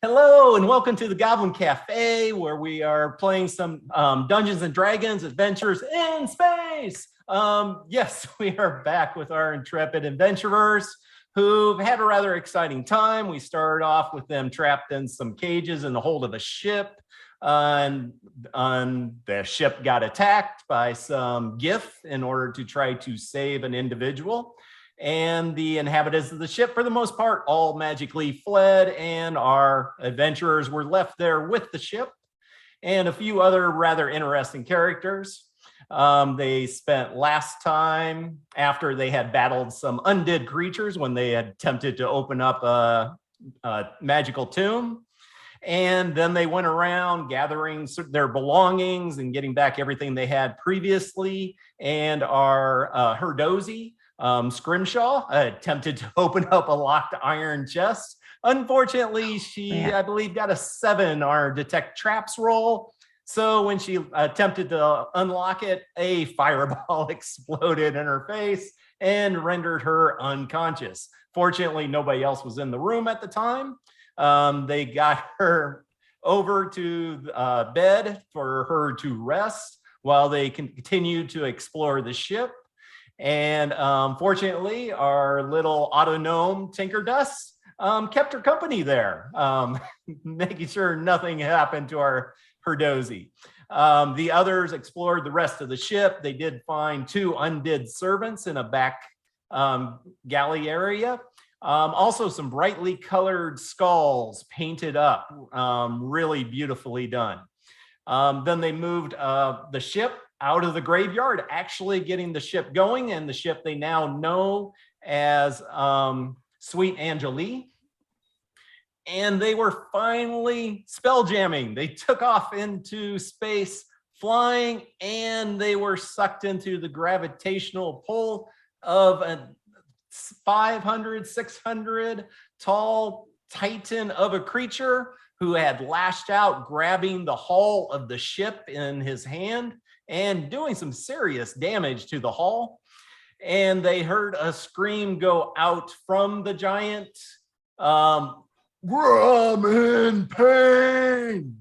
Hello and welcome to the Goblin Cafe, where we are playing some Dungeons and Dragons Adventures in Space. Yes, we are back with our intrepid adventurers who've had a rather exciting time. We started off with them trapped in some cages in the hold of a ship. And the ship got attacked by some GIF in order to try to save an individual. And the inhabitants of the ship, for the most part, all magically fled, and our adventurers were left there with the ship and a few other rather interesting characters. They spent last time, after they had battled some undead creatures when they had attempted to open up a magical tomb. And then they went around gathering their belongings and getting back everything they had previously. And our Herdozy, Scrimshaw, attempted to open up a locked iron chest. Unfortunately, I believe, got a 7 on her detect traps roll. So when she attempted to unlock it, a fireball exploded in her face and rendered her unconscious. Fortunately, nobody else was in the room at the time. They got her over to bed for her to rest while they continued to explore the ship. And fortunately, our little auto-gnome Tinker Dust kept her company there, making sure nothing happened to our Herdozy. The others explored the rest of the ship. They did find 2 undead servants in a back galley area. Also, some brightly colored skulls painted up, really beautifully done. Then they moved the ship out of the graveyard, actually getting the ship going, and the ship they now know as Sweet Angelie. And they were finally spelljamming. They took off into space flying, and they were sucked into the gravitational pull of a 500, 600 tall titan of a creature who had lashed out, grabbing the hull of the ship in his hand and doing some serious damage to the hull. And they heard a scream go out from the giant. I'm in pain.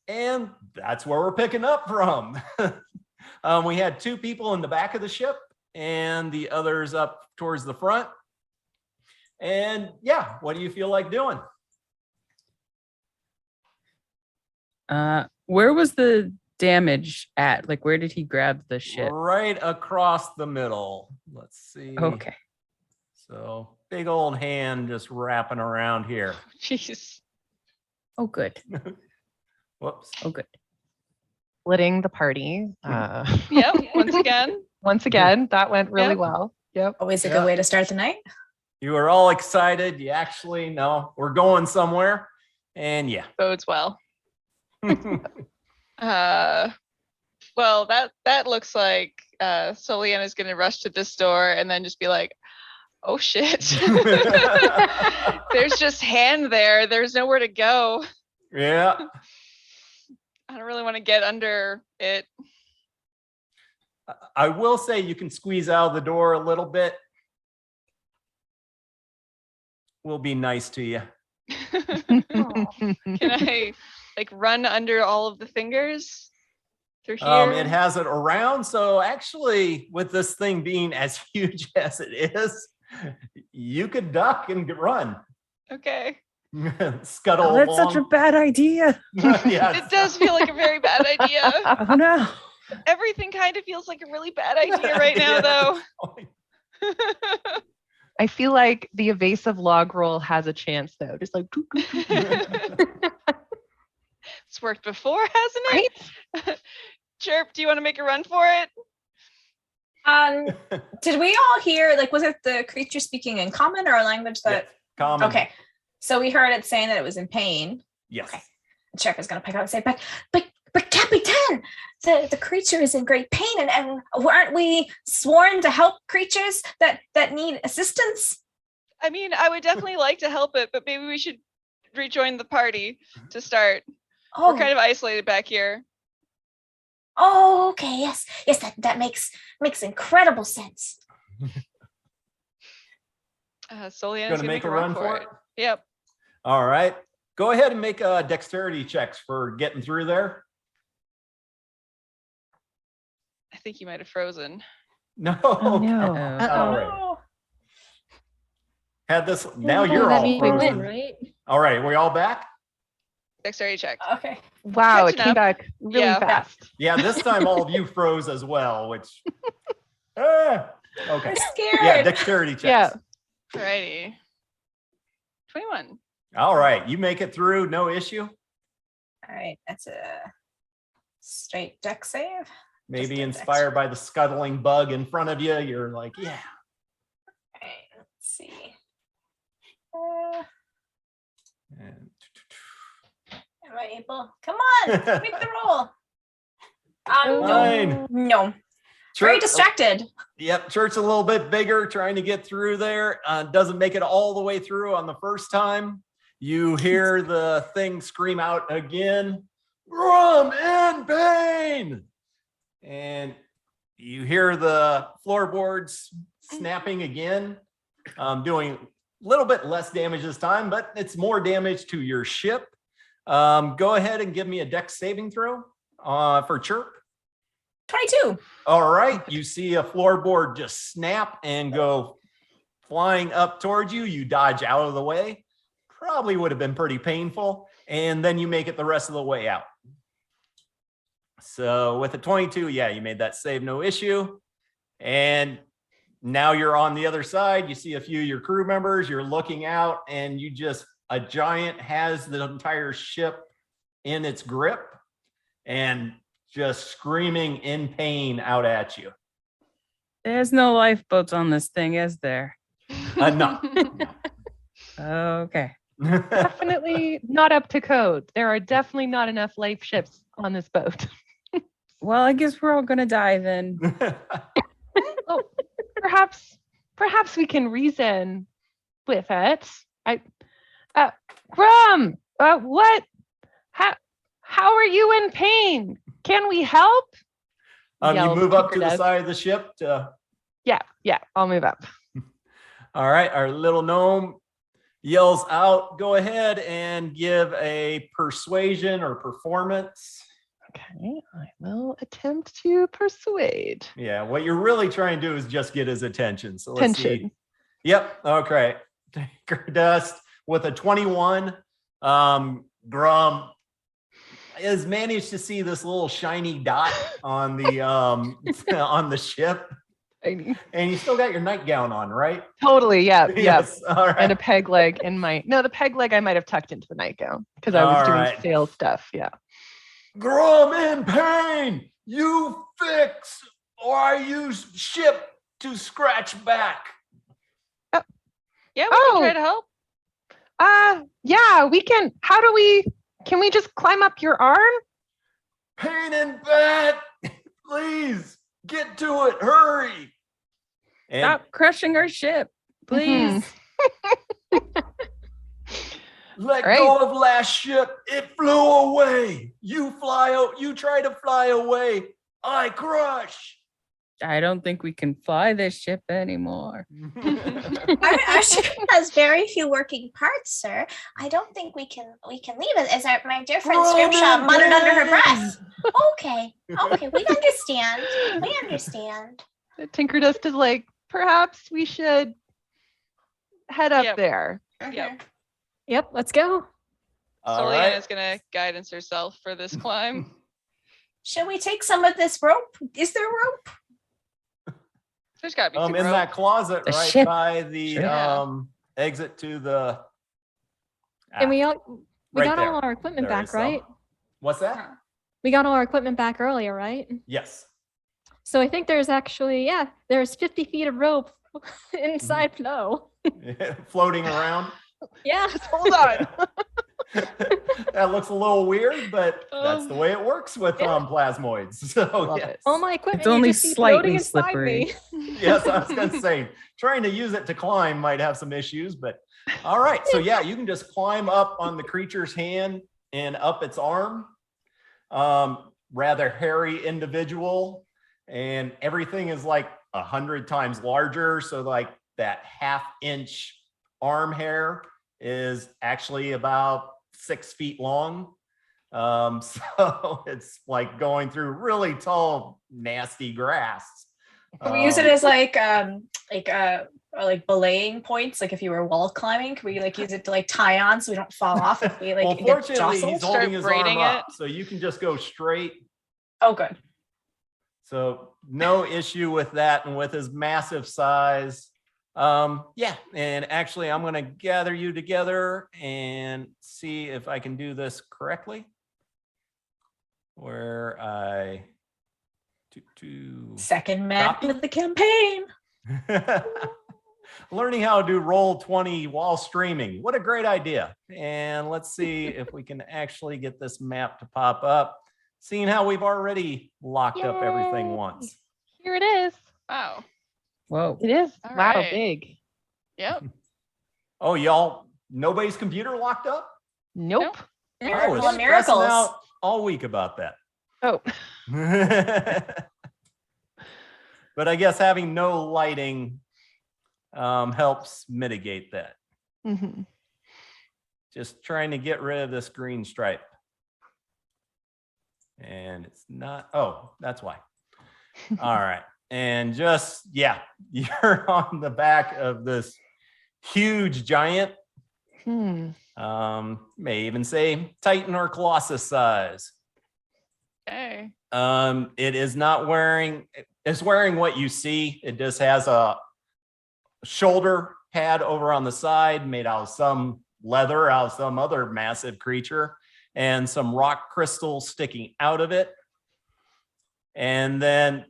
And that's where we're picking up from. We had 2 people in the back of the ship and the others up towards the front. And yeah, what do you feel like doing? Where was the damage at? Like, where did he grab the ship? Right across the middle. Let's see. Okay. So big old hand just wrapping around here. Jeez. Oh, good. Whoops. Oh, good. Splitting the party. Yep. Once again, That went really well. Yep. Always a good way to start the night. You were all excited. You actually know we're going somewhere. And yeah. bodes well. Well, that looks like Soliana's gonna rush to this door and then just be like, oh shit. There's just hand there. There's nowhere to go. Yeah. I don't really want to get under it. I will say you can squeeze out of the door a little bit. We'll be nice to you. Can I run under all of the fingers through here? It has it around. So actually, with this thing being as huge as it is, you could duck and run. Okay. Scuttle. Oh, that's such a bad idea. Yeah, It does feel like a very bad idea. Oh no. Everything kind of feels like a really bad idea right now, though. I feel like the evasive log roll has a chance, though. Just like. It's worked before, hasn't it? Right? Chirp, do you want to make a run for it? Did we all hear, was it the creature speaking in common or a language that? Yeah, common. Okay. So we heard it saying that it was in pain. Yes. Okay. The sheriff is going to pick up and say, but Capitan, the creature is in great pain, and aren't we sworn to help creatures that need assistance? I mean, I would definitely like to help it, but maybe we should rejoin the party to start. Oh. We're kind of isolated back here. Oh, okay. Yes, that makes incredible sense. Soliana's gonna make a run for it. Yep. All right. Go ahead and make dexterity checks for getting through there. I think you might have frozen. No. Oh, okay. no. Uh-oh. All right. Had this. Now Oh, you're that all means we frozen. win, right? All right. We all back? Dexterity check. Okay. Wow, it Catching came up. back really Yeah. fast. Yeah. This time all of you froze as well, which. We're Okay. scared. Yeah. Dexterity checks. Yeah. Alrighty. 21. All right. You make it through. No issue. All right. That's a straight deck save. Maybe a inspired by the scuttling bug in front of you. You're like, yeah. All right. Let's see. And- Am I able? Come on. Make the roll. No. Fine. No. Very Church- distracted. Yep, church a little bit bigger, trying to get through there. Doesn't make it all the way through on the first time. You hear the thing scream out again, "Rum in pain!" And you hear the floorboards snapping again, doing a little bit less damage this time, but it's more damage to your ship. Go ahead and give me a dex saving throw for Chirp. 22. All right, you see a floorboard just snap and go flying up towards you. You dodge out of the way. Probably would have been pretty painful. And then you make it the rest of the way out. So with a 22, yeah, you made that save, no issue. And now you're on the other side. You see a few of your crew members. You're looking out and a giant has the entire ship in its grip and just screaming in pain out at you. There's no lifeboats on this thing, is there? No. Okay. Definitely not up to code. There are definitely not enough life ships on this boat. Well, I guess we're all gonna die then. Oh, perhaps we can reason with it. Grum, what? How are you in pain? Can we help? You Yells move up to the Tinker side of the ship to, Yeah, I'll move up. all right, our little gnome yells out, go ahead and give a persuasion or performance. Okay, I will attempt to persuade. Yeah, what you're really trying to do is just get his attention. So let's see. Tension. Yep, okay. Tinker Dust with a 21. Grum has managed to see this little shiny dot on the on the ship. Tiny. And you still got your nightgown on, right? Totally, yeah, yeah. Yes. All right. And a peg leg in the peg leg I might have tucked into the nightgown because I was All doing right. sales stuff. Yeah. Grum in pain. You fix, or I use ship to scratch back. Yeah, we Oh. can try to help. Yeah, we can. Can we just climb up your arm? Pain in back. Please get to it. Hurry. And Stop crushing our ship, please. let All go of last ship. It flew away. You try to fly away. I crush. I don't think we can fly this ship anymore. Our ship has very few working parts, sir. I don't think we can leave it. As my dear friend Scrimshaw muttered under her breath. Okay, we understand. We understand. Tinker Dust is like, perhaps we should head up Yep. there. Yep. Yep, let's go. All Soliana right. is gonna guidance herself for this climb. Should we take some of this rope? Is there rope? There's gotta be some In rope. that closet The right ship. by the Yeah. exit to the And we right got there. all our equipment There back, is some. right? What's that? We got all our equipment back earlier, right? Yes. So I think there's actually, there's 50 feet of rope inside Flo. Floating around. Yeah. Hold on. That looks a little weird, but that's the way it works with plasmoids. So Love yeah. it. All my equipment It's only you just see floating slightly inside me. Yes, I was gonna say trying to use it to climb might have some issues, but all right. So yeah, you can just climb up on the creature's hand and up its arm. Rather hairy individual, and everything is like 100 times larger. So like that 1/2 inch arm hair is actually about 6 feet long. So it's like going through really tall, nasty grass. Can we use it as like belaying points? Like if you were wall climbing, can we like use it to like tie on so we don't fall off if we like Well, get fortunately, jostled? he's holding his arm braiding up, so you can just go straight. Oh, good. So no issue with that, and with his massive size. Yeah, and actually I'm going to gather you together and see if I can do this correctly. Where I Second map Copy? of the campaign. learning how to do Roll20 while streaming. What a great idea. And let's see if we can actually get this map to pop up, seeing how we've already locked up everything Yay. once. Here it is. Wow. Whoa. It is. All Wow, right. big. Yep. Oh, y'all, nobody's computer locked up? Nope. I was Miracle of stressing miracles. out all week about that. Oh. But I guess having no lighting helps mitigate that. Mhm. Just trying to get rid of this green stripe. And it's not, oh, that's why. All right. And just, yeah, you're on the back of this huge giant. May even say Titan or Colossus size. Okay. It is not wearing, it's wearing what you see. It just has a shoulder pad over on the side made out of some leather, out of some other massive creature, and some rock crystals sticking out of it. And then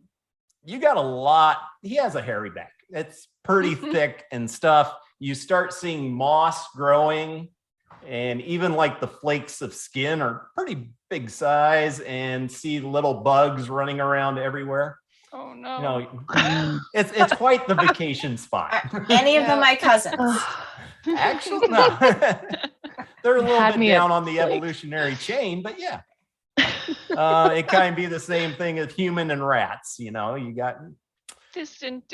you got a lot, he has a hairy back. It's pretty thick and stuff. You start seeing moss growing, and even like the flakes of skin are pretty big size, and see little bugs running around everywhere. Oh no. You know, it's quite the vacation spot. Are any of them my cousins? Actually, no. They're a little Had bit me at down on the flakes. evolutionary chain, but yeah. It kind of be the same thing as human and rats. You know, you got Distant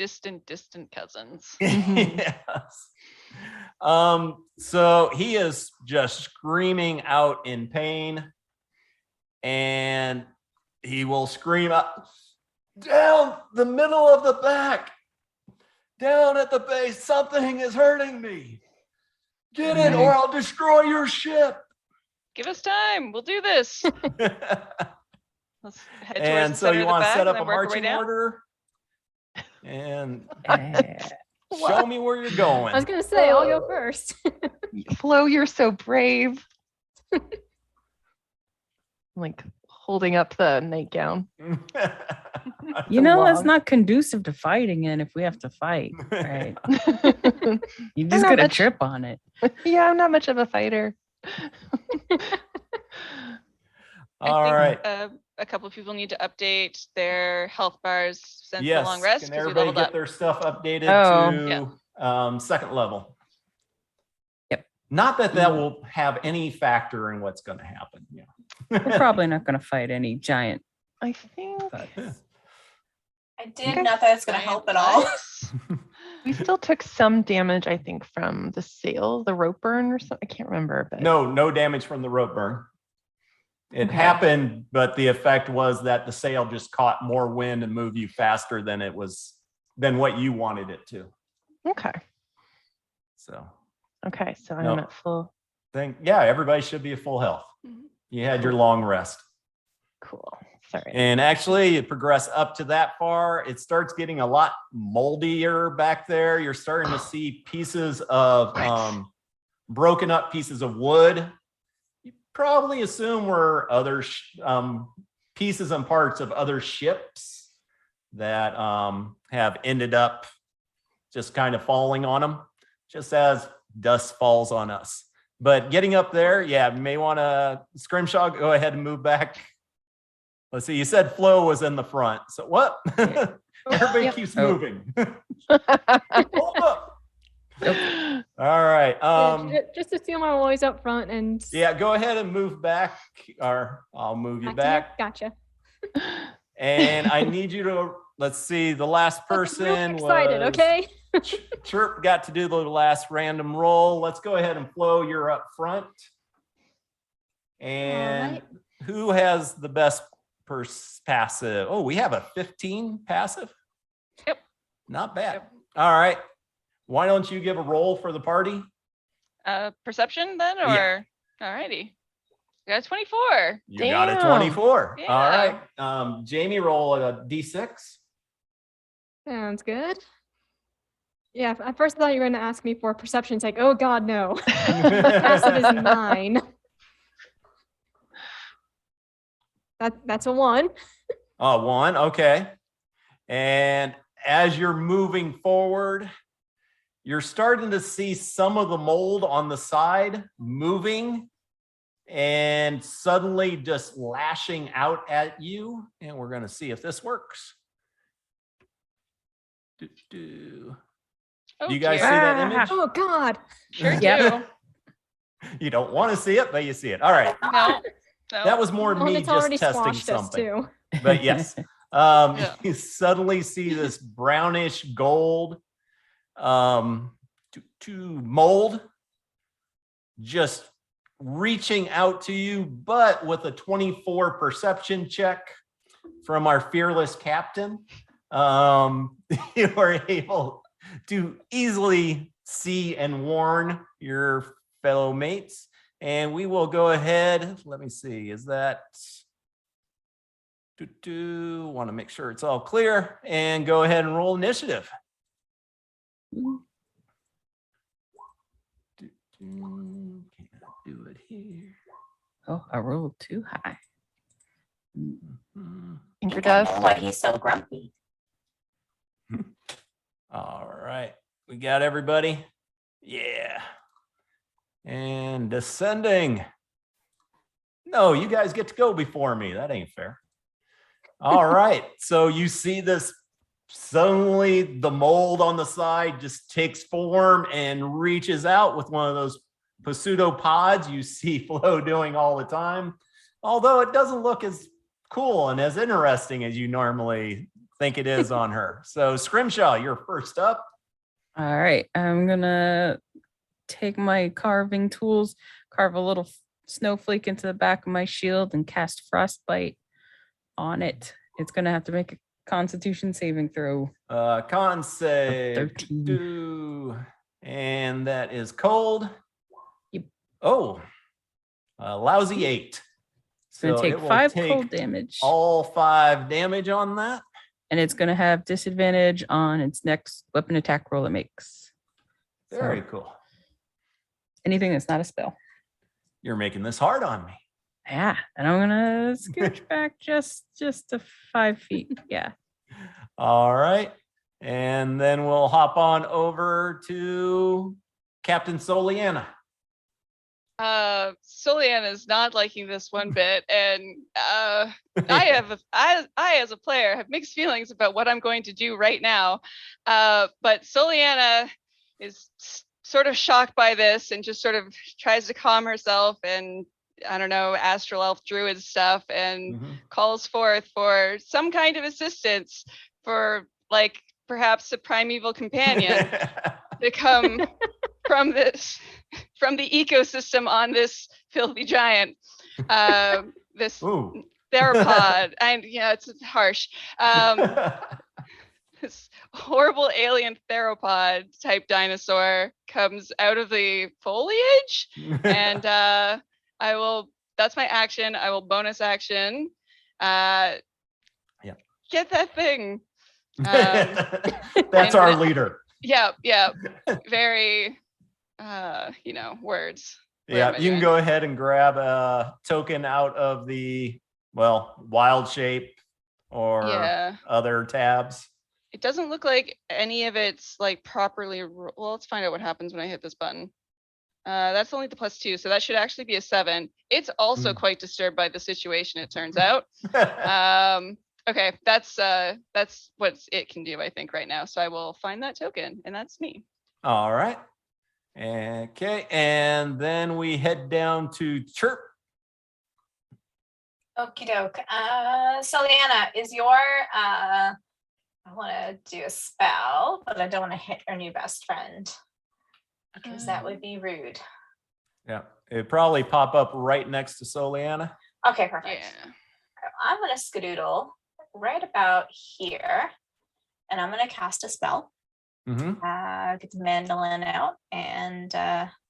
cousins. yes. So he is just screaming out in pain, and he will scream up down the middle of the back, down at the base. Something is hurting me. Get in, or I'll destroy your ship. Give us time. We'll do this. Let's head towards And the so center you of the want to back set and up then a work our way marching down? order and Yeah. show me where you're going. I was gonna say I'll go first. Flo, you're so brave. Like holding up the nightgown. You know, it's log. not conducive to fighting in if we have to fight, right? You I'm just not gotta much- trip on it. Yeah, I'm not much of a fighter. All I right. think a couple of people need to update their health bars since Yes. the long rest Can because we everybody leveled get up. their stuff updated Oh. to second level? Yep. Not that that will have any factor in what's going to happen. Yeah. We're probably not gonna fight any giant. I think But I did not that it's going to help at all. Nice. we still took some damage, I think, from the sail, the rope burn or something. I can't remember, but No damage from the rope burn. It Okay. happened, but the effect was that the sail just caught more wind and moved you faster than what you wanted it to. okay. So Okay, so I'm No. at full. yeah, everybody should be at full health. Mhm. You had your long rest. Cool. Sorry. And actually, you progress up to that far, it starts getting a lot moldier back there. You're starting to see pieces of broken up pieces of wood. You probably assume were other pieces and parts of other ships that have ended up just kind of falling on them, just as dust falls on us. But getting up there, yeah, you may want to, Scrimshaw, go ahead and move back. Let's see, you said Flo was in the front. So what? Everybody Yep. keeps Oh. moving. Hold up. All right. Just assume I'm always up front and Yeah, go ahead and move back, or I'll move you back to back. Gotcha. And I need you to, let's see, the last That's really person excited, was okay? Chirp got to do the last random roll. Let's go ahead and Flo, you're up front. And right. who has the best passive? Oh, we have a 15 passive. Yep. Not bad. All right. Why don't you give a roll for the party? Perception then, or Yeah. alrighty. I got 24. You got a Damn. 24. Yeah. All right. Jamie, roll a d6. Sounds good. Yeah, at first I thought you were going to ask me for perception. It's like, oh God, no. Passive is 9. That's a 1. Oh, 1. Okay. And as you're moving forward, you're starting to see some of the mold on the side moving and suddenly just lashing out at you. And we're going to see if this works. Do Oh, you guys see dear. that image? Oh God. Sure do. Yep. You don't want to see it, but you see it. All right. No. No. That was more Well, me it's just already testing squashed us something. too. But yes, Yeah. you suddenly see this brownish gold to mold just reaching out to you, but with a 24 perception check from our fearless captain, you are able to easily see and warn your fellow mates. And we will go ahead. Let me see. Is that want to make sure it's all clear and go ahead and roll initiative. Can't do it here. Oh, I rolled too high. Mhm. Tinker dust. Why he's so grumpy. All right. We got everybody. Yeah. And descending. No, you guys get to go before me. That ain't fair. All right. So you see this, suddenly the mold on the side just takes form and reaches out with one of those pseudopods you see Flo doing all the time. Although it doesn't look as cool and as interesting as you normally think it is on her. So Scrimshaw, you're first up. All right, I'm gonna take my carving tools, carve a little snowflake into the back of my shield and cast frostbite on it. It's gonna have to make a constitution saving throw. Con save. 13. And that is cold. Yep. Oh, a lousy 8. It's gonna So take it will 5 take cold damage. all 5 damage on that. And it's gonna have disadvantage on its next weapon attack roll it makes. Very So, cool. anything that's not a spell. You're making this hard on me. Yeah, and I'm gonna scooch back just to 5 feet. Yeah. All right. And then we'll hop on over to Captain Soliana. Soliana is not liking this one bit, and I as a player have mixed feelings about what I'm going to do right now. But Soliana is sort of shocked by this and just sort of tries to calm herself and, I don't know, astral elf druid stuff, and calls forth for some kind of assistance for, like, perhaps a primeval companion to come from the ecosystem on this filthy giant, this Ooh. theropod. And yeah, it's harsh. This horrible alien theropod type dinosaur comes out of the foliage, and that's my action. I will bonus action. Get that thing. That's our leader. Yeah. Very, words. What Yeah, am I you can doing? go ahead and grab a token out of the, wild shape or Yeah. other tabs. It doesn't look like any of it's like properly. Well, let's find out what happens when I hit this button. That's only the +2, so that should actually be a 7. It's also quite disturbed by the situation, it turns out. Okay, that's what it can do, I think, right now. So I will find that token, and that's me. All right. Okay, and then we head down to Chirp. Okie doke. Soliana, is your I want to do a spell, but I don't want to hit our new best friend because that would be rude. Yeah, It probably pop up right next to Soliana. Okay, perfect. Yeah. I'm gonna skedoodle right about here, and I'm gonna cast a spell. Mm-hmm. Get the mandolin out and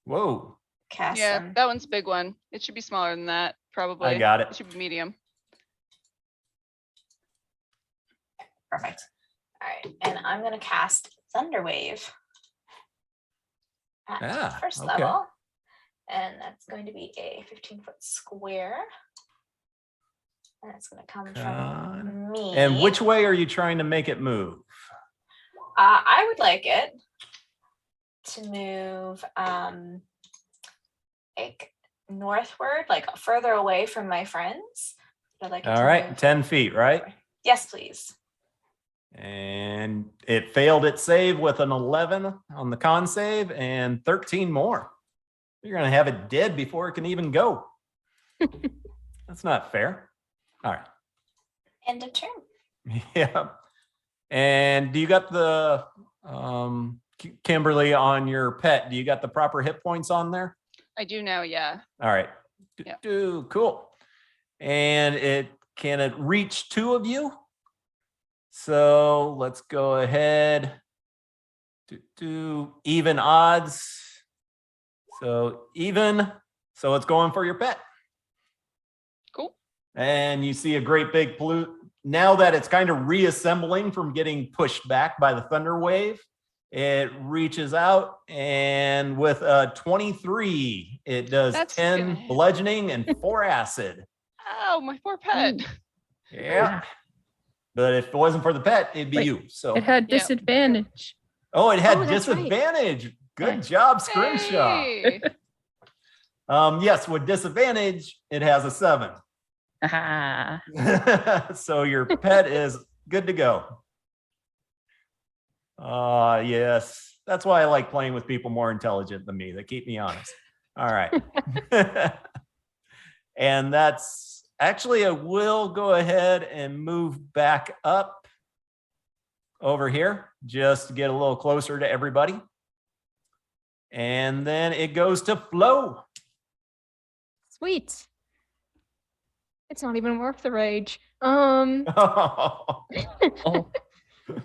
Whoa. cast Yeah, some. that one's a big one. It should be smaller than that, probably. I got It it. should be medium. Perfect. All right, and I'm gonna cast Thunder Wave at first okay. level, and that's going to be a 15-foot square, and it's gonna come from me. And which way are you trying to make it move? I would like it to move like northward, like further away from my friends. I'd like it All to right, move 10 feet, right? Yes, please. And it failed its save with an 11 on the con save and 13 more. You're going to have it dead before it can even go. That's not fair. All right. End of turn. Yeah. And do you got the Kimberly on your pet? Do you got the proper hit points on there? I do now, yeah. All right. Yeah. Cool. And can it reach 2 of you? So let's go ahead. Do even odds. So even. So it's going for your pet. Cool. And you see a great big pollute. Now that it's kind of reassembling from getting pushed back by the thunder wave, it reaches out and with a 23, it does That's 10 gonna hit. bludgeoning and 4 acid. Oh, my poor pet. Yeah. But if it wasn't for the pet, it'd be Wait, you. So It had Yep. disadvantage. oh, it had Oh, that's right. disadvantage. Good Nice. job, Scrimshaw. Hey. Yes, with disadvantage, it has a 7. Ah. So your pet is good to go. Yes. That's why I like playing with people more intelligent than me. They keep me honest. All right. And that's actually, I will go ahead and move back up over here just to get a little closer to everybody. And then it goes to Flo. Sweet. It's not even worth the rage. Oh,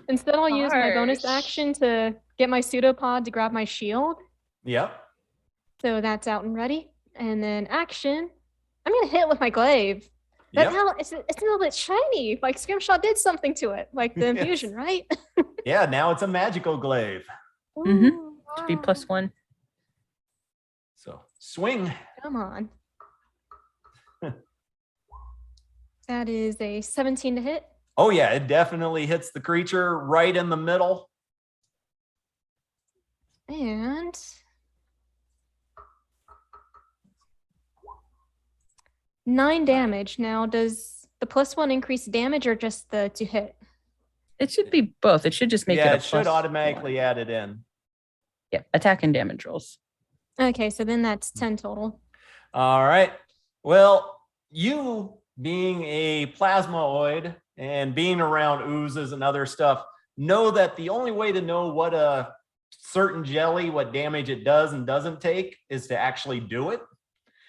Instead, I'll use my bonus Harsh. action to get my pseudopod to grab my shield. yep. So that's out and ready. And then action, I'm gonna hit with my glaive. That Yep. hell, it's a little bit shiny. Like Scrimshaw did something to it, like the Yes. infusion, right? Yeah, now it's a magical glaive. Mhm. Ooh, To be wow. +1. So swing. Come on. That is a 17 to hit. Oh yeah, it definitely hits the creature right in the middle. And 9 damage. Now, does the +1 increase damage or just the to hit? It should be both. It should just make Yeah, it a it should +1. automatically add it in. Yeah, attack and damage rolls. Okay, so then that's 10 total. All right. Well, you being a plasmoid and being around oozes and other stuff, know that the only way to know what a certain jelly, what damage it does and doesn't take, is to actually do it.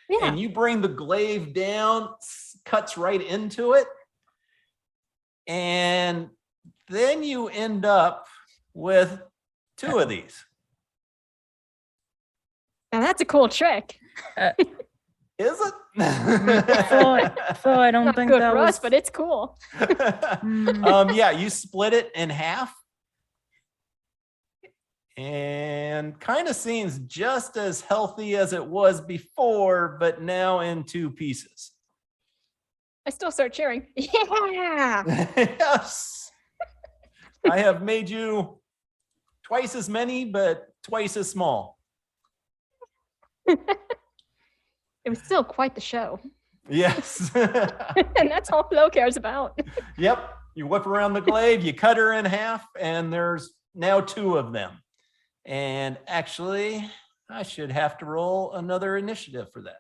Yeah. And you bring the glaive down, cuts right into it. And then you end up with 2 of these. Now that's a cool trick. Is it? So I don't Not think good that for was. us, but it's cool. Yeah, you split it in half. And kind of seems just as healthy as it was before, but now in 2 pieces. I still start cheering. Yeah. Yes. I have made you twice as many, but twice as small. It was still quite the show. Yes. And that's all Flo cares about. Yep. You whip around the glaive, you cut her in half, and there's now 2 of them. And actually, I should have to roll another initiative for that.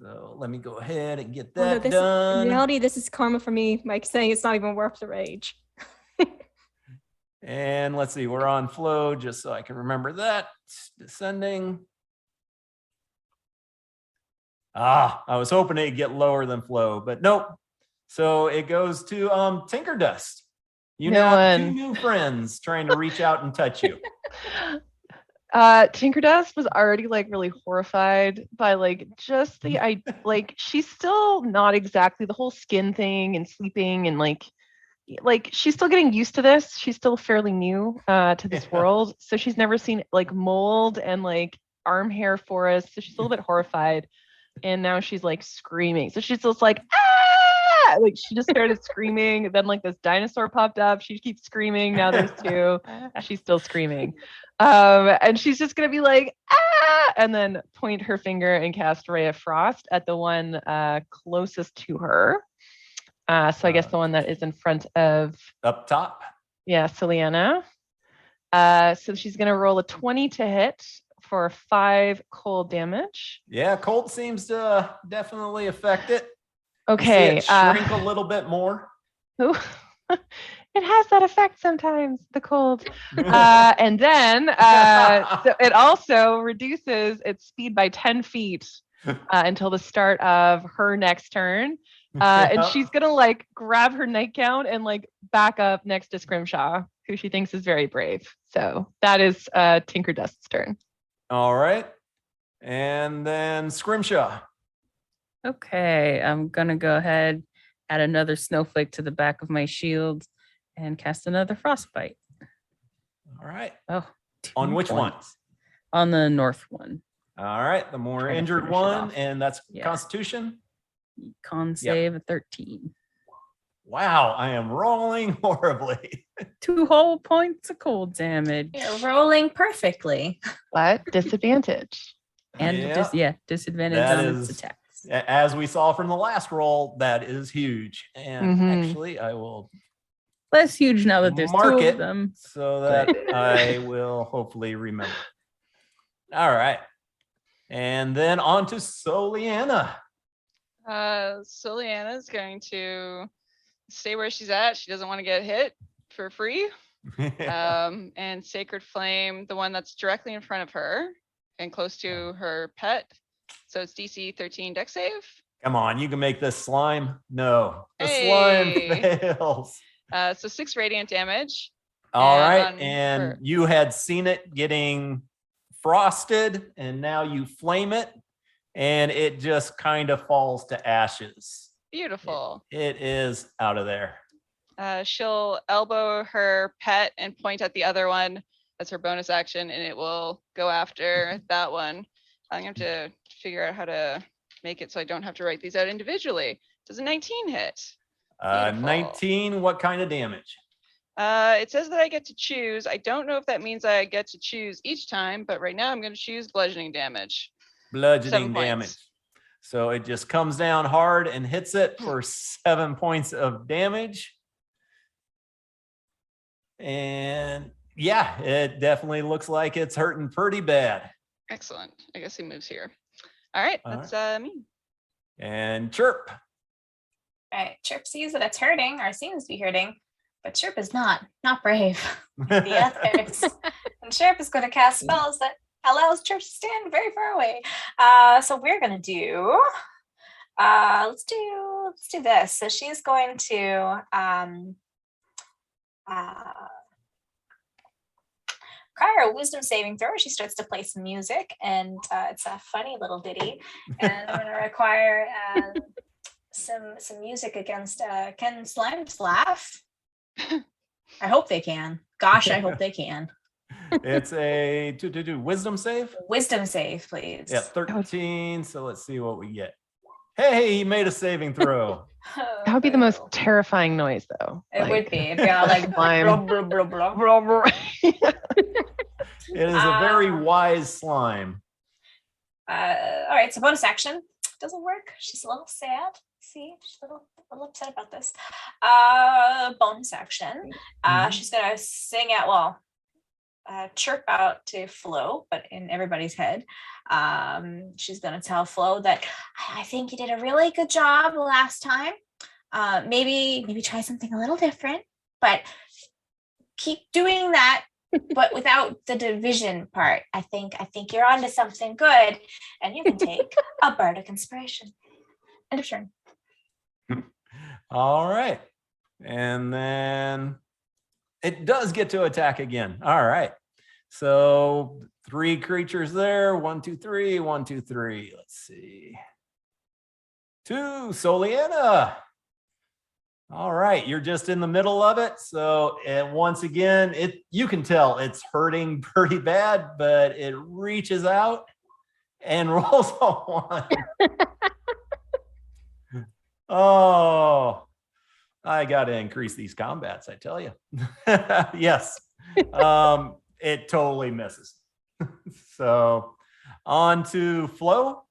So let me go ahead and get Although that in done. reality, this is karma for me, like saying it's not even worth the rage. And let's see, we're on flow just so I can remember that. Descending. I was hoping it'd get lower than Flo, but nope. So it goes to Tinker Dust. You No now have two one. new friends trying to reach out and touch you. Tinker Dust was already like really horrified by like just the like she's still not exactly the whole skin thing and sleeping and like she's still getting used to this. She's still fairly new to this world, so she's never seen like mold and like arm hair forests. So she's a little bit horrified, and now she's like screaming. So she's just like ah! Like she just started screaming. Then like this dinosaur popped up. She keeps screaming. Now there's two. She's still screaming, and she's just gonna be like ah, and then point her finger and cast Ray of Frost at the one closest to her. So I guess the one that is in front of up top. Yeah, Celiana. So she's gonna roll a 20 to hit for 5 cold damage. Yeah, cold seems to definitely affect it. Okay. You see it shrink a little bit more. It has that effect sometimes, the cold. And then so it also reduces its speed by 10 feet until the start of her next turn. And she's gonna like grab her nightgown and like back up next to Scrimshaw, who she thinks is very brave. So that is Tinker Dust's turn. All right. And then Scrimshaw. Okay, I'm gonna go ahead, add another snowflake to the back of my shield, and cast another frostbite. All right. Oh, On which one? On the north one. All right. The more Try to injured finish it one, off. and that's Yeah. Constitution. Con save a 13. Wow, I am rolling horribly. 2 whole points of cold damage. You're rolling perfectly. But disadvantage. And disadvantage That on is- its attacks. As we saw from the last roll, that is huge. And Mhm. actually, I will Less huge now that there's mark 2 it of them. so that I will hopefully remember. All right. And then on to Soliana. Soliana's going to stay where she's at. She doesn't want to get hit for free. And Sacred Flame, the one that's directly in front of her and close to her pet. So it's DC 13 dex save. Come on, you can make this slime. No, the slime Hey. fails. So 6 radiant damage. All And right. on And her- you had seen it getting frosted, and now you flame it, and it just kind of falls to ashes. Beautiful. It is out of there. She'll elbow her pet and point at the other one as her bonus action, and it will go after that one. I'm going to have to figure out how to make it so I don't have to write these out individually. Does a 19 hit? Beautiful. 19, what kind of damage? It says that I get to choose. I don't know if that means I get to choose each time, but right now I'm going to choose bludgeoning damage. Bludgeoning 7 points. damage. So it just comes down hard and hits it for 7 points of damage. And yeah, it definitely looks like it's hurting pretty bad. Excellent. I guess he moves here. All right, All that's me. And Chirp. Right. Chirp sees that it's hurting or seems to be hurting, but Chirp is not brave. The others. And Chirp is going to cast spells that allows Chirp to stand very far away. So we're gonna do let's do this. So she's going to require a wisdom saving throw. She starts to play some music, and it's a funny little ditty. And I'm gonna require some music against Can Slimes laugh? I hope they can. Gosh, I hope they can. It's a wisdom save. Wisdom save, please. Yeah, 13. So let's see what we get. Hey, he made a saving throw. That would be the most terrifying noise, though. It would be. It'd be all like Slime. blah, blah, blah, blah, blah. It is a very wise slime. All right, so bonus action doesn't work. She's a little sad. See, she's a little upset about this. Bonus action. She's gonna sing out. Chirp out to Flo, but in everybody's head. She's gonna tell Flo that I think you did a really good job last time. Maybe try something a little different, but keep doing that but without the division part. I think you're onto something good, and you can take a bardic inspiration. End of turn. All right. And then it does get to attack again. All right. So 3 creatures there. 1, 2, 3. 1, 2, 3. Let's see. 2, Soliana. All right, you're just in the middle of it. So once again, you can tell it's hurting pretty bad, but it reaches out and rolls a 1. Oh, I got to increase these combats, I tell you. Yes, it totally misses. So on to Flo.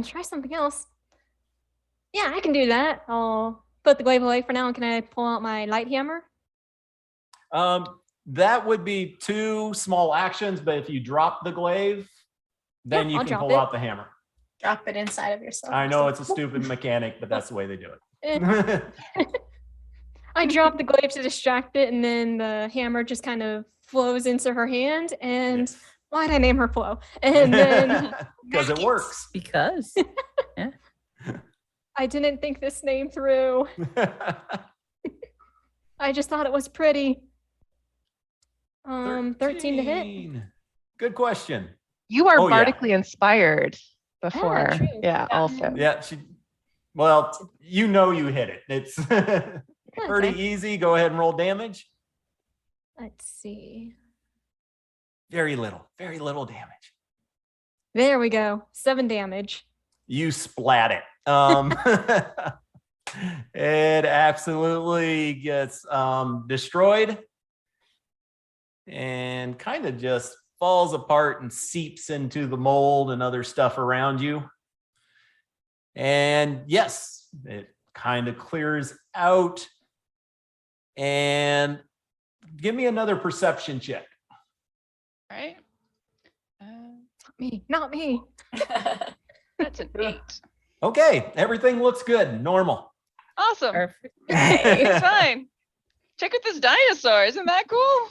Try something else. Yeah, I can do that. I'll put the glaive away for now. And can I pull out my light hammer? That would be 2 small actions, but if you drop the glaive, then you I'll can drop pull it. out the hammer. Drop it inside of yourself. I know it's a stupid mechanic, but that's the way they do it. I drop the glaive to distract it, and then the hammer just kind of flows into her hand. And why'd I name her Flo? And then because it works. Because I didn't think this name through. I just thought it was pretty. 13 to hit. Good question. You are Oh, yeah. bardically inspired before. true. Yeah, also. Yeah, well, you hit it. It's pretty Okay. easy. Go ahead and roll damage. Let's see. Very little damage. There we go. 7 damage. You splat it. It absolutely gets destroyed and kind of just falls apart and seeps into the mold and other stuff around you. And yes, it kind of clears out. And give me another perception check. All right. Not me. That's an 8. Okay, everything looks good, normal. Awesome. perfect. It's fine. Check out this dinosaur. Isn't that cool?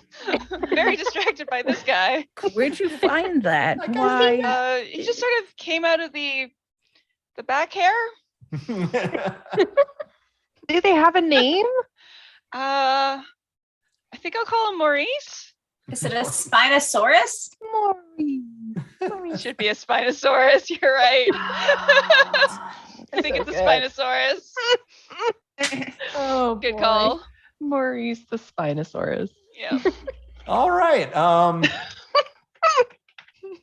Very distracted by this guy. Where'd you find that? Like, I Why? He just sort of came out of the back hair. Do they have a name? I think I'll call him Maurice. Is it a Spinosaurus? It should be a Spinosaurus. You're right. I think it's a Spinosaurus. Oh, Good boy. call. Maurice the Spinosaurus. Yeah. All right.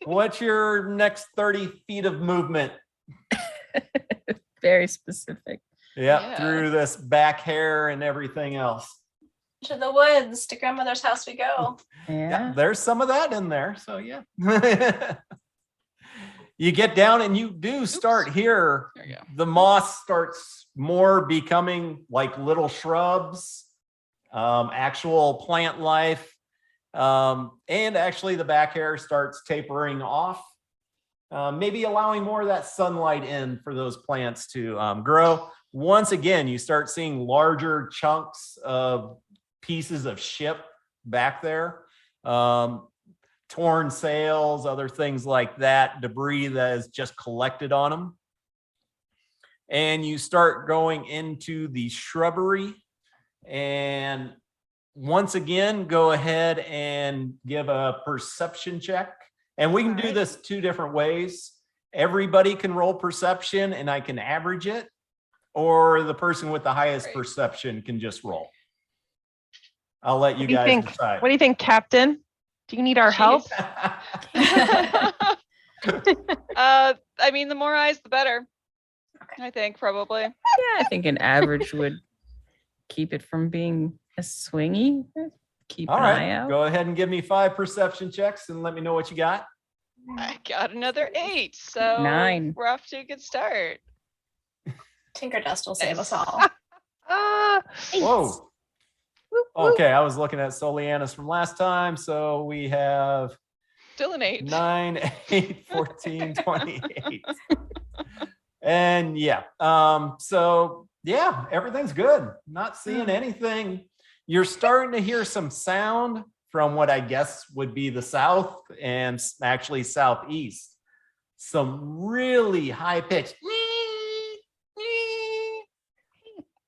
What's your next 30 feet of movement? Very specific. Yeah. Through this back hair and everything else. To the woods, to grandmother's house we go. Yeah. There's some of that in there. So yeah. You get down and you do start here. There you go. The moss starts more becoming like little shrubs, actual plant life. And actually the back hair starts tapering off, maybe allowing more of that sunlight in for those plants to grow. Once again, you start seeing larger chunks of pieces of ship back there, torn sails, other things like that, debris that is just collected on them. And you start going into the shrubbery. And once again, go ahead and give a perception check. And we can do this 2 different ways. Everybody can roll perception and I can average it, or the person with the highest Great. perception can just roll. I'll let you What do you guys think? decide. What do you think, Captain? Do you need our help? I mean, the more eyes, the better. I think probably. Yeah, I think an average would keep it from being a swingy. Keep All an eye right, out. go ahead and give me 5 perception checks and let me know what you got. I got another 8, so 9. we're off to a good start. Tinker Dust will save us Nice. all. Whoa. Okay, I was looking at Soliana's from last time. So we have Still an 8. 9, 8, 14, 28. And yeah, so yeah, everything's good. Not seeing anything. You're starting to hear some sound from what I guess would be the south and actually southeast. Some really high pitched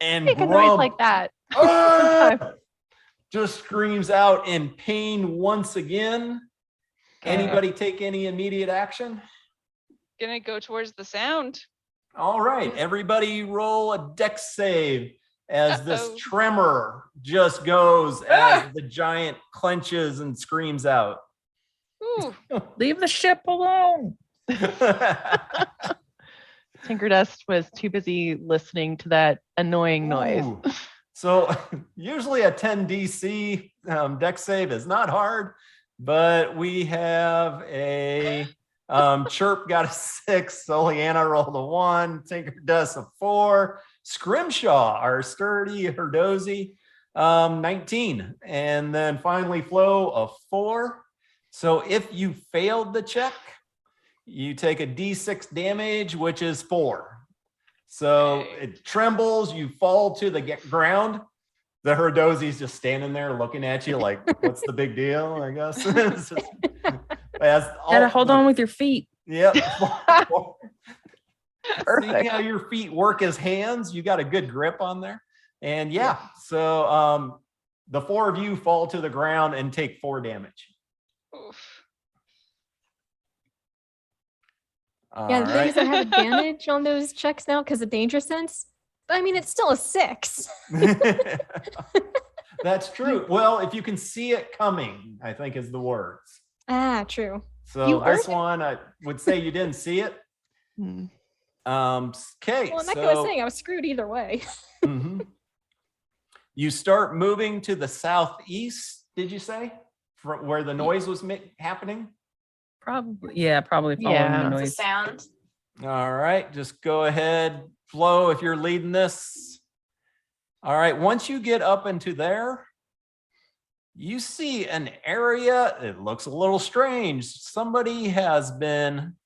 and Make a noise Grub like that. just screams out in pain once again. Anybody take any immediate action? Gonna go towards the sound. All right, everybody roll a dex save as this Uh-oh. tremor just goes as the giant clenches and screams out. Ooh. Leave the ship alone. Tinkerdust was too busy listening to that annoying noise. Ooh. So usually a 10 DC dex save is not hard, but we have a Chirp got a 6, Soliana rolled a 1, Tinkerdust a 4, Scrimshaw, our sturdy Herdozy, 19, and then finally Flo a 4. So if you failed the check, you take a D6 damage, which is 4. So it trembles, you fall to the ground. The Herdozy's just standing there looking at you like, what's the big deal, I guess. It's just, Gotta hold on with your feet. Yep. Perfect. Seeing how your feet work as hands, you got a good grip on there. And yeah, so the 4 of you fall to the ground and take 4 damage. Oof. Yeah, the All thing is, right. I have advantage on those checks now because of danger sense. But I mean, it's still a 6. That's true. Well, if you can see it coming, I think is the words. Ah, true. So You this one, I would say you didn't see it. Hmm. Okay. Well, like I was saying, I was screwed either way. Mhm. You start moving to the southeast, did you say? From where the noise was happening? Probably following Yeah. the It's a noise. sound. All right, just go ahead, Flo, if you're leading this. All right, once you get up into there, you see an area, it looks a little strange. Somebody has been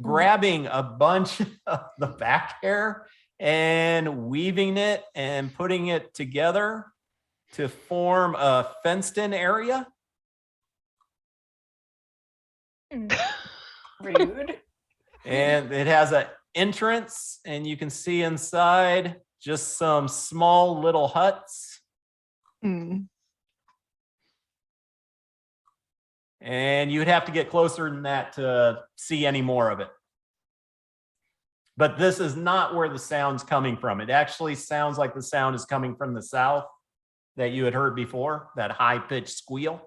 grabbing a bunch of the back hair and weaving it and putting it together to form a fenced-in area. Rude. And it has an entrance, and you can see inside just some small little huts. Hmm. And you'd have to get closer than that to see any more of it. But this is not where the sound's coming from. It actually sounds like the sound is coming from the south that you had heard before, that high-pitched squeal.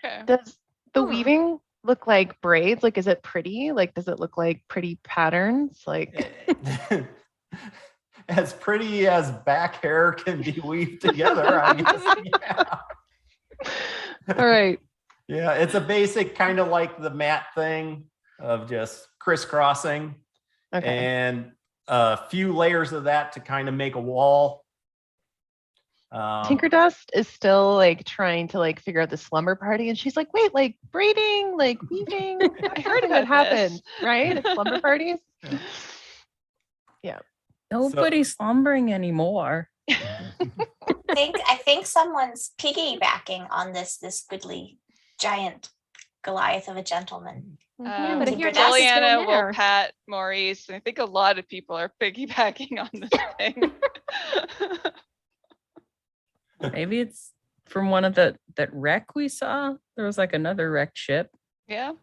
Okay. Does the Hmm. weaving look like braids? Like, is it pretty? Like, does it look like pretty patterns? Like, As pretty as back hair can be weaved together, I guess. Yeah. all right. Yeah, it's a basic kind of like the mat thing of just crisscrossing Okay. and a few layers of that to kind of make a wall. Tinkerdust is still like trying to like figure out the slumber party, and she's like, "Wait, like braiding, like weaving." I heard about it happened, this. right? At slumber parties. Nobody's slumbering anymore. I think someone's piggybacking on this goodly giant Goliath of a gentleman. Yeah, but if Um, your Tinkerdust desk is Juliana still there. will pat Maurice. I think a lot of people are piggybacking on this thing. Maybe it's from one of that wreck we saw. There was like another wrecked ship. Yeah.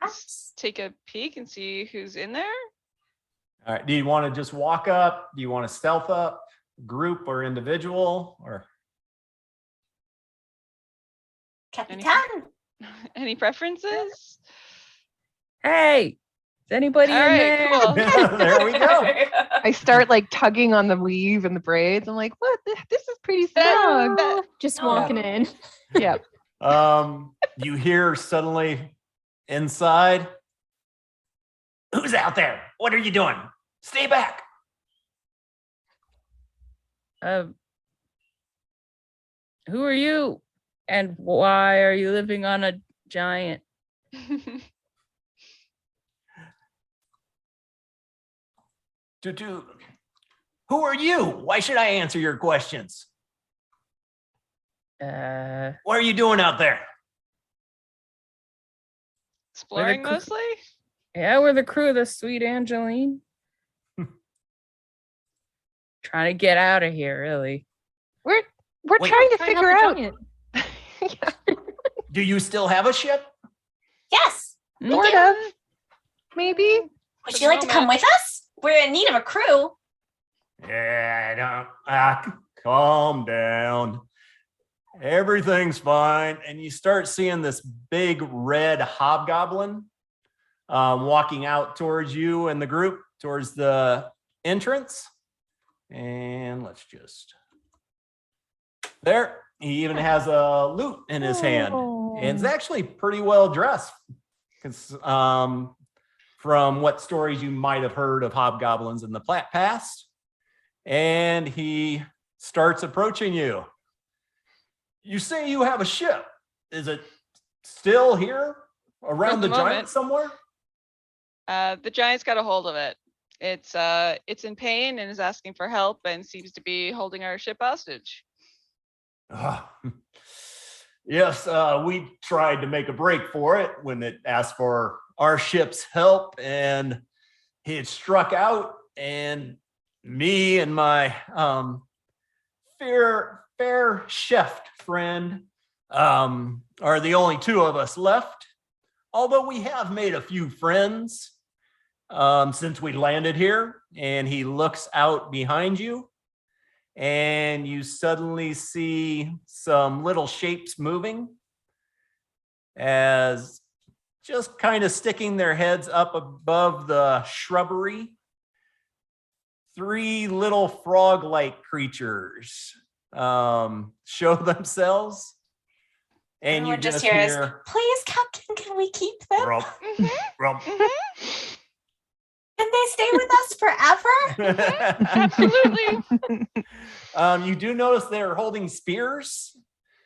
Let's take a peek and see who's in there. All right. Do you want to just walk up? Do you want to stealth up, group or individual? Or Capitan. Any preferences? Hey, is anybody All in right, there? cool. there we go. I start like tugging on the weave and the braids. I'm like, "What? This is pretty strong." Oh, just walking in. Yeah. You hear suddenly inside, "Who's out there? What are you doing? Stay back." Who are you? And why are you living on a giant? Who are you? Why should I answer your questions? What are you doing out there? Exploring cr- mostly? Yeah, we're the crew of the Sweet Angeline. Trying to get out of here, really. We're Wait. trying to Try and figure help out. the giant. Do you still have a ship? Yes. Sort of. Maybe. Would For you the like to come moment. with us? We're in need of a crew. Yeah, I don't. Calm down. Everything's fine. And you start seeing this big red hobgoblin walking out towards you and the group, towards the entrance. And let's just. There. He even has a lute in his hand. And it's actually pretty well dressed. From what stories you might have heard of hobgoblins in the past. And he starts approaching you. You say you have a ship. Is it still here around the the giant moment. somewhere? The giant's got a hold of it. It's in pain and is asking for help and seems to be holding our ship hostage. Yes, we tried to make a break for it when it asked for our ship's help, and it struck out, and me and my fair chef friend are the only two of us left. Although we have made a few friends since we landed here. And he looks out behind you, and you suddenly see some little shapes moving as just kind of sticking their heads up above the shrubbery. 3 little frog-like creatures show themselves, and you Everyone just hears, hear, please, Captain, can we keep them? "Rump, rump." Can they stay with us forever? Absolutely. You do notice they're holding spears.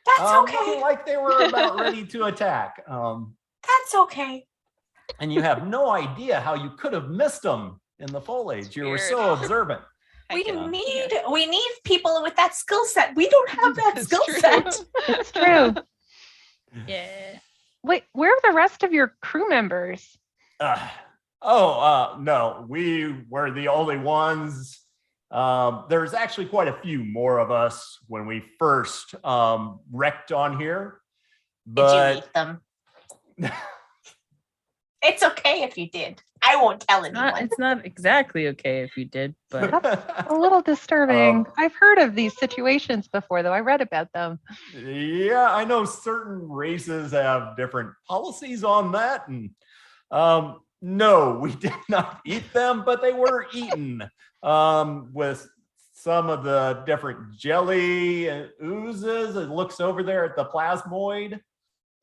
That's Looking okay. like they were about ready to attack. That's okay. And you have no idea how you could have missed them in the foliage. You were so observant. We can- need people with that skill set. We don't have that It's skill true. set. It's true. Yeah. Wait, where are the rest of your crew members? No, we were the only ones. There's actually quite a few more of us when we first wrecked on here. Did you But eat them? It's okay if you did. I won't tell anyone. It's not exactly okay if you did, but A little disturbing. Um, I've heard of these situations before, though. I read about them. yeah, I know certain races have different policies on that. And no, we did not eat them, but they were eaten with some of the different jelly and oozes. It looks over there at the plasmoid.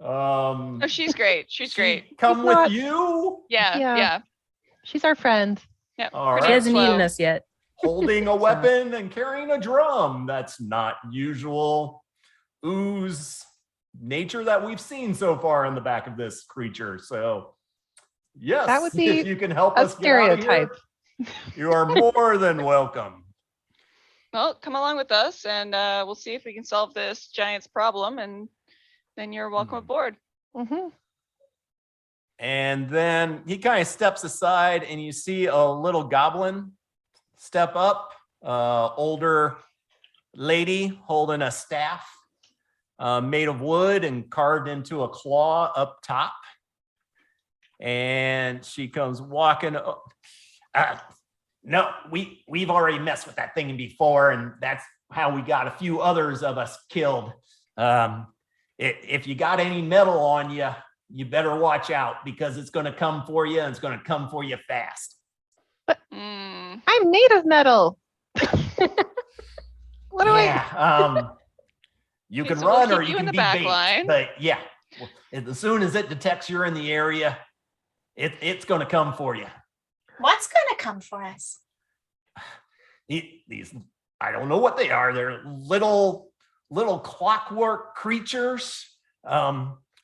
Oh, she's great. She's great. Come She's with not- you, Yeah, Yeah. yeah. She's our friend. Yeah. All pretty she right. hasn't slow. eaten us yet. holding a weapon and carrying a drum. That's not usual ooze nature that we've seen so far in the back of this creature. So yes, That would be if you can help A us get out of stereotype. here, you are more than welcome. Well, come along with us and we'll see if we can solve this giant's problem, and then you're welcome Hmm. aboard. Hmm. And then he kind of steps aside, and you see a little goblin step up, older lady holding a staff made of wood and carved into a claw up top. And she comes walking up. No, we've already messed with that thing before, and that's how we got a few others of us killed. If you got any metal on you, you better watch out, because it's going to come for you, and it's going to come for you fast. Mm. I'm made of metal. What do I? Yeah, you Okay, can so we'll run keep or you you in can the be back bait. line. But yeah, as soon as it detects you're in the area, it's going to come for you. What's gonna come for us? These, I don't know what they are. They're little clockwork creatures.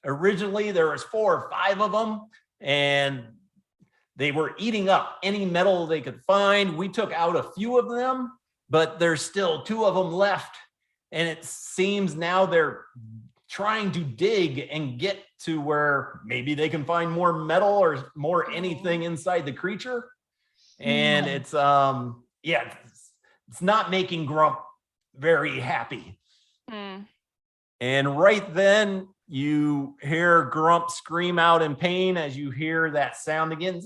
Originally there was 4 or 5 of them, and they were eating up any metal they could find. We took out a few of them, but there's still 2 of them left, And it seems now they're trying to dig and get to where maybe they can find more metal or more anything inside the creature. And it's not making Grump very happy. And right then you hear Grump scream out in pain as you hear that sound again.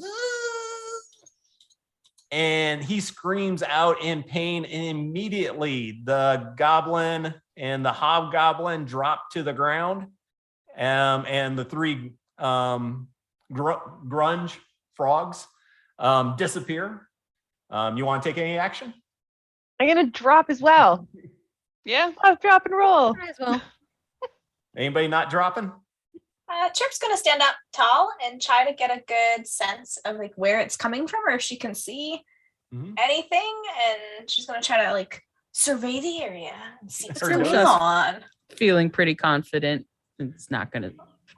And he screams out in pain, and immediately the goblin and the hobgoblin drop to the ground, and the three grunge frogs disappear. You want to take any action? I'm gonna drop as well. Yeah. Oh, drop and roll. Might as well. Anybody not dropping? Chirp's gonna stand up tall and try to get a good sense of like where it's coming from, or if she can see anything, and she's gonna try to like survey the area and see what's going on. Feeling pretty confident. It's not gonna.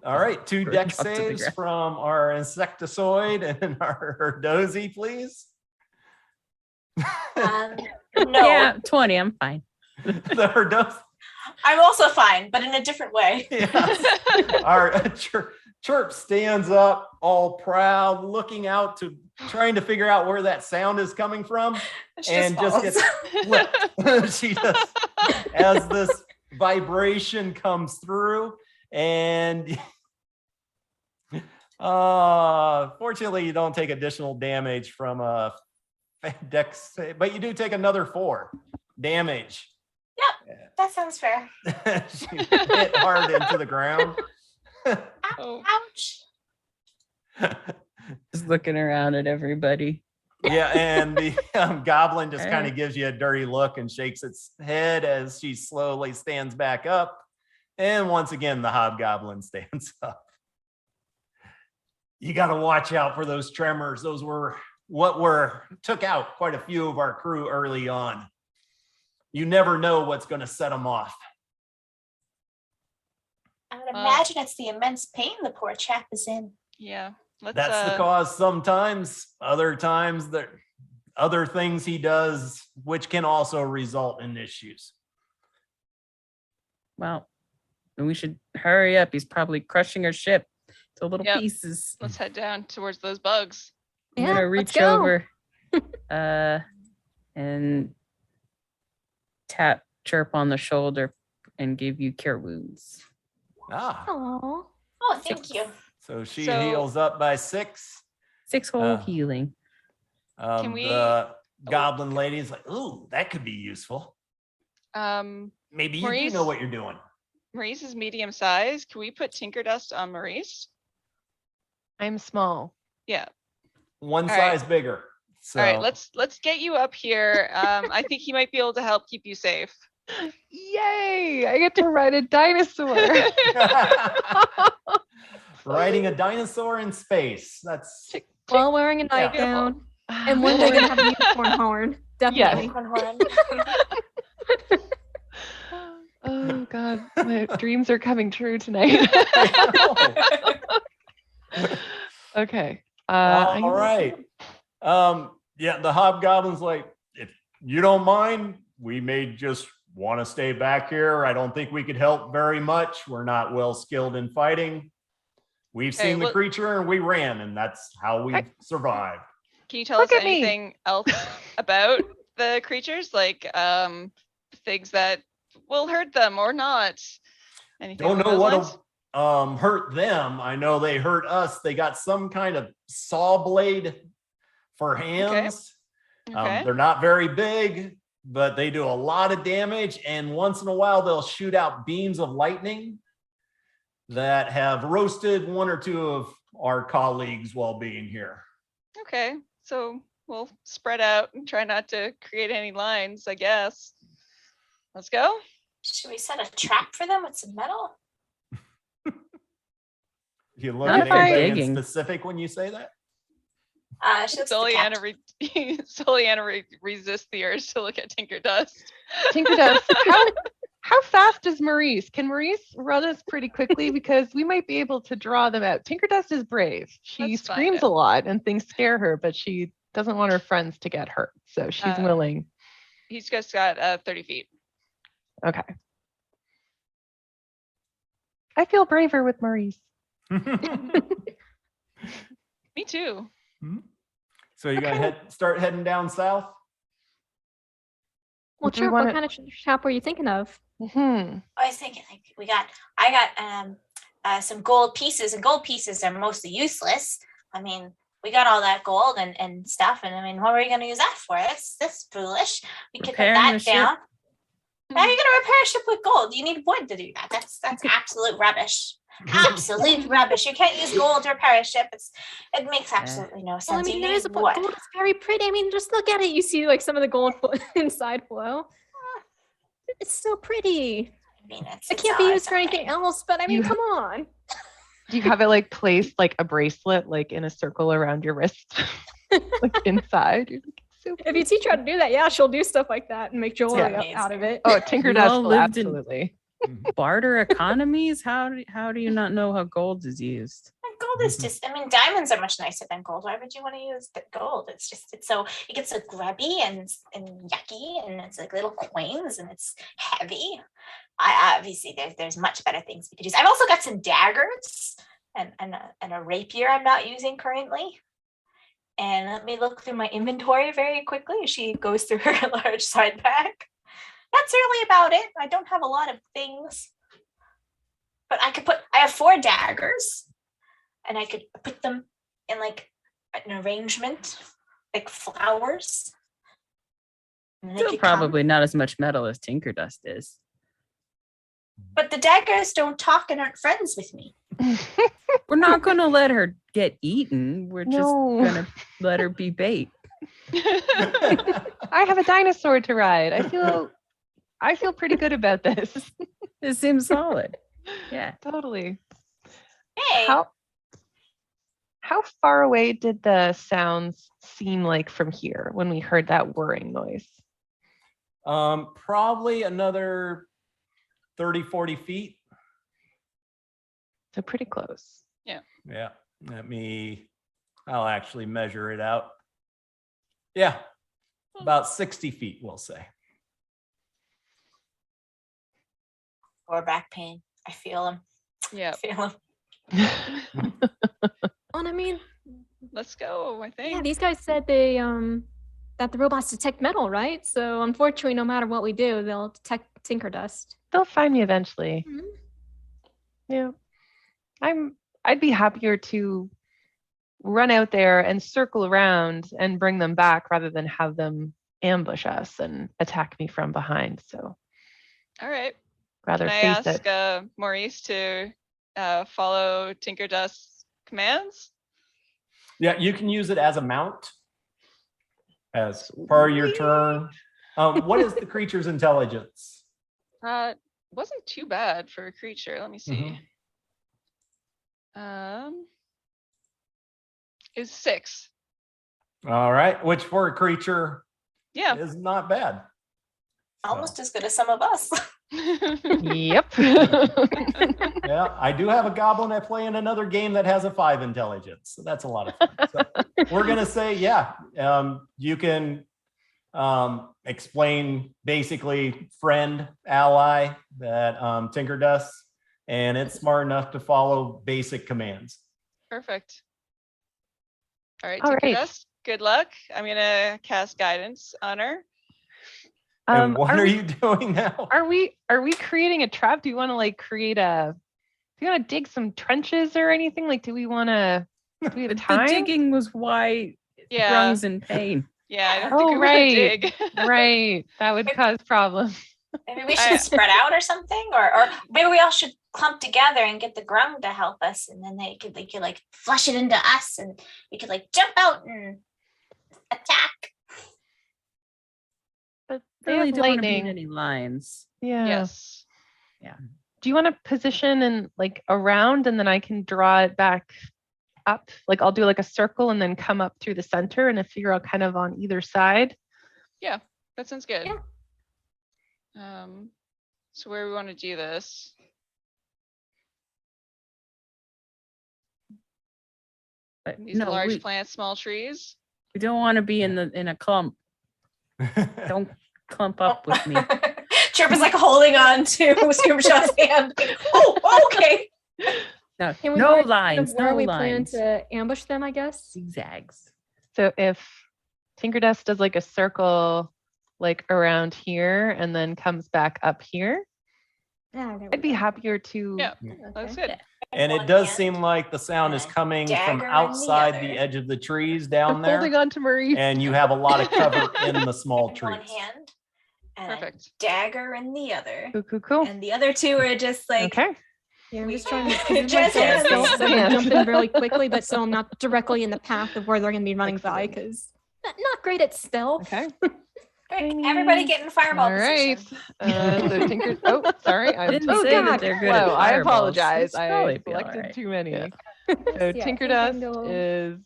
All right, 2 Or dex up to the saves ground. from our insectoid and our dozy, please. No, Yeah, 20. I'm fine. The Herdos. I'm also fine, but in a different way. Yeah. Our Chirp stands up, all proud, looking out to trying to figure out where that sound is coming from, and just gets flipped. She does, as this vibration comes through, and fortunately, you don't take additional damage from a dex, but you do take another 4 damage. That sounds fair. She hit hard into the ground. Ouch. Just looking around at everybody. Yeah, and the goblin just Okay. kind of gives you a dirty look and shakes its head as she slowly stands back up. And once again, the hobgoblin stands up. You got to watch out for those tremors. Those were took out quite a few of our crew early on. You never know what's going to set them off. I would imagine it's the immense pain the poor chap is in. Yeah. That's the cause sometimes. Other times, there other things he does, which can also result in issues. Well, then we should hurry up. He's probably crushing our ship to little Yep. pieces. Let's head down towards those bugs. I'm Yeah, gonna let's reach go. over and tap Chirp on the shoulder and give you cure wounds. Ah, Aw. Oh, thank you. so she So- heals up by 6. 6 whole Ah. healing. Can we- The goblin lady's like, ooh, that could be useful. Maybe you do Maurice? know what you're doing. Maurice is medium size. Can we put Tinker Dust on Maurice? I'm small. Yeah. One All right. size bigger. So All right, let's get you up here. I think he might be able to help keep you safe. Yay! I get to ride a dinosaur. riding a dinosaur in space. That's While wearing a Yeah. nightgown. And one day gonna have a unicorn horn. Definitely. Unicorn horn. Oh God, my dreams are coming true tonight. Okay. all right. Yeah, the hobgoblin's like, if you don't mind, we may just want to stay back here. I don't think we could help very much. We're not well skilled in fighting. We've Okay, seen the well- creature and we ran, and that's how we survived. Can you tell Look us at me. anything else about the creatures, like things that will hurt them or not? Anything Don't along know those what lines? hurt them. I know they hurt us. They got some kind of saw blade for hands. Okay. They're not very big, but they do a lot of damage. And once in a while, they'll shoot out beams of lightning that have roasted 1 or 2 of our colleagues while being here. Okay. So we'll spread out and try not to create any lines, I guess. Let's go. Should we set a trap for them with some metal? You look Not at if I'm anything in digging. specific when you say that? She looks at the Soliana, cat. Soliana resists the urge to look at Tinker Dust. Tinker Dust. How fast is Maurice? Can Maurice run us pretty quickly? Because we might be able to draw them out. Tinker Dust is brave. She Let's find screams out. a lot and things scare her, but she doesn't want her friends to get hurt. So she's willing. He's just got 30 feet. Okay. I feel braver with Maurice. Me too. So you're gonna start heading down south? Well, Do we sure. What wanna- kind of shop were you thinking of? Hmm. I was thinking like I got some gold pieces, and gold pieces are mostly useless. I mean, we got all that gold and stuff, and I mean, what are we gonna use that for? That's foolish. We could put Repairing the that ship. down. How are you gonna repair a ship with gold? You need wood to do that. That's absolute rubbish. Absolute rubbish. You can't use gold to repair a ship. It makes absolutely no sense. Well, I mean, You there need is a wood. gold is very pretty. I mean, just look at it. You see like some of the gold inside flow. It's so pretty. I mean, It can't be used for okay. anything else. But I mean, You- come on. Do you have it like placed like a bracelet, like in a circle around your wrist, like inside? You're like, so If you teach her how to do that, yeah, she'll do stuff like that and make jewelry amazing. out of it. Oh, Tinker We Dust all will lived in- absolutely. Barter economies? How do you not know how gold is used? And gold is just, I mean, diamonds are much nicer than gold. Why would you want to use the gold? It gets so grubby and yucky, and it's like little coins, and it's heavy. I obviously there's much better things we could use. I've also got some daggers and a rapier I'm not using currently. And let me look through my inventory very quickly as she goes through her large side bag. That's really about it. I don't have a lot of things. But I have 4 daggers, and I could put them in like an arrangement, like flowers. And they Still could come. probably not as much metal as Tinker Dust is. But the daggers don't talk and aren't friends with me. We're not gonna let her get eaten. We're just No. gonna let her be bait. I have a dinosaur to ride. I feel pretty good about this. It seems solid. Yeah. Totally. Hey, How far away did the sounds seem like from here when we heard that whirring noise? Probably another 30, 40 feet. So pretty close. Yeah. I'll actually measure it out. Yeah. About 60 feet, we'll say. or back pain. I feel them. Yeah, I feel them. And I mean, let's go. I think. yeah, these guys said they that the robots detect metal, right? So unfortunately, no matter what we do, they'll detect Tinker Dust. They'll find me eventually. Mhm. Yeah. I'd be happier to run out there and circle around and bring them back rather than have them ambush us and attack me from behind. So All right. rather Can I face ask it. Maurice to follow Tinker Dust's commands? Yeah, you can use it as a mount as part of your turn. What is the creature's intelligence? Wasn't too bad for a creature. Let me see. Is 6. All right, which for a creature Yeah. is not bad. Almost as good as some of us. Yep. Yeah, I do have a goblin I play in another game that has a 5 intelligence. So that's a lot of fun. So we're gonna say, yeah, you can explain basically friend, ally that Tinker Dust, and it's smart enough to follow basic commands. Perfect. All right, All Tinker right. Dust. Good luck. I'm gonna cast guidance on her. And what are we, you doing now? Are we creating a trap? Do you want to like create a? Do you want to dig some trenches or anything? Like, do we have The time? digging was why Yeah. Grung's in pain. Yeah, I don't Oh, think we want to right. dig. Right, that would cause problems. Maybe we should spread out or something, or maybe we all should clump together and get the grung to help us, and then they could like flush it into us, and we could like jump out and attack. But They they really have don't want to lightning. beat any lines. Yeah. Yes. Do you want to position and like around, and then I can draw it back up? Like I'll do like a circle and then come up through the center, and figure out kind of on either side. That sounds good. Yeah. So where we want to do this? But These no, large plants, small trees. we don't want to be in a clump. Don't clump up with me. Chirp is like holding on to Scrimshaw's hand. Oh, okay. No, Can we no word kind of lines, where no we plan lines. to ambush them, I guess? Zigzags. So if Tinkerdust does like a circle like around here and then comes back up here, Yeah, there we I'd be go. happier to. Yeah, Okay. that's good. And it One does hand seem like the sound is and a coming from dagger in the outside the other. edge of the trees I'm down holding there. on to Marie. And you have a lot of cover in the small In trees. one hand and Perfect. a dagger in the other. Cool. And the other two are just like Okay. Yeah, I'm We- just trying to this is my Just goal hands. still, so I can Hands. jump in really quickly, but so I'm not directly in the path of where they're going to be running by Excellent. because not great at stealth. Okay. Quick, everybody get in fireball All right. position. So Tinker. Oh, sorry. I'm Didn't Oh, say God. that they're good at slow. I fireballs. apologize. It's I probably be selected alright. too many. Yeah. So Yeah, I think I can Tinkerdust go is.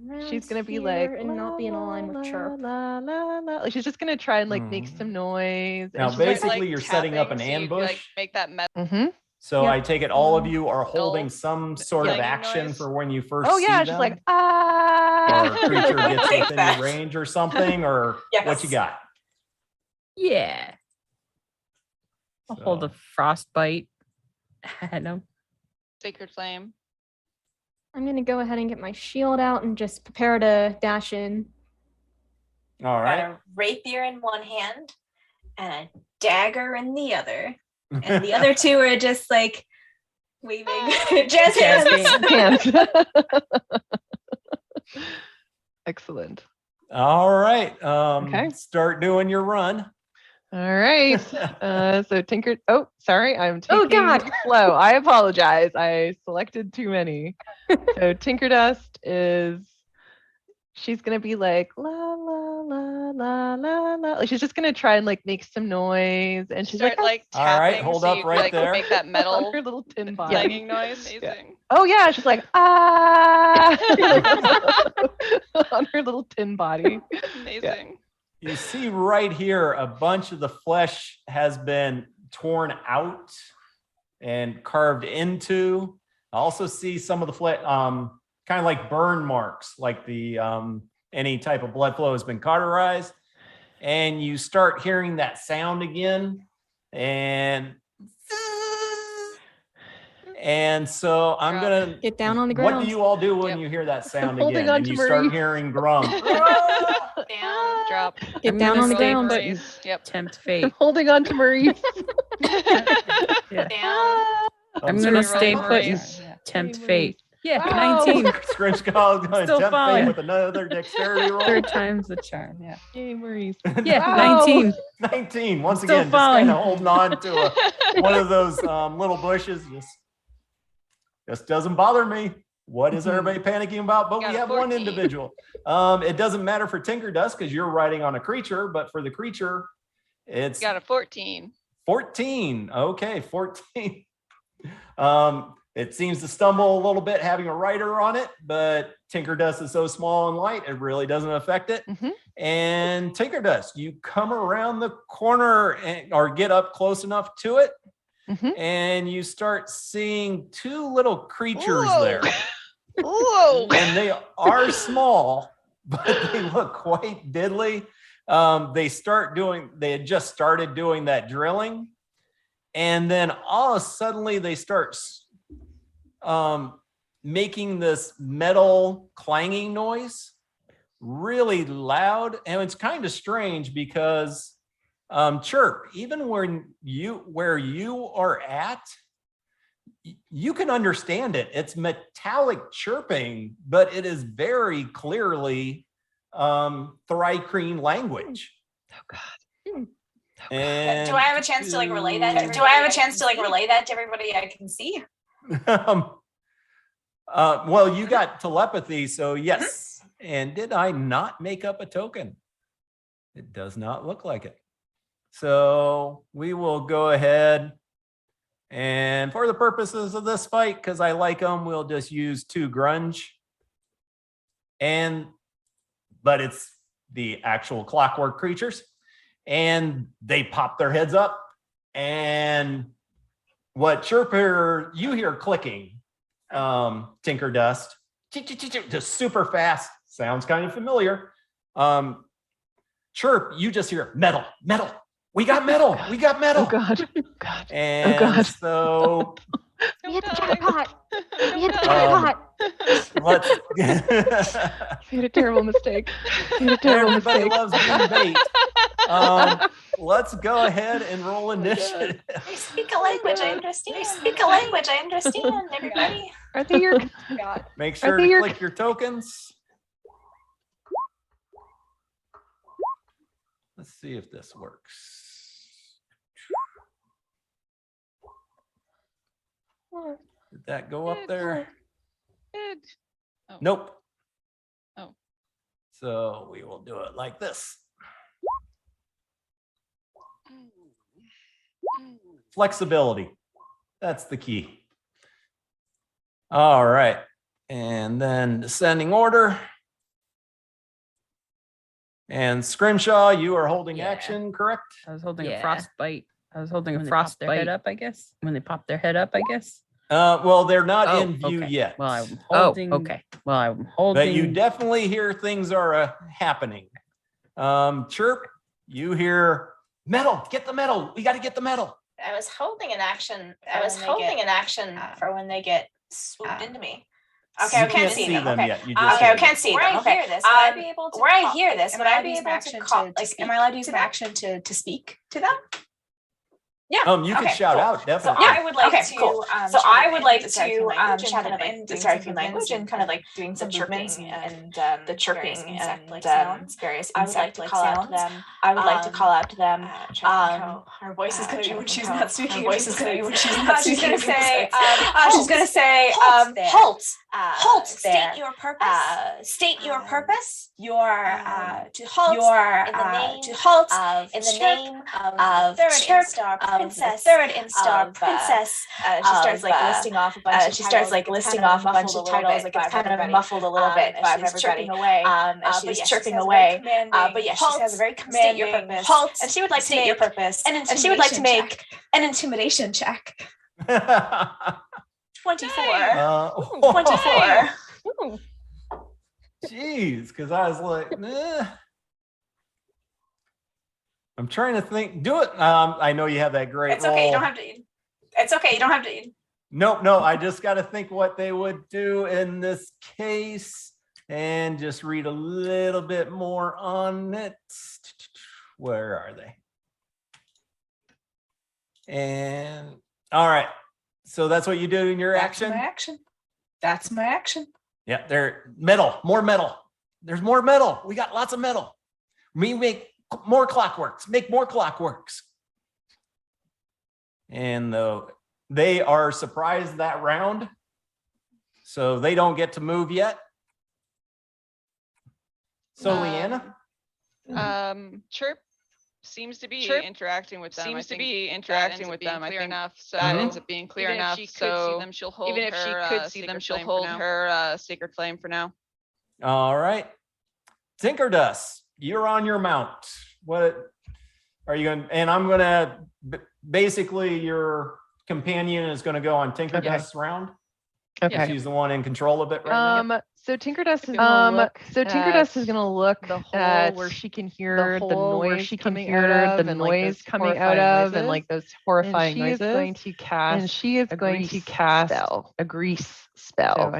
around She's gonna be here like and not be in a line with Chirp. La, la, la. Like, she's just gonna try and like make some noise. Now, and she's like, basically, you're setting up an tapping, so you, ambush. like, make that metal Mhm. So Yep. I take it all of you are holding Dull, some sort of clanging action noise. for when you first Oh see yeah, them. she's like or ah. a creature gets Take within that. your range or something, or what you Yes. got? Yeah. I'll hold a So- frostbite at him. sacred flame. I'm going to go ahead and get my shield out and just prepare to dash in. All Got right. a rapier in one hand and a dagger in the other. And the other two are just like waving jazz hands. Hands. Excellent. All right. Okay. Start doing your run. All right. So Tinker. Oh, sorry. I'm taking Oh, God. slow. I apologize. I selected too many. So Tinkerdust is. She's gonna be like la la la la la la. Like, she's just gonna try and like make some noise, and she's Start like, tapping. All right, hold so up you, right like, there. Make that on metal her little tin body. clanging noise. Amazing. Oh yeah, she's like ah on her little tin body. Amazing. You see right here, a bunch of the flesh has been torn out and carved into. I also see some of the flesh, kind of like burn marks, like the any type of blood flow has been cauterized. And you start hearing that sound again, and so I'm gonna Get down on the What ground. do you all do when Yep. you hear that sound Holding again? on And to you start Marie. hearing grunts. Down. Drop. Get I'm down gonna on the stay ground. put. Maurice. Yep. Tempt I'm fate. holding on to Marie. Yeah. Down. I'm so gonna Reroll stay put and Maurice. tempt Maurice. fate. Yeah, Wow. 19. Scrimshaw is going to Still tempt fate falling. with another dexterity roll. Third time's the charm. Yeah. Yay, Maurice. Yeah, Wow. 19. 19. Once Still again, just kind falling. of holding on to one of those little bushes. Just doesn't bother me. What is everybody panicking about? But Got we a have one 14. individual. It doesn't matter for Tinkerdust because you're riding on a creature, but for the creature, it's Got a 14. 14. Okay, 14. It seems to stumble a little bit having a rider on it, but Tinkerdust is so small and light, it really doesn't affect it. Mhm. And Tinkerdust, you come around the corner or get up close enough to it, Mhm. and you start seeing two little creatures Whoa. there. Whoa. And they are small, but they look quite diddly. They had just started doing that drilling. And then all of a sudden they start making this metal clanging noise really loud. And it's kind of strange because Chirp, even where you are at, you can understand it. It's metallic chirping, but it is very clearly thri-kreen language. Oh God. And Do I have a chance to like relay that? Do I have a chance to like relay that to everybody I can see? Well, you got telepathy, so yes. And did I not make up a token? It does not look like it. So we will go ahead and for the purposes of this fight, because I like them, we'll just use 2 grunge. But it's the actual clockwork creatures. And they pop their heads up. And what Chirper, you hear clicking, Tinkerdust, just super fast, sounds kind of familiar. Chirp, you just hear metal, metal, We got metal. We got metal. Oh God. God. And God. so We hit the die. jackpot. We hit the Don't die. jackpot. let's. You made a terrible mistake. You made a terrible Everybody mistake. loves being bait. Let's go ahead and roll initiative. I speak a language I understand. I speak a language I understand, everybody. Are they your? God. Make sure they to your- click your tokens. Let's see if this works. Did that go up there? Good. Nope. Oh. So we will do it like this. Flexibility. That's the key. All right. And then descending order. And Scrimshaw, you are holding Yeah. action, correct? I was holding a Yeah. frostbite. I was holding When a they pop their head frostbite up, I guess. when they pop their head up, I guess. Well, they're not Oh, in view okay. yet. Well, I'm Oh, holding. okay. Well, I'm holding. But you definitely hear things are happening. Chirp, you hear metal. Get the metal. We got to get the metal. I was holding an action. I was holding an action for when they get swooped into me. Okay, You I can't see them. Okay, yet. You just okay, I hear can't them. see Where them. I Okay, hear this, would I be able to where I call- hear this, am would I I allowed to be use able my to action call? to Like, speak am I allowed to use to my them? action to speak to them? Yeah. You can Okay, shout cool. out, So definitely. I would like Okay, to. cool. So chat I in would like the to Thri-kreen language chat and in kind of like like the doing Thri-kreen some language and kind of like doing some some chirping movements and the chirping various insect-like and sounds. various I would like to insect-like call out to sounds. them. I would like to call out to them. Trying to think how her voice is Trying going to to be when think she's how not speaking. her voice is going to be when she's She's not she's speaking. going to say, She's going to say, halt there. halt. halt. There. State your purpose. State your purpose. Your To halt. your in the name to halt of in the chirp name of the third chirp instar of the princess. third instar of, princess. she starts like listing off a bunch of She starts like listing off a bunch of titles. Like it's kind of muffled a little bit by she's everybody. chirping away. As But she's yeah, chirping she says away. very commanding, But yeah, she halt, has a very state your commanding purpose, halt, and she would like to state your make purpose. an And she would like to intimidation make check. an intimidation check. 24. Uh, 24. Ooh. Jeez, because I was like, nah. I'm trying to think. Do it. I know you have that great It's okay. You roll. don't have to. It's okay. You don't have to. Nope, no. I just got to think what they would do in this case and just read a little bit more on it. Where are they? And all right. So that's what you do in your That's action? my action. That's my action. Yeah, they're metal, more metal. There's more metal. We got lots of metal. We make more clockworks, make more clockworks. And they are surprised that round. So they don't get to move yet. So Leanna? Chirp seems to be Chirp interacting with them. seems I to think be that interacting ends up with being them. I clear think enough. So that that ends ends up being clear even if enough. she could see So them, she'll hold even if she her, could see them, sacred she'll flame for hold now. her sacred flame for now. All right. Tinker Dust, you're on your mount. What are you going to, and I'm going to, basically your companion is going to go on Tinker Okay. Dust's round. Okay. She's the one in control of it right now. So Tinker-Dust is gonna look Tinker-Dust is gonna look the hole at where she can the hear the hole where noise she can coming hear out of the and, like, noise those coming out horrifying of and noises. like those horrifying And she is noises. going to cast And she is a going to grease cast spell. a grease spell. So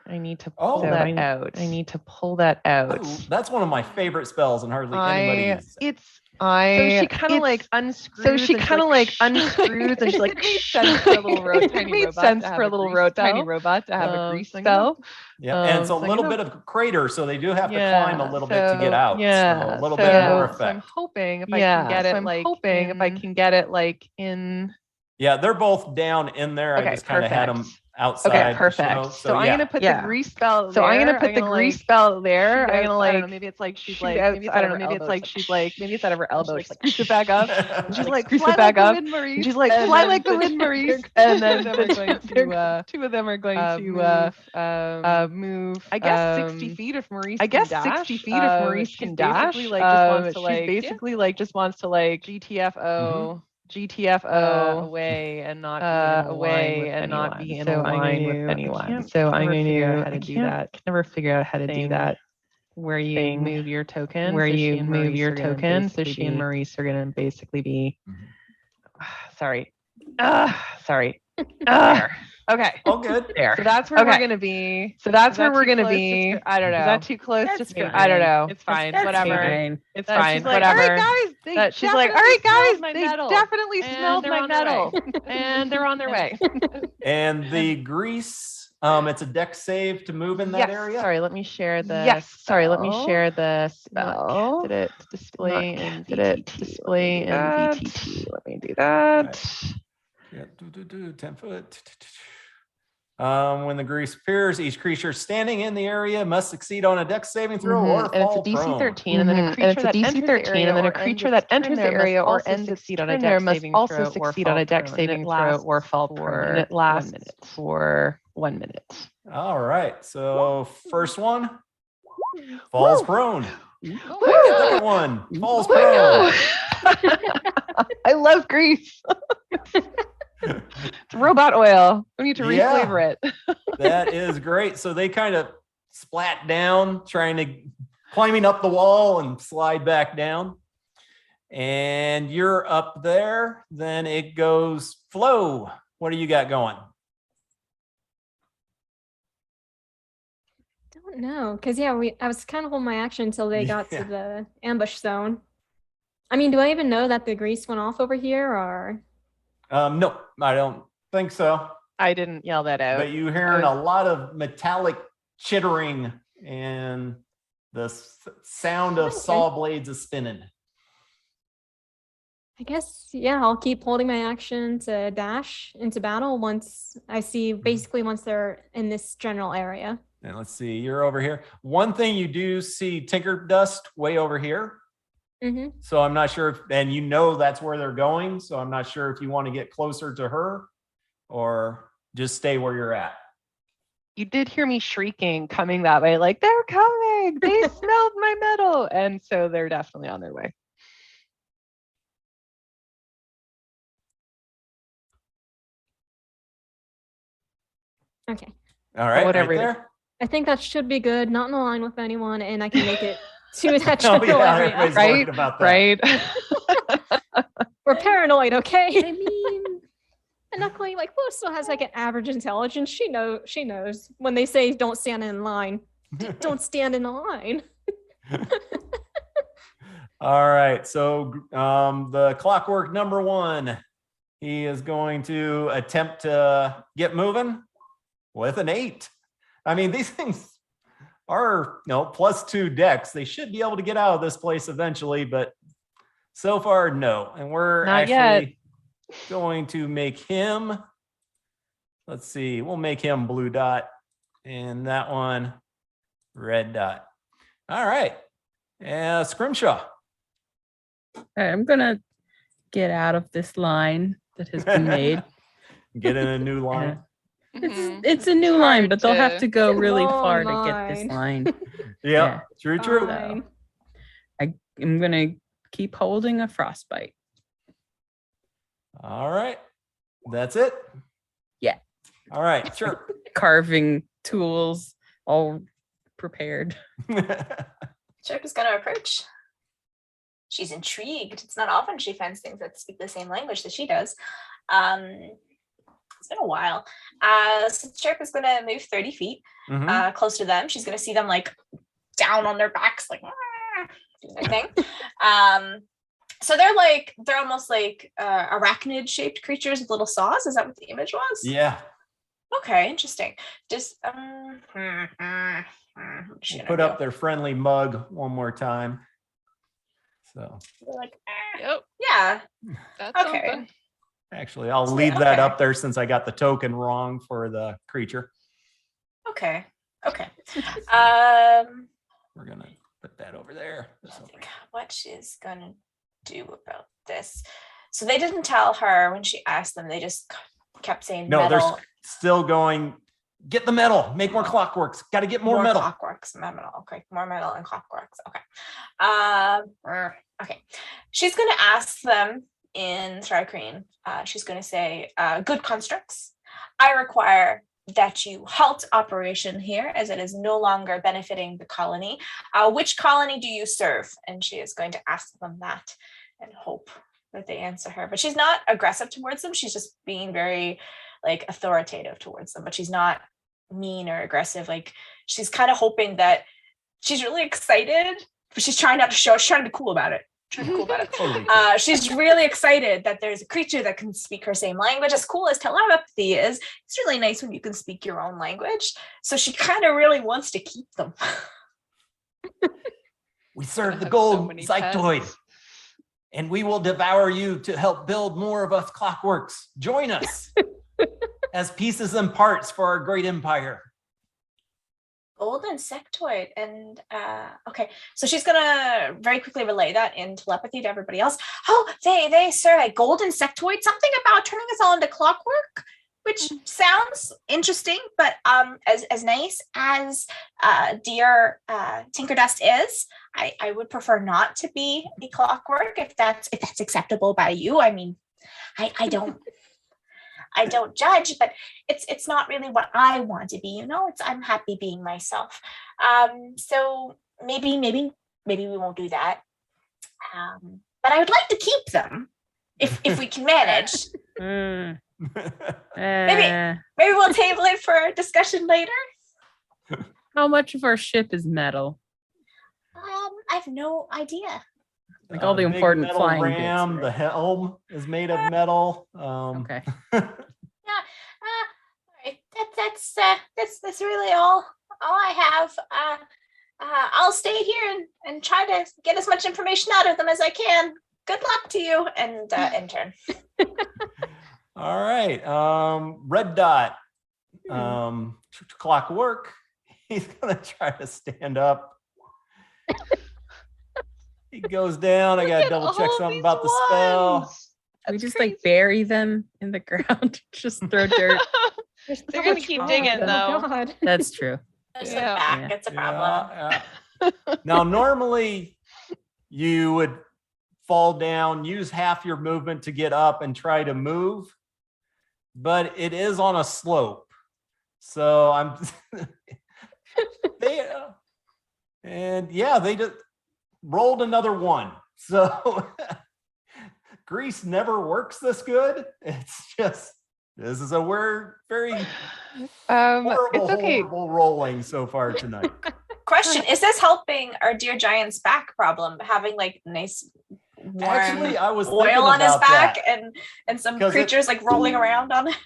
I need to Oh. pull So that out. I need to pull that out. Ooh, that's one of my favorite spells, and hardly anybody uses it. So she kind of like unscrews. So she kind of like unscrews and she like. It made sense for a little It made sense for a little tiny robot to have a grease spell. Yeah, and it's a so I'm little gonna- bit of crater, so they do have to climb a little bit to get out. Yeah, so a little bit more so effect. I'm hoping if I can get it, like, hoping if I can get it like in. Yeah, they're both down in there. I Okay, just kind of had them perfect. outside. Okay, to perfect. show. So I'm yeah. gonna put the grease spell. So I'm gonna put the grease spell there. I'm gonna I like. don't know, maybe it's like she's shoot like out- maybe I don't know. Maybe it's like she's like. maybe it's out of her elbow. She's She's like, like, screech it back up. And She's like, screech fly it back like up. the wind, Maurice. And she's like, And fly then like the the wind, two- Maurice. And then two of them are going to two of them are going to move. I guess 60 feet if Maurice I guess can dash. 60 feet if Maurice She's can dash. basically like just wants to She's like basically like just wants to like GTFO GTFO away and not away and not be in line with anyone. So I'm going to how to do that. Can never figure out how to do thing. that where you move your token. Where so you she and move Maurice your are gonna token. So basically she and be- Maurice are gonna basically be. Mhm. Sorry. Sorry. Ah, There. Okay. All good. There. so that's where we're Okay. gonna be. So that's Is where that we're too gonna close to be. scr- I don't know. Is that too close That's to scream? fine. I don't know. It's fine. That's Whatever. fine. It's That fine. she's like, Whatever. all right, guys. They That she's like, all definitely right, smelled guys. my They metal, definitely and smelled they're my on their way." metal, and they're on their way. And the grease, it's a dex save to move in that Yes. area. Sorry, let me share the. Yes. Sorry, let me spell. share the Not spell. casted it to display Not in casted it. VTT. Display in Let me do VTT. that. Let me do that. Yeah, 10 foot. When the grease appears, each creature standing in the area must succeed on a dex saving throw or And it's a fall DC prone. 13, and then a creature that enters the area, and then a creature that enters the area or ends its turn there must also succeed on a dex saving throw or fall prone, and it lasts for 1 minute. All right. So first one falls prone. Oh my Second god. one falls Oh my prone. I love grease. It's robot oil. We need to Yeah. reflavor it. That is great. So they kind of splat down, climbing up the wall and slide back down. And you're up there. Then it goes Flo. What do you got going? Don't know, because yeah, I was kind of holding my action until they got Yeah. to the ambush zone. I mean, do I even know that the grease went off over here, or? No, I don't think so. I didn't yell that out. But you hearing a lot of metallic chittering and the sound of Okay. saw blades is spinning. I guess, yeah, I'll keep holding my action to dash into battle once I see, basically once they're in this general area. And let's see, you're over here. One thing you do see Tinker Dust way over here. Mm-hmm. So I'm not sure if, and you know that's where they're going. So I'm not sure if you want to get closer to her or just stay where you're at. You did hear me shrieking coming that way, like, they're coming. They smelled my metal. And so they're definitely on their way. Okay. All right, whatever right it is. there. I think that should be good, not in line with anyone, and I can make it to that Oh, general yeah, area. everybody's worried about that. Right? We're paranoid, okay? I mean, and luckily, like, Flo still has like an average intelligence. She knows when they say don't stand in line. Don't stand in a line. All right, so the clockwork number one, he is going to attempt to get moving with an 8. I mean, these things are, +2 dex. They should be able to get out of this place eventually, but so far, no. And we're Not actually going to make him, let's see, we'll make him blue dot and that one red dot. All right, Scrimshaw. All right, I'm gonna get out of this line that has been made. Get in a new line. Mhm. It's a new It's line, hard but they'll have to- to go It's a really long far to get this line. line. Yeah, true. Fine. I'm gonna keep holding a frostbite. All right, that's it. Yeah. All right, sure. Carving tools all prepared. Chirp is going to approach. She's intrigued. It's not often she finds things that speak the same language that she does. It's been a while. So Chirp is going to move 30 feet Mhm. close to them. She's going to see them like down on their backs, like doing their thing. So they're almost like arachnid shaped creatures with little saws. Is that what the image was? Yeah. Okay, interesting. Just We'll put up their friendly mug one more time. So like, Yep, yeah. that's Okay. something. actually, I'll So, leave that okay. up there since I got the token wrong for the creature. Okay. We're gonna put that over there. I think what she's gonna do about this. So they didn't tell her when she asked them. They just kept saying No, metal. they're still going. Get the metal. Make more clockworks. Got to get more metal. Clockworks, metal. Okay, more metal and clockworks. Okay. Okay. She's gonna ask them in thri-kreen. She's gonna say, "Good constructs. I require that you halt operation here as it is no longer benefiting the colony. Which colony do you serve? And she is going to ask them that and hope that they answer her. But she's not aggressive towards them. She's just being very like authoritative towards them, but she's not mean or aggressive. Like she's kind of hoping that she's really excited, but she's trying not to show, she's trying to be cool about it. Totally. She's really excited that there's a creature that can speak her same language. As cool as telepathy is, it's really nice when you can speak your own language. So she kind of really wants to keep them. We serve the have gold so many Zytoid, pets. and we will devour you to help build more of us clockworks. Join us as pieces and parts for our great empire. Golden sectoid. And okay, so she's gonna very quickly relay that in telepathy to everybody else. Oh, they serve a golden sectoid, something about turning us all into clockwork, which sounds interesting, but as nice as dear Tinkerdust is, I would prefer not to be a clockwork if that's acceptable by you. I mean, I don't judge, but it's not really what I want to be, you know. I'm happy being myself. So maybe we won't do that. But I would like to keep them if we can manage. Maybe we'll table it for discussion later. How much of our ship is metal? I have no idea. Like all the big important metal flying ram, bits. the Right? helm is made of metal. Okay. Alright, that's really all I have. I'll stay here and try to get as much information out of them as I can. Good luck to you, and intern. All right. Red dot. Clockwork. He's gonna try to stand up. He goes down. I gotta double check something about the spell. We just like bury them in the ground. Just throw dirt. There's They're so gonna much keep rock. digging, Oh, though. God. That's true. Just Yeah. look back, Yeah. it's a problem. Yeah. Now, normally you would fall down, use half your movement to get up and try to move, but it is on a slope. So I'm they just rolled another one. So grease never works this good. It's just this is a very It's okay. horrible rolling so far tonight. Question: is this helping our dear giant's back problem? Having like nice warm Actually, I was thinking oil on his about back that. and some 'Cause creatures like rolling around on it.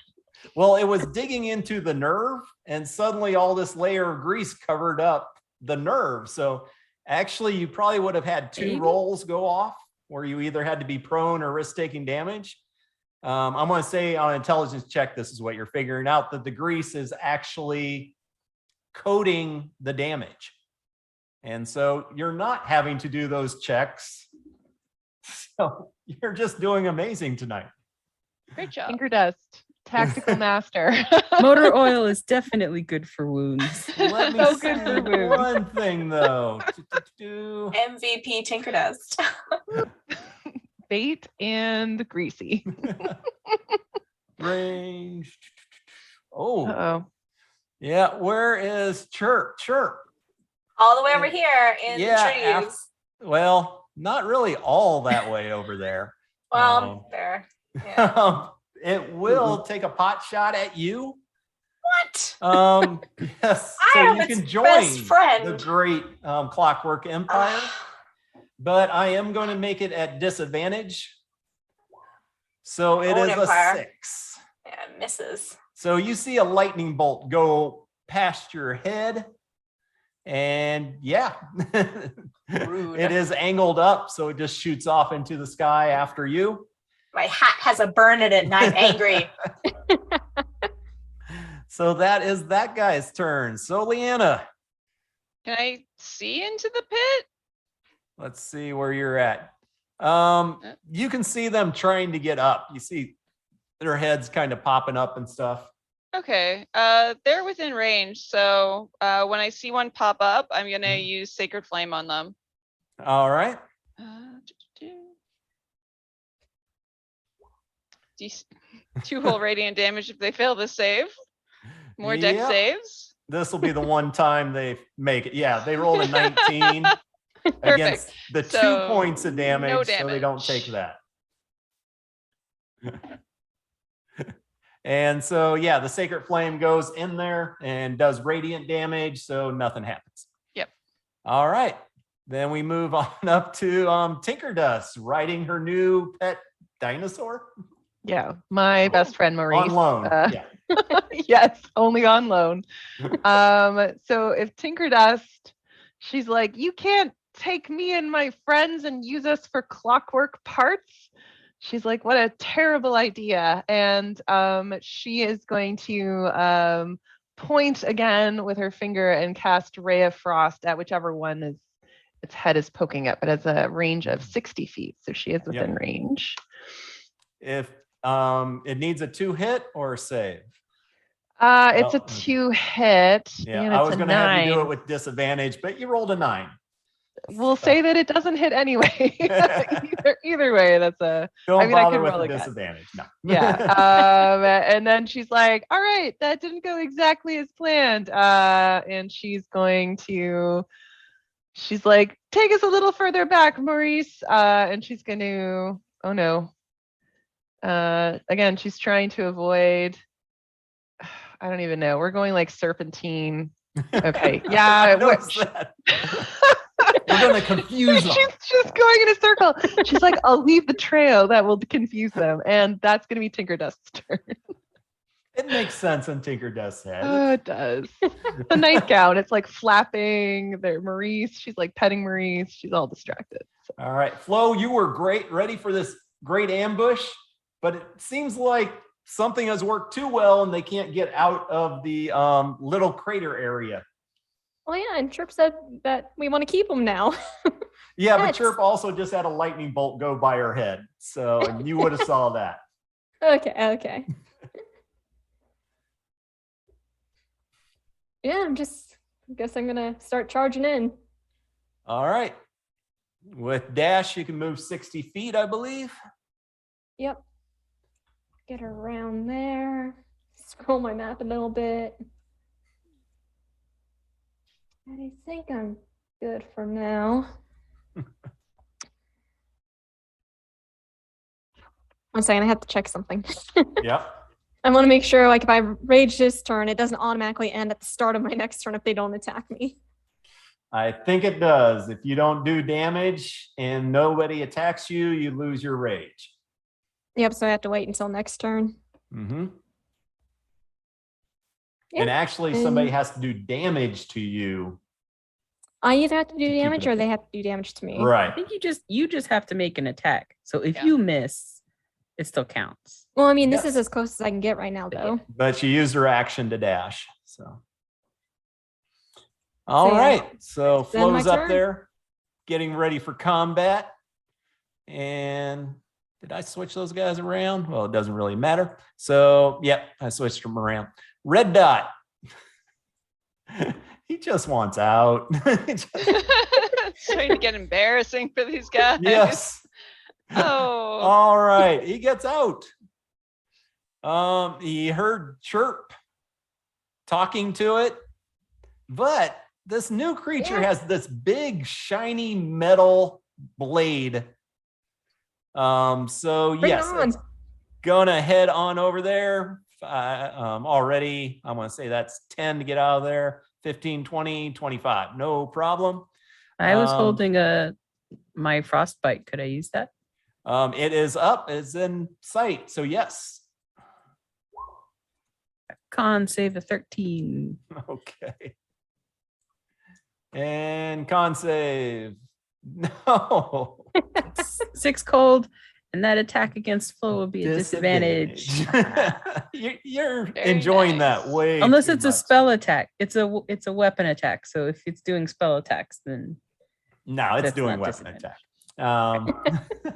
Well, it was digging into the nerve, and suddenly all this layer of grease covered up the nerve. So actually, you probably would have had two Maybe. rolls go off where you either had to be prone or risk taking damage. I'm going to say on intelligence check, this is what you're figuring out, that the grease is actually coating the damage. And so you're not having to do those checks. So you're just doing amazing tonight. Great job. Tinkerdust, tactical master. Motor oil is definitely good for wounds. Let me So good for see wounds. one thing though. MVP Tinkerdust. Bait and greasy. Range. Oh, Uh-oh. yeah. Where is Chirp? Chirp. All the way over here in Yeah, the trees. Well, not really all that way over there. Well, there. Yeah. It will take a pot shot at you. What? Yes. I So am you its can join best friend. the great Clockwork Empire, but I am going to make it at disadvantage. So it Own is Empire. a 6. Yeah, misses. So you see a lightning bolt go past your head, and yeah, Rude. it is angled up, so it just shoots off into the sky after you. My hat has a burn in it, and I'm angry. So that is that guy's turn. So Leanna, Can I see into the pit? let's see where you're at. You can see them trying to get up. You see their heads kind of popping up and stuff. Okay. They're within range, so when I see one pop up, I'm gonna use Sacred Flame on them. All right. D2 whole radiant damage if they fail this save. More deck Yep. saves. This will be the one time they make it. Yeah, they rolled a 19 Perfect. against the 2 So, points of damage, no so they don't take damage. that. And so, yeah, the Sacred Flame goes in there and does radiant damage, so nothing happens. Yep. All right. Then we move on up to Tinker Dust riding her new pet dinosaur Yeah, my best friend Maurice. on loan. Yeah. Yes, only on loan. So if Tinker Dust, she's like, you can't take me and my friends and use us for clockwork parts. She's like, what a terrible idea. And she is going to point again with her finger and cast Ray of Frost at whichever one is its head is poking at, but has a range of 60 feet. So she is within range. If it needs a 2 hit or a save. It's a Oh, 2 hit. Yeah, and I it's was a going to have you do 9. it with disadvantage, but you rolled a 9. We'll say that it doesn't hit anyway. either way, that's a. Don't I mean, I bother could with roll the again. disadvantage. No. Yeah. And then she's like, all right, that didn't go exactly as planned. And she's like, take us a little further back, Maurice. And she's going to, oh no. Again, she's trying to avoid, I don't even know. We're going like serpentine. Okay. I Yeah. noticed that. We're going to confuse them. She's just going in a circle. She's like, I'll leave the trail that will confuse them. And that's going to be Tinker Dust's turn. It makes sense in Tinker Dust's head. Oh, it does. The nightgown, it's like flapping. There, Maurice, she's like petting Maurice. She's all distracted. So. All right, Flo, you were great, ready for this great ambush, but it seems like something has worked too well and they can't get out of the little crater area. Oh yeah, and Chirp said that we want to keep them now. Yeah, but Yes. Chirp also just had a lightning bolt go by her head, so you would have saw that. Okay. Yeah, I guess I'm gonna start charging in. All right. With dash, you can move 60 feet, I believe. Yep. Get around there. Scroll my map a little bit. I think I'm good for now. One second, I have to check something. Yep. I want to make sure, like, if I rage this turn, it doesn't automatically end at the start of my next turn if they don't attack me. I think it does. If you don't do damage and nobody attacks you, you lose your rage. Yep, so I have to wait until next turn. Mm-hmm. Yep. And actually, somebody has to do damage to you. I either have to do keep it damage or up. they have to do damage to me. Right. I think you just have to make an attack. So if Yeah. you miss, it still counts. Well, I mean, this Yes. is as close as I can get right now, though. But she used her action to dash. So. All yeah. right. So Then my Flo's up turn. there, getting ready for combat. And did I switch those guys around? Well, it doesn't really matter. So, yep, I switched them around. Red dot. He just wants out. It's starting to get embarrassing for these guys. Yes. Oh. All right. He gets out. He heard Chirp talking to it, but this new creature has this big shiny metal blade. So Bring it yes, on. it's gonna head on over there. Already, I'm gonna say that's 10 to get out of there. 15, 20, 25, no problem. I was Um, holding my frostbite. Could I use that? It is up, it's in sight. So yes. Con save a 13. Okay. And con save. No. 6 cold, and that attack against Flo will be a disadvantage. You're Very enjoying nice. that way. Unless too it's a much. spell attack. It's a weapon attack. So if it's doing spell attacks, then No, it's That's doing not weapon disadvantage. attack.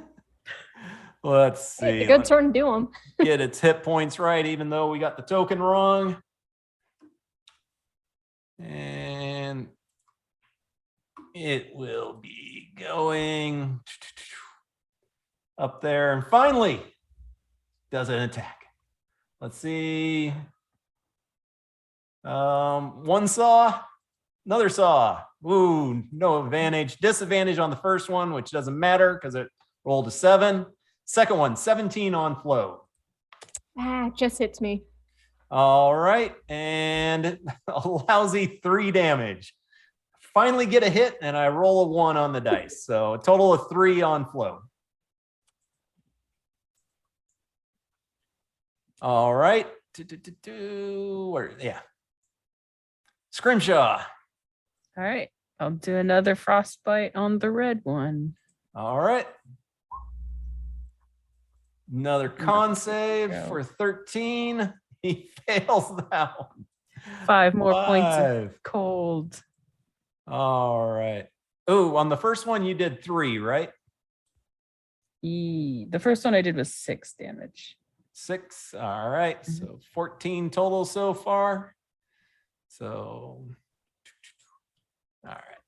Let's Hey, see. a good Let's turn to do them. get its hit points right, even though we got the token wrong. And it will be going up there. And finally, does an attack. Let's see. One saw, another saw. Ooh, no advantage. Disadvantage on the first one, which doesn't matter because it rolled a 7. Second one, 17 on flow. Just hits me. All right, and a lousy 3 damage. Finally get a hit, and I roll a 1 on the dice. So a total of 3 on flow. All right. Yeah. Scrimshaw. All right. I'll do another frostbite on the red one. All right. Another con save go. for 13. He fails that one. 5 more points of 5. cold. All right. Oh, on the first one you did 3, right? The first one I did was 6 damage. 6. All right. So 14 total so far. So, all right.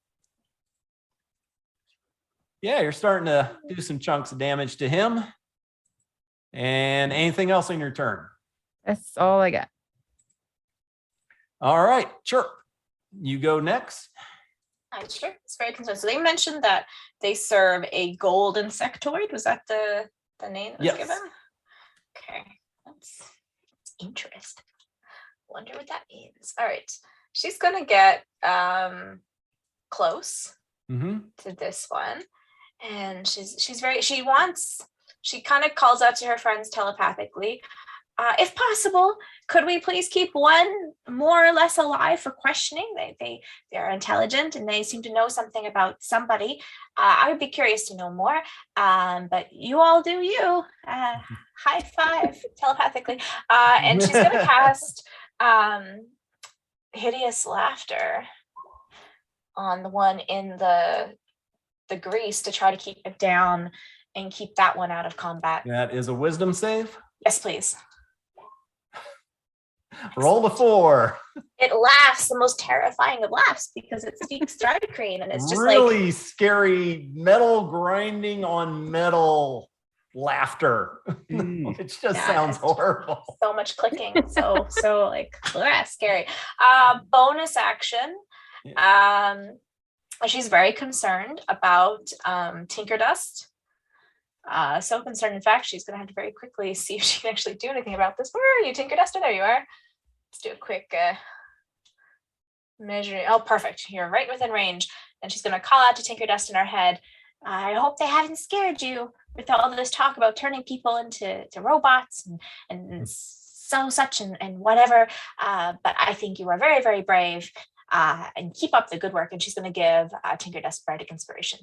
Yeah, you're starting to do some chunks of damage to him. And anything else on your turn? That's all I got. All right, Chirp, you go next. Sure. It's very concerned. So they mentioned that they serve a gold insectoid. Was that the name that was Yes. given? Okay, that's interesting. Wonder what that means. All right, she's gonna get close to this one, and she kind of calls out to her friends telepathically. If possible, could we please keep one more or less alive for questioning? They're intelligent and they seem to know something about somebody. I would be curious to know more. But you all do you. High five telepathically. And she's gonna cast hideous laughter on the one in the grease to try to keep it down and keep that one out of combat. That is a wisdom save. Yes, please. Roll the 4. It laughs the most terrifying of laughs because it speaks thri-kreen and it's just really scary metal grinding on metal laughter. It just sounds horrible. So much clicking. So like scary. Bonus action. She's very concerned about Tinker Dust. So concerned, in fact, she's going to have to very quickly see if she can actually do anything about this. Where are you, Tinker Duster? There you are. Let's do a quick measuring. Oh, perfect. You're right within range. And she's going to call out to Tinker Dust in her head. I hope they haven't scared you with all this talk about turning people into robots and such and whatever. But I think you are very, very brave. And keep up the good work. And she's going to give Tinker Dust Bardic Inspiration.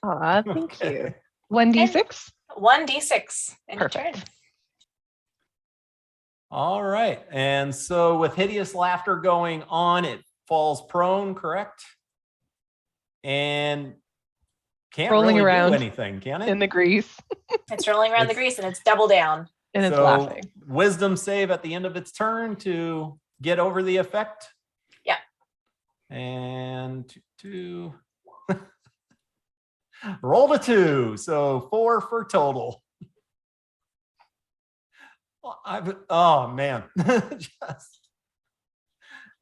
Thank you. 1d6? 1d6 in your turn. All right. And so with hideous laughter going on, it falls prone, correct? And can't rolling really around do anything, can it? in the grease. It's rolling around the grease and it's double down. And it's So laughing. wisdom save at the end of its turn to get over the effect. Yeah. And 2. Roll a 2, so 4 for total. Oh man.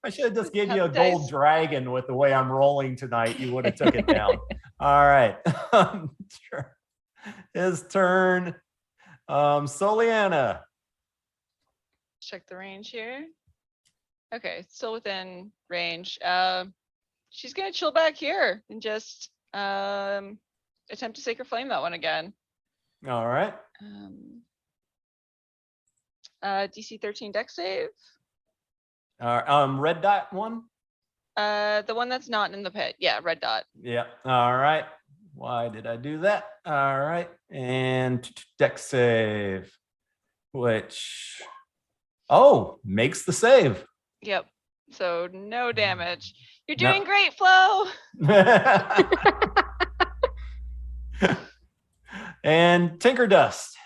I should have just gave you a gold dragon with the way I'm rolling tonight. You would have took it down. All right. Sure. His turn. Soliana. Check the range here. Okay, still within range. She's gonna chill back here and just attempt to Sacred Flame that one again. All right. DC 13 dex save. Red dot one. The one that's not in the pit. Yeah, red dot. Yeah. All right. Why did I do that? All right. And dex save, which makes the save. Yep. So no damage. You're doing great, Flo. And Tinker Dust.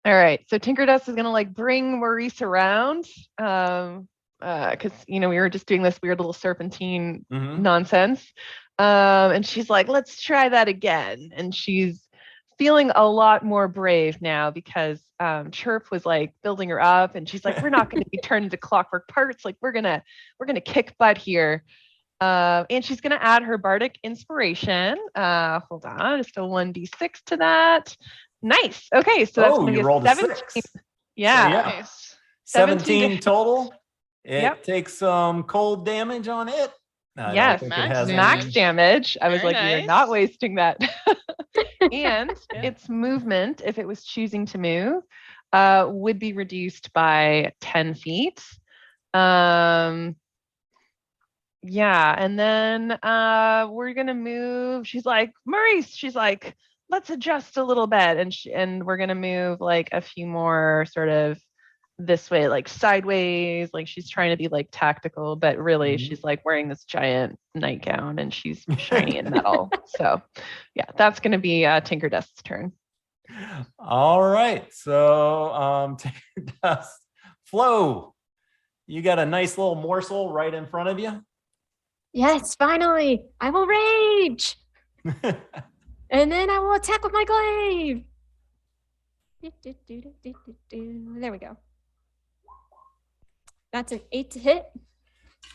All right. So Tinker Dust is gonna bring Maurice around. Because we were just doing this weird little serpentine nonsense. And she's like, let's try that again. And she's feeling a lot more brave now because Chirp was like building her up, and she's like, we're not going to be turned into clockwork parts. Like we're gonna kick butt here. And she's gonna add her bardic inspiration. Hold on, just a 1d6 to that. Nice. Okay, so that's gonna you be rolled 17. a 6. Yeah. So, yeah. Nice. 17 total. It Yep. takes some cold damage on it. I don't Yes, think it max has any- Max damage. I was Very like, we are nice. not wasting that. And Yeah. its movement, if it was choosing to move, would be reduced by 10 feet. Yeah, and then we're gonna move. She's like, Maurice, she's like, let's adjust a little bit. And we're gonna move like a few more sort of this way, like sideways, like she's trying to be like tactical, but really Mhm. she's like wearing this giant nightgown and she's shiny and metal. So yeah, that's gonna be Tinker Dust's turn. All right. So Tinker Dust. Flo, you got a nice little morsel right in front of you. Yes, finally. I will rage. And then I will attack with my glaive. There we go. That's an 8 to hit.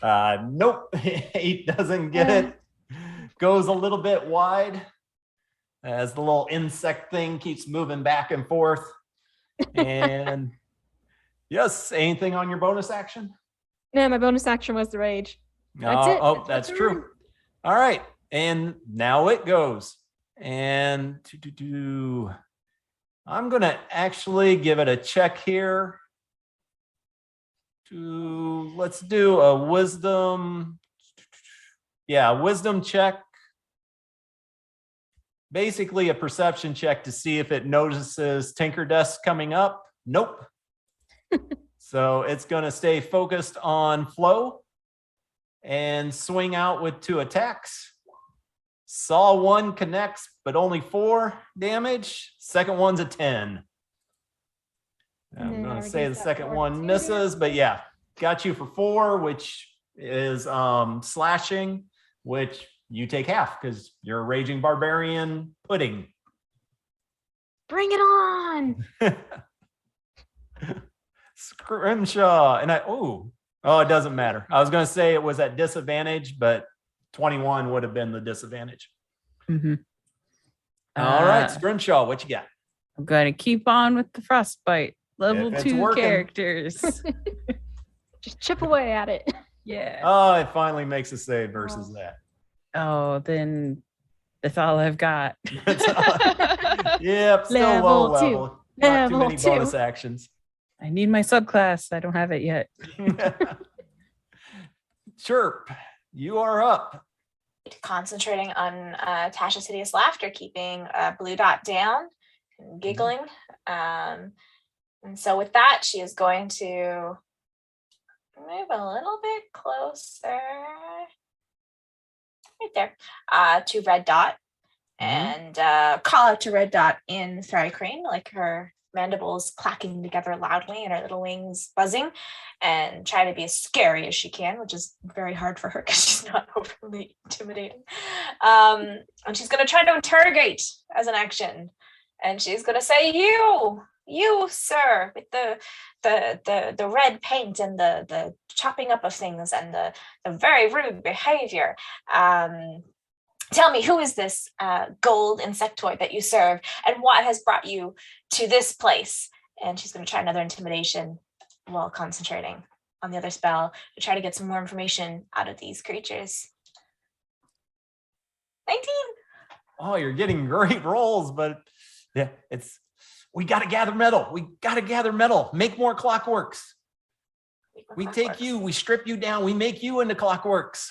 Nope. 8 doesn't get it. Goes a little bit wide as the little insect thing keeps moving back and forth. And yes, anything on your bonus action? No, my bonus action was the rage. That's it. Oh, That's that's my true. turn. All right. And now it goes. And I'm going to actually give it a check here. Let's do a wisdom. Yeah, wisdom check. Basically a perception check to see if it notices Tinker Dust coming up. Nope. So it's going to stay focused on Flo and swing out with 2 attacks. Saw 1 connects, but only 4 damage. Second one's a 10. I'm then going I to say the reduce that second for one 2 misses, but yeah, got you for 4, which is slashing, which you take half because you're a raging barbarian pudding. Bring it on. Scrimshaw. And it doesn't matter. I was going to say it was at disadvantage, but 21 would have been the disadvantage. Mm-hmm. All right, Scrimshaw, what you got? I'm going to keep on with the frostbite. Level If it's 2 working. characters. Just chip away at it. Yeah. Oh, it finally makes a save versus that. Oh, then that's all I've got. Yep, still low Level 2. level. Not too Level many 2. bonus actions. I need my subclass. I don't have it yet. Chirp, you are up. Concentrating on Tasha's hideous laughter, keeping blue dot down and giggling. And so with that, she is going to move a little bit closer, right there, to Red Dot, and call out to Red Dot in thri-kreen, like her mandibles clacking together loudly and her little wings buzzing, and try to be as scary as she can, which is very hard for her because she's not overly intimidating. And she's going to try to interrogate as an action, and she's going to say, you sir, with the red paint and the chopping up of things and the very rude behavior, tell me, who is this gold insectoid that you serve, and what has brought you to this place? And she's going to try another intimidation while concentrating on the other spell to try to get some more information out of these creatures. 19. Oh, you're getting great rolls, but yeah, we got to gather metal. We got to gather metal. Make more clockworks. We take you, we strip you down, we make you into clockworks.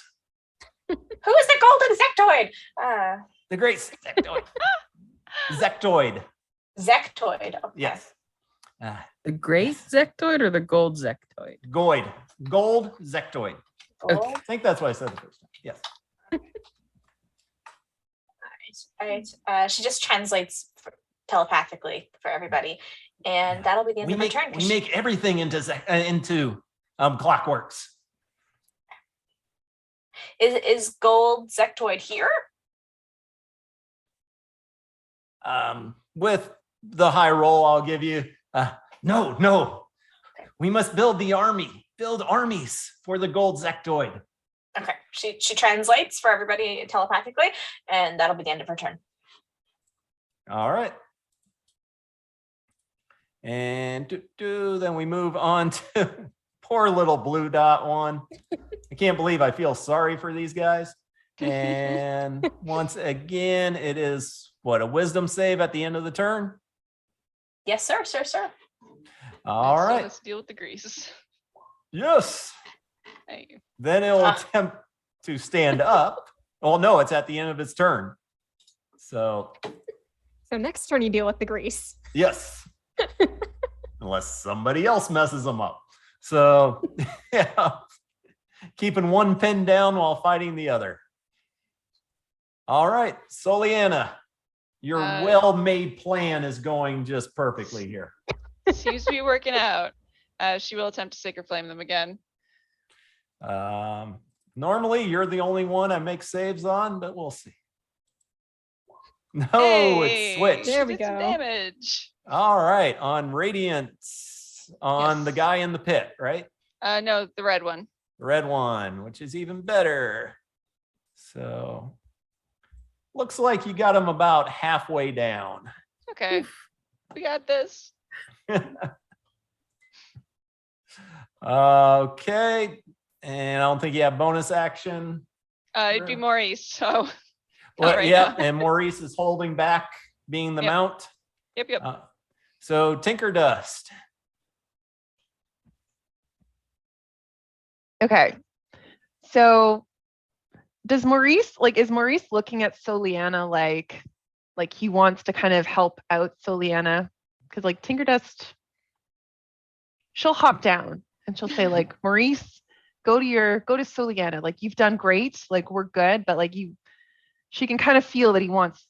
Who is the golden sectoid? The great Zectoid. Zectoid. Zectoid. Okay. Yes. The great Zectoid or the gold Zectoid? Gold Zectoid. Gold. I think that's what I said the first time. Yes. All right. She just translates telepathically for everybody, and that'll be the end of her turn. We make everything into clockworks. Is gold Zectoid here? with the high roll I'll give you, no. We must build the army, build armies for the gold Zektoid. Okay. She translates for everybody telepathically, and that'll be the end of her turn. All right. And then we move on to poor little blue dot one. I can't believe I feel sorry for these guys. And once again, it is what, a wisdom save at the end of the turn? Yes, sir. All So right. let's deal with the grease. Yes. Hey. Then it'll attempt to stand up. Well, no, it's at the end of its turn. So, So next turn you deal with the grease. yes. Unless somebody else messes them up. So, yeah. Keeping one pin down while fighting the other. All right, Soliana, your well-made plan is going just perfectly here. Seems to be working out. She will attempt to Sacred Flame them again. Normally, you're the only one I make saves on, but we'll see. No, it's switched. There we She did some go. damage. All right, on Radiance, on the Yes. guy in the pit, right? No, the red one. The red one, which is even better. So, looks like you got him about halfway down. Okay. We got this. Okay, and I don't think you have bonus action. It'd be Maurice, so Well, right yeah, now. and Maurice is holding back, being the Yep. mount. yep. So Tinker Dust. Okay. So is Maurice looking at Soliana like he wants to kind of help out Soliana? Because like Tinker Dust, she'll hop down and she'll say, like, Maurice, go to Soliana. Like, you've done great, like we're good, but like she can kind of feel that he wants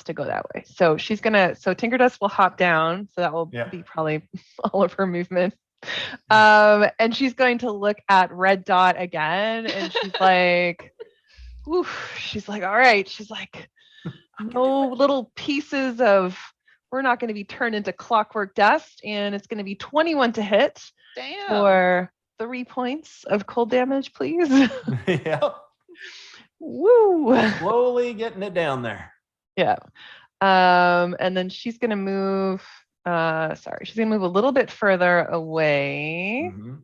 to go that way. So Tinker Dust will hop down. So that will be probably all of her movement. And she's going to look at Red Dot again, and she's like, oof, she's like, all right. She's like, no little pieces of, we're not going to be turned into clockwork dust, and it's going to be 21 to hit. Damn. For 3 points of cold damage, please. Yep. Woo. Slowly getting it down there. Yeah. And then she's going to move. She's going to move a little bit further away. Mhm.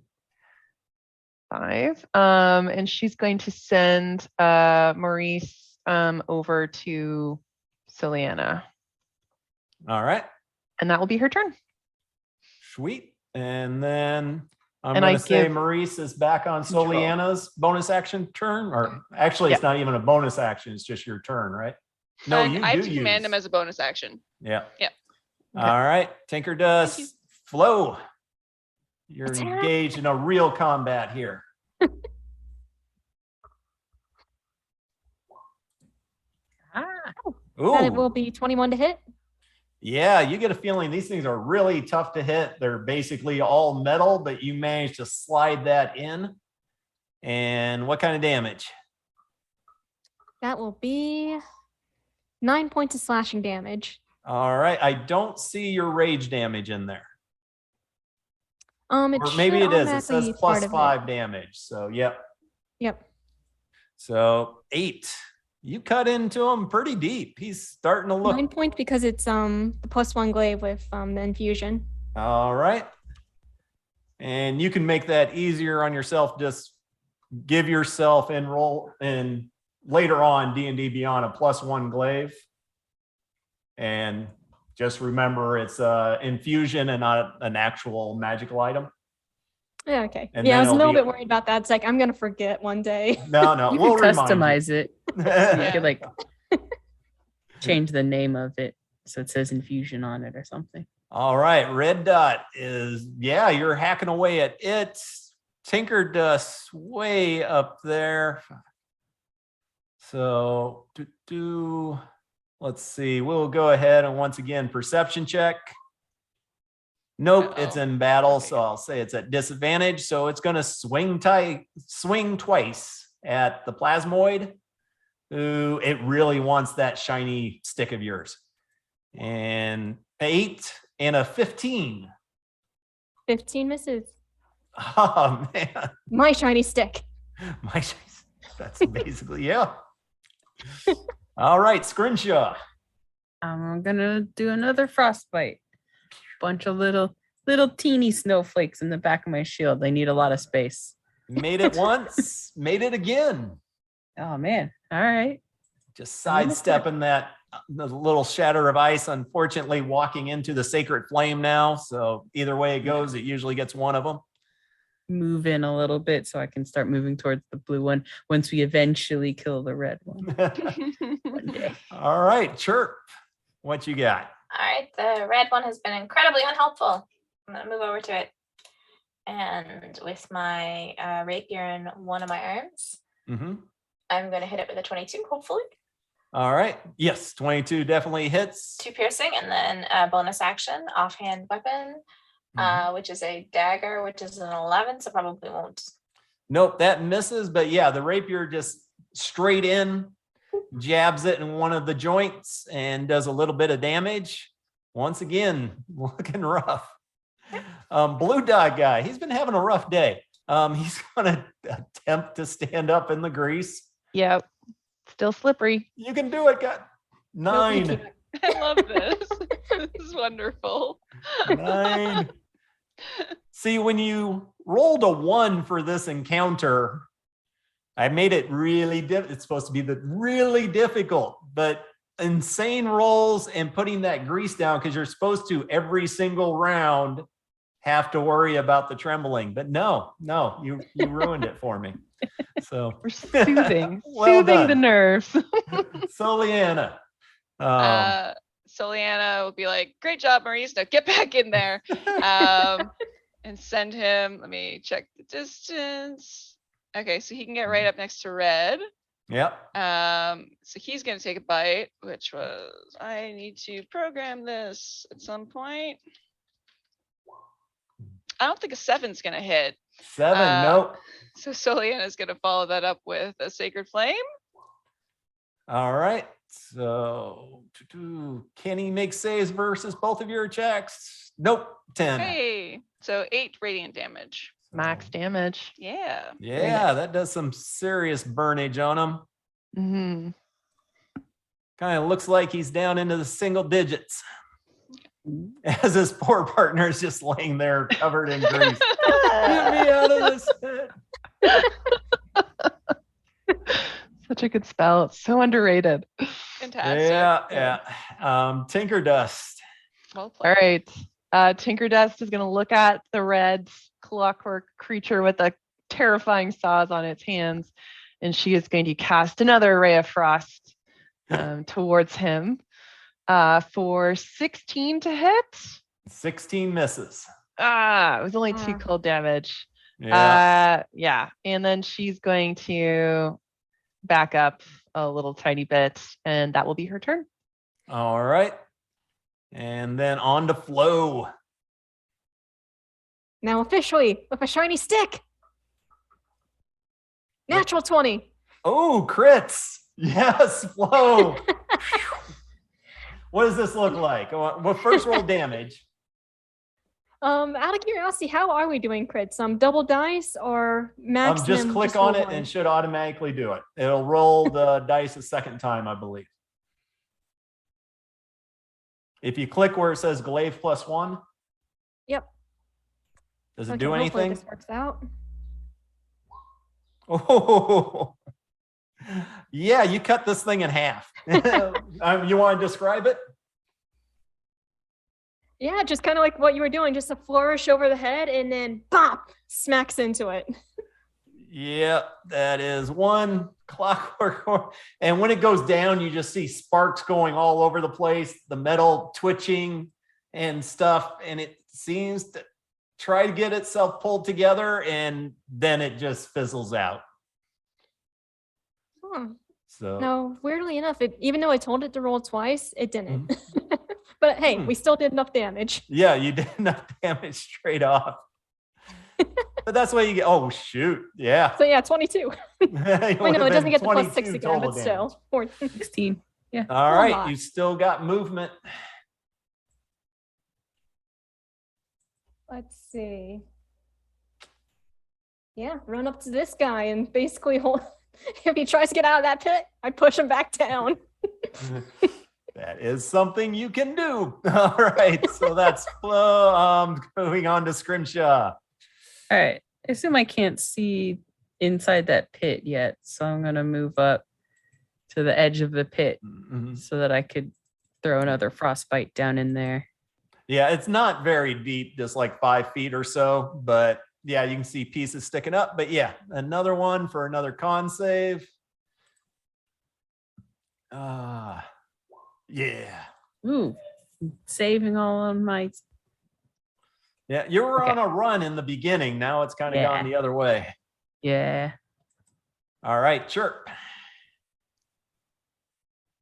5. And she's going to send Maurice over to Soliana. All right. And that will be her turn. Sweet. And then I'm And going I to say give Maurice is back on control. Soliana's bonus action turn. Or actually, it's not even a bonus action. It's just your turn, right? No, you I have do to command use. him as a bonus action. Yeah. Yep. Okay. All right. Tinker Dust, flow. You're Attack. engaged in a real combat here. Then it Ooh. will be 21 to hit. Yeah, you get a feeling these things are really tough to hit. They're basically all metal, but you managed to slide that in. And what kind of damage? That will be 9 points of slashing damage. All right. I don't see your rage damage in there. It Or maybe should it is. It says automatically be part of it. +5 damage. So, yep. Yep. So 8. You cut into him pretty deep. He's starting to look. 9 points because it's the +1 glaive with the infusion. All right. And you can make that easier on yourself. Just give yourself enroll in later on D&D Beyond a +1 glaive. And just remember it's infusion and not an actual magical item. Yeah, okay. And Yeah, I then was a it'll little be- bit worried about that. It's like, I'm going to forget one day. No, You we'll could remind you. customize it. You Yeah. could like change the name of it so it says infusion on it or something. All right, Red Dot is, you're hacking away at it. Tinker Dust way up there. So, let's see. We'll go ahead and once again, perception check. Nope, it's in battle, so I'll say it's at disadvantage. So it's going to swing twice at the plasmoid, who it really wants that shiny stick of yours. And 8 and a 15. 15 misses. Oh man. My shiny stick. That's basically yeah. All right, Scrimshaw. I'm gonna do another frostbite. Bunch of little teeny snowflakes in the back of my shield. They need a lot of space. Made it once, made it again. Oh man. All right. Just sidestepping that the little shatter of ice, unfortunately walking into the sacred flame now. So either way it goes, it usually gets one of them. Move in a little bit so I can start moving towards the blue one once we eventually kill the red one. One day. All right, Chirp, what you got? All right, the red one has been incredibly unhelpful. I'm gonna move over to it. And with my rapier in one of my arms, I'm gonna hit it with a 22, hopefully. All right. Yes, 22 definitely hits. 2 piercing, and then a bonus action, offhand weapon, which is a dagger, which is an 11, so probably won't. Nope, that misses. But yeah, the rapier just straight in, jabs it in one of the joints and does a little bit of damage. Once again, looking rough. Blue dog guy, he's been having a rough day. He's gonna attempt to stand up in the grease. Yep. Still slippery. You can do it, God. 9. I love this. This is wonderful. 9. See, when you rolled a 1 for this encounter, I made it really it's supposed to be really difficult, but insane rolls and putting that grease down, because you're supposed to every single round have to worry about the trembling. But no, you ruined it for me. So we're soothing, well soothing done. the nerves. So Leanna. So Leanna will be like, great job, Maurice. Now get back in there. And send him, let me check the distance. Okay, so he can get right up next to Red. Yep. So he's gonna take a bite, which was, I need to program this at some point. I don't think a 7's gonna hit. 7, nope. So Soliana's gonna follow that up with a Sacred Flame. All right. So can he make saves versus both of your checks? Nope. 10. Hey, so 8 radiant damage. Max damage. Yeah. Yeah, that does some serious burnage on him. Kind of looks like he's down into the single digits as his poor partner is just laying there covered in grease. Get me out of this pit. Such a good spell. It's so underrated. Fantastic. Yeah. Tinker Dust. Well All played. right. Tinker Dust is going to look at the red clockwork creature with a terrifying saws on its hands, and she is going to cast another ray of frost towards him for 16 to hit. 16 misses. It was only 2 cold damage. Yeah. And then she's going to back up a little tiny bit, and that will be her turn. All right. And then on to Flo. Now officially with a shiny stick. Natural 20. Oh, crits. Yes, Flo. What does this look like? Well, first roll damage. Out of curiosity, how are we doing crits? Double dice or maximum? Just click on it and should automatically do it. It'll roll the dice a second time, I believe. If you click where it says glaive +1. Yep. Does it Okay, do hopefully anything? This works out. Oh, yeah, you cut this thing in half. You want to describe it? Yeah, just kind of like what you were doing, just a flourish over the head and then bop, smacks into it. Yeah, that is one clockwork. And when it goes down, you just see sparks going all over the place, the metal twitching and stuff. And it seems to try to get itself pulled together, and then it just fizzles out. So No, weirdly enough, even though I told it to roll twice, it didn't. But hey, we still did enough damage. yeah, you did enough damage straight off. But that's why you get, oh shoot, yeah. So yeah, 22. I know it doesn't get the +6 again, total but still. 16. Yeah. All right, you still got movement. Let's see. Yeah, run up to this guy and basically hold. If he tries to get out of that pit, I push him back down. That is something you can do. All right, so that's Flo. Going on to Scrimshaw. All right. I assume I can't see inside that pit yet, so I'm gonna move up to the edge of the pit Mhm. so that I could throw another frostbite down in there. Yeah, it's not very deep, just like 5 feet or so, but yeah, you can see pieces sticking up. But yeah, another one for another con save. Yeah. Ooh, saving all of my. Yeah, you were Okay. on a run in the beginning. Now it's kind of Yeah. gone the other way. Yeah. All right, chirp.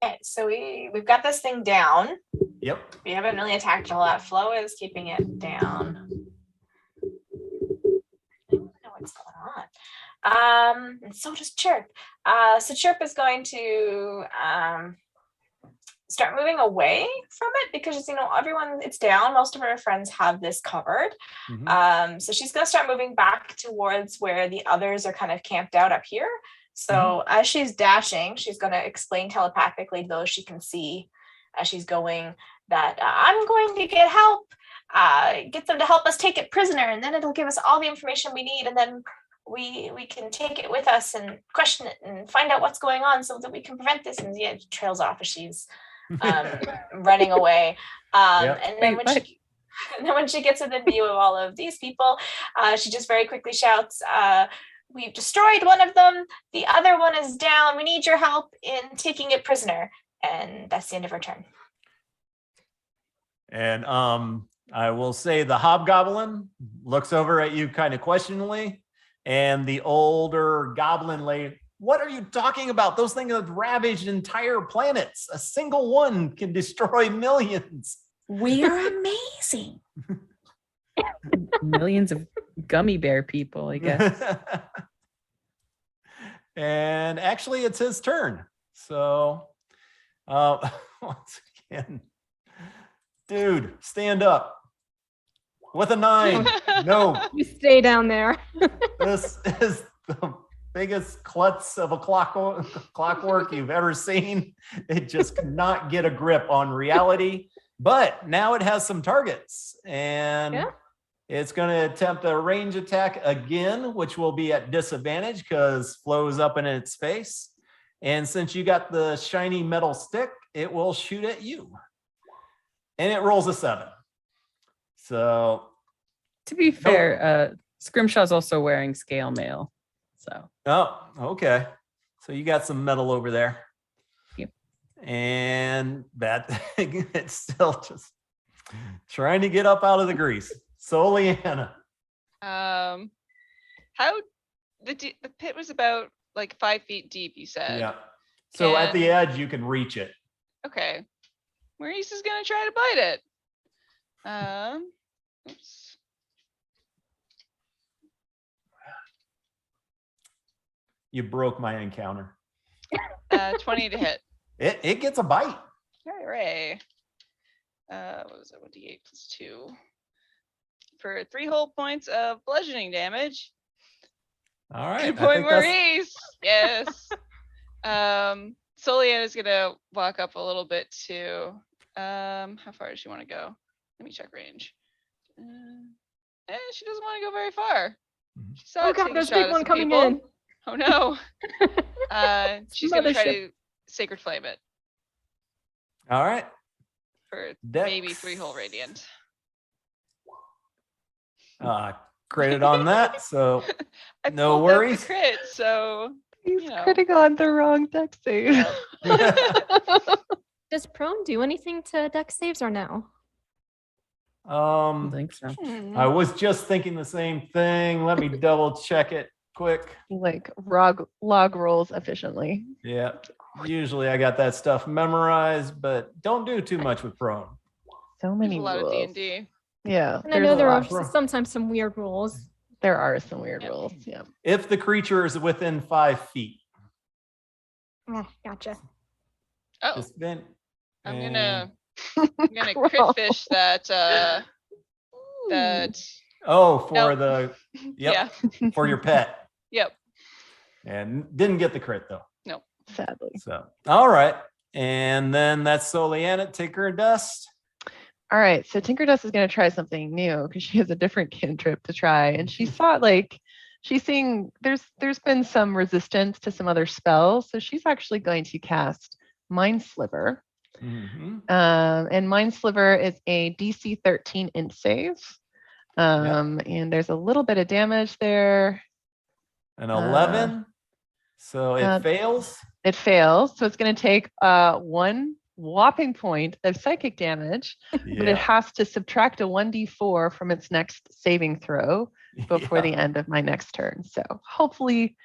Okay, so we've got this thing down. Yep. We haven't really attacked a lot. Flo is keeping it down. I don't know what's going on. And so does Chirp. So Chirp is going to start moving away from it because everyone, it's down. Most of her friends have this covered. Mhm. So she's going to start moving back towards where the others are kind of camped out up here. So as she's dashing, she's going to explain telepathically to those she can see as she's going that I'm going to get help, get them to help us take it prisoner, and then it'll give us all the information we need, and then we can take it with us and question it and find out what's going on so that we can prevent this. And yeah, it trails off as she's running away. Yep. And then when she gets within view of all of these people, she just very quickly shouts, we've destroyed one of them. The other one is down. We need your help in taking it prisoner. And that's the end of her turn. And I will say the hobgoblin looks over at you kind of questioningly, and the older goblin lady, what are you talking about? Those things have ravaged entire planets. A single one can destroy millions. We're amazing. Millions of gummy bear people, I guess. And actually, it's his turn. So, once again, dude, stand up with a 9. No, You stay down there. this is the biggest klutz of a clockwork you've ever seen. It just cannot get a grip on reality. But now it has some targets, and Yeah. it's going to attempt a range attack again, which will be at disadvantage because Flo is up in its face. And since you got the shiny metal stick, it will shoot at you. And it rolls a 7. So, To be fair, Scrimshaw's also wearing scale mail. So oh, okay. So you got some metal over there. Yep. And that thing, it's still just trying to get up out of the grease. So, Leanna. How the pit was about like 5 feet deep, you said. Yeah. So at the edge, you can reach it. Okay. Maurice is gonna try to bite it. Oops. You broke my encounter. 20 to hit. It gets a bite. Hooray. What was it? 1d8 plus 2. For 3 whole points of bludgeoning damage. All right. Good point, Maurice. Yes. Solian is gonna walk up a little bit too. How far does she want to go? Let me check range. She doesn't want to go very far. She saw Oh it god, take a there's a shot big at one some coming people. in. Oh no. She's gonna try Mothership. to sacred flame it All right. for Dex. maybe 3 whole radiant. Credit on that. So I no pulled out the worries. crit, so He's you know. critting on the wrong deck save. Does prone do anything to deck saves or no? I don't I think so. was just thinking the same thing. Let me double check it quick. Like log rolls efficiently. Yeah. Usually I got that stuff memorized, but don't do too much with prone. So There's many a lot of rules. D&D. Yeah, And I there's know a there are lot. sometimes some weird rules. There are some weird Yep. rules. Yeah. If the creature is within 5 feet. Gotcha. Oh, Just then. I'm and- gonna crit Gross. fish that that. Oh, for No. the Yeah. for your pet. Yep. And didn't get the crit though. Sadly. So all right. And then that's Soliana, Tinker and Dust. All right, so Tinkerdust is going to try something new because she has a different cantrip to try, and she thought she's seeing there's been some resistance to some other spells, so she's actually going to cast Mind Sliver. Mm-hmm. And Mind Sliver is a DC 13 int save, and there's a little bit of damage there. An 11. So it fails. It fails, so it's going to take 1 whopping point of psychic damage, but it has to subtract a 1d4 from its next saving throw before the end of my next turn. So hopefully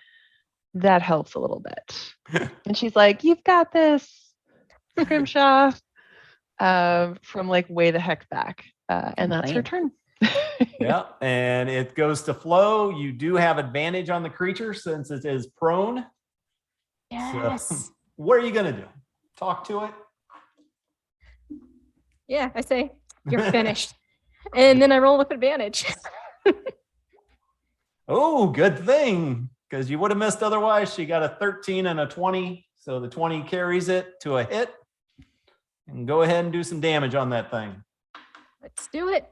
that helps a little bit. And she's like, "You've got this, Scrimshaw," from like way the heck back. And that's her turn. Yeah, and it goes to Flo. You do have advantage on the creature since it is prone. Yes. So, what are you gonna do? Talk to it? Yeah, I say you're finished. And then I roll with advantage. Oh, good thing, because you would have missed otherwise. She got a 13 and a 20, so the 20 carries it to a hit. And go ahead and do some damage on that thing. Let's do it.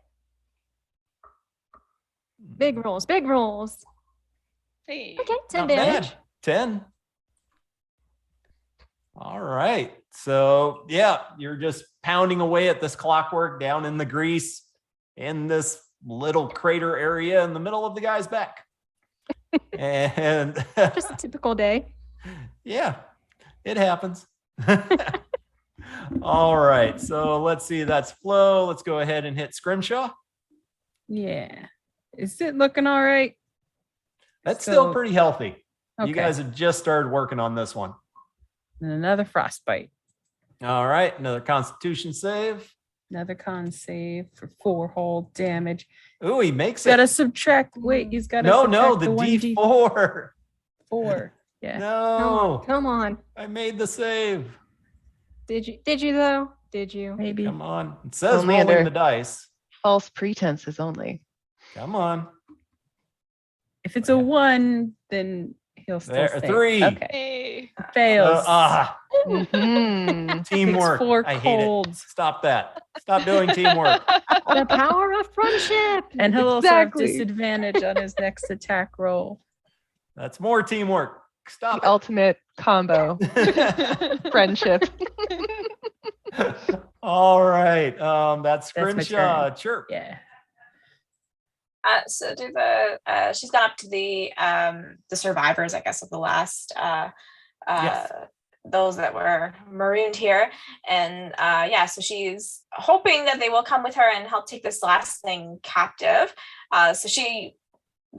Big rolls, big rolls. Hey. Okay, 10 Not damage. bad. 10. All right. So yeah, you're just pounding away at this clockwork down in the grease in this little crater area in the middle of the guy's back. And Just a typical day. yeah, it happens. All right. So let's see. That's Flo. Let's go ahead and hit Scrimshaw. Yeah. Is it looking all right? That's So- still pretty healthy. You Okay. guys have just started working on this one. And another frostbite. All right. Another Constitution save. Another con save for 4 whole damage. Ooh, he makes Got to it. subtract. Wait, he's got to No, subtract the the D4. 1d4. Yeah. No, Come on. I made the save. Did you though? Did you? Maybe. Come on. It says Only rolling under- the dice. False pretenses only. Come on. If it's a 1, then he'll still There, stay. 3. Okay. Hey. Fails. Mhm. Teamwork. Takes 4 I hate it. colds. Stop that. Stop doing teamwork. The power of friendship. And he'll also have Exactly. disadvantage on his next attack roll. That's more teamwork. Stop The ultimate combo. it. Friendship. All right. That's That's my Scrimshaw. turn. Chirp. Yeah. So do the she's gone up to the survivors, I guess, of the last Yes. those that were marooned here. And so she's hoping that they will come with her and help take this last thing captive. So she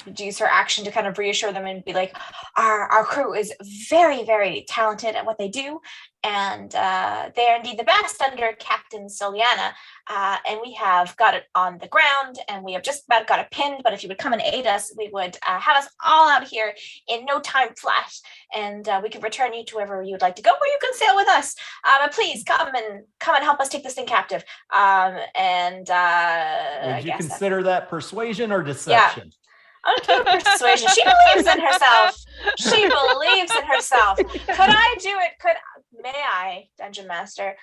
would use her action to kind of reassure them and be like, our crew is very, very talented at what they do. And they are indeed the best under Captain Soliana. And we have got it on the ground and we have just about got it pinned. But if you would come and aid us, we would have us all out here in no time flat. And we could return you to wherever you would like to go, or you can sail with us. But please come and help us take this thing captive. Would I you guess consider that persuasion or deception? I'm gonna give her persuasion. She believes in herself. She believes in herself. Could I do it? May I, Dungeon Master,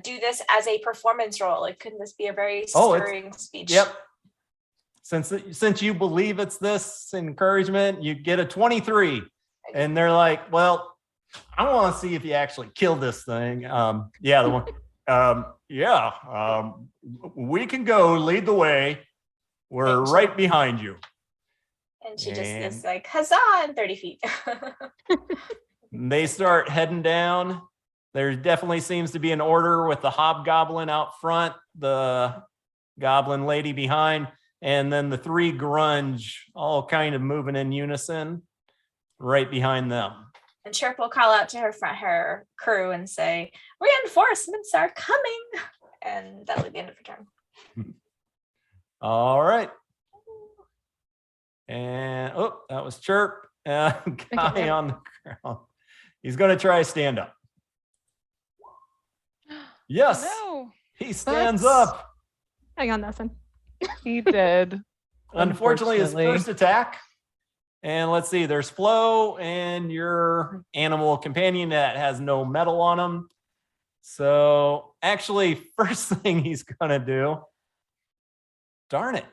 do this as a performance role? Like, couldn't this be a very stirring speech? Yep. Since you believe it's this encouragement, you get a 23. And they're like, well, I want to see if you actually killed this thing. Yeah, the one. We can go, lead the way. We're right behind you. And she just And- is like, huzzah, and 30 feet. They start heading down. There definitely seems to be an order with the hobgoblin out front, the goblin lady behind, and then the 3 grunge all kind of moving in unison right behind them. And Chirp will call out to her crew and say, reinforcements are coming. And that'll be the end of her turn. All right. And that was Chirp. Guy on the ground. He's going to try stand up. Yes, No. he stands That's- up. I got nothing. He did. Unfortunately, his first attack. And let's see, there's Flo and your animal companion that has no metal on him. So actually, first thing he's gonna do, darn it.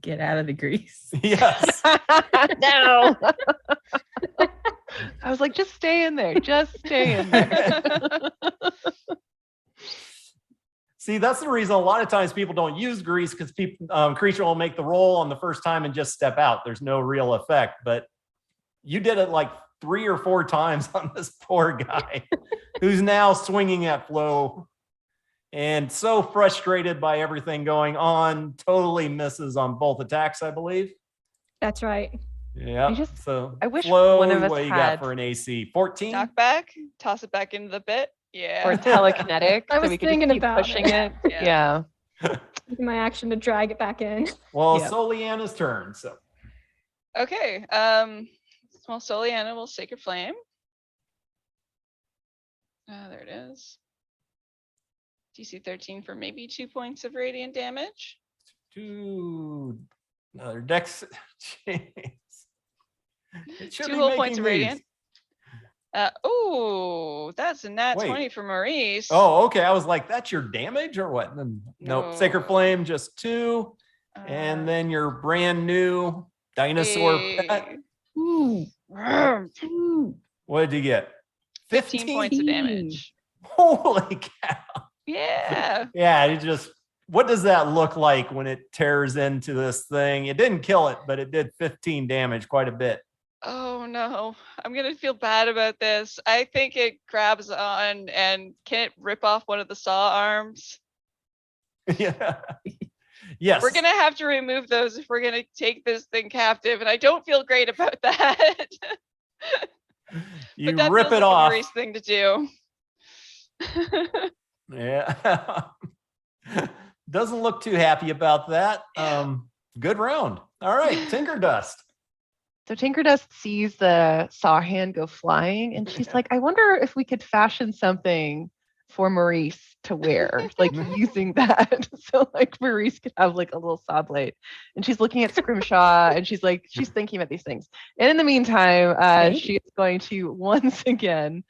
Get out of the grease. Yes. No. I was like, just stay in there. Just stay in there. See, that's the reason a lot of times people don't use grease, because people creature will make the roll on the first time and just step out. There's no real effect. But you did it like 3 or 4 times on this poor guy who's now swinging at Flo and so frustrated by everything going on, totally misses on both attacks, I believe. That's right. Yeah. So I wish Flo, one of us what you had- got for an AC? 14? Knock back, toss it back into the pit. Yeah. Or telekinetic. I was so we could thinking just keep about pushing it. Yeah. Yeah. Using my action to drag it back in. Well, Yeah. it's Soliana's turn. So Okay. Well, Soliana will Sacred Flame. There it is. DC 13 for maybe 2 points of radiant damage. Another dex. Jeez. It should 2 be whole making points of these. radiant. Oh, that's a nat Wait. 20 for Maurice. Oh, okay. I was like, that's your damage or what? Nope. Sacred No. Flame, just 2. And then your brand new dinosaur pet. What did you get? 15 points of damage. Holy cow. Yeah. Yeah, it just, what does that look like when it tears into this thing? It didn't kill it, but it did 15 damage, quite a bit. Oh no, I'm gonna feel bad about this. I think it grabs on and can it rip off one of the saw arms? Yeah. Yes. We're gonna have to remove those if we're gonna take this thing captive, and I don't feel great about that. You but that rip feels it like off. a Maurice thing to do. Yeah. Doesn't look too happy about that. Good round. All right, Tinker Dust. So Tinker Dust sees the saw hand go flying, and she's like, I wonder if we could fashion something for Maurice to wear, like using that. So like Maurice could have like a little saw blade. And she's looking at Scrimshaw and she's thinking about these things. And in the meantime, she is going to once again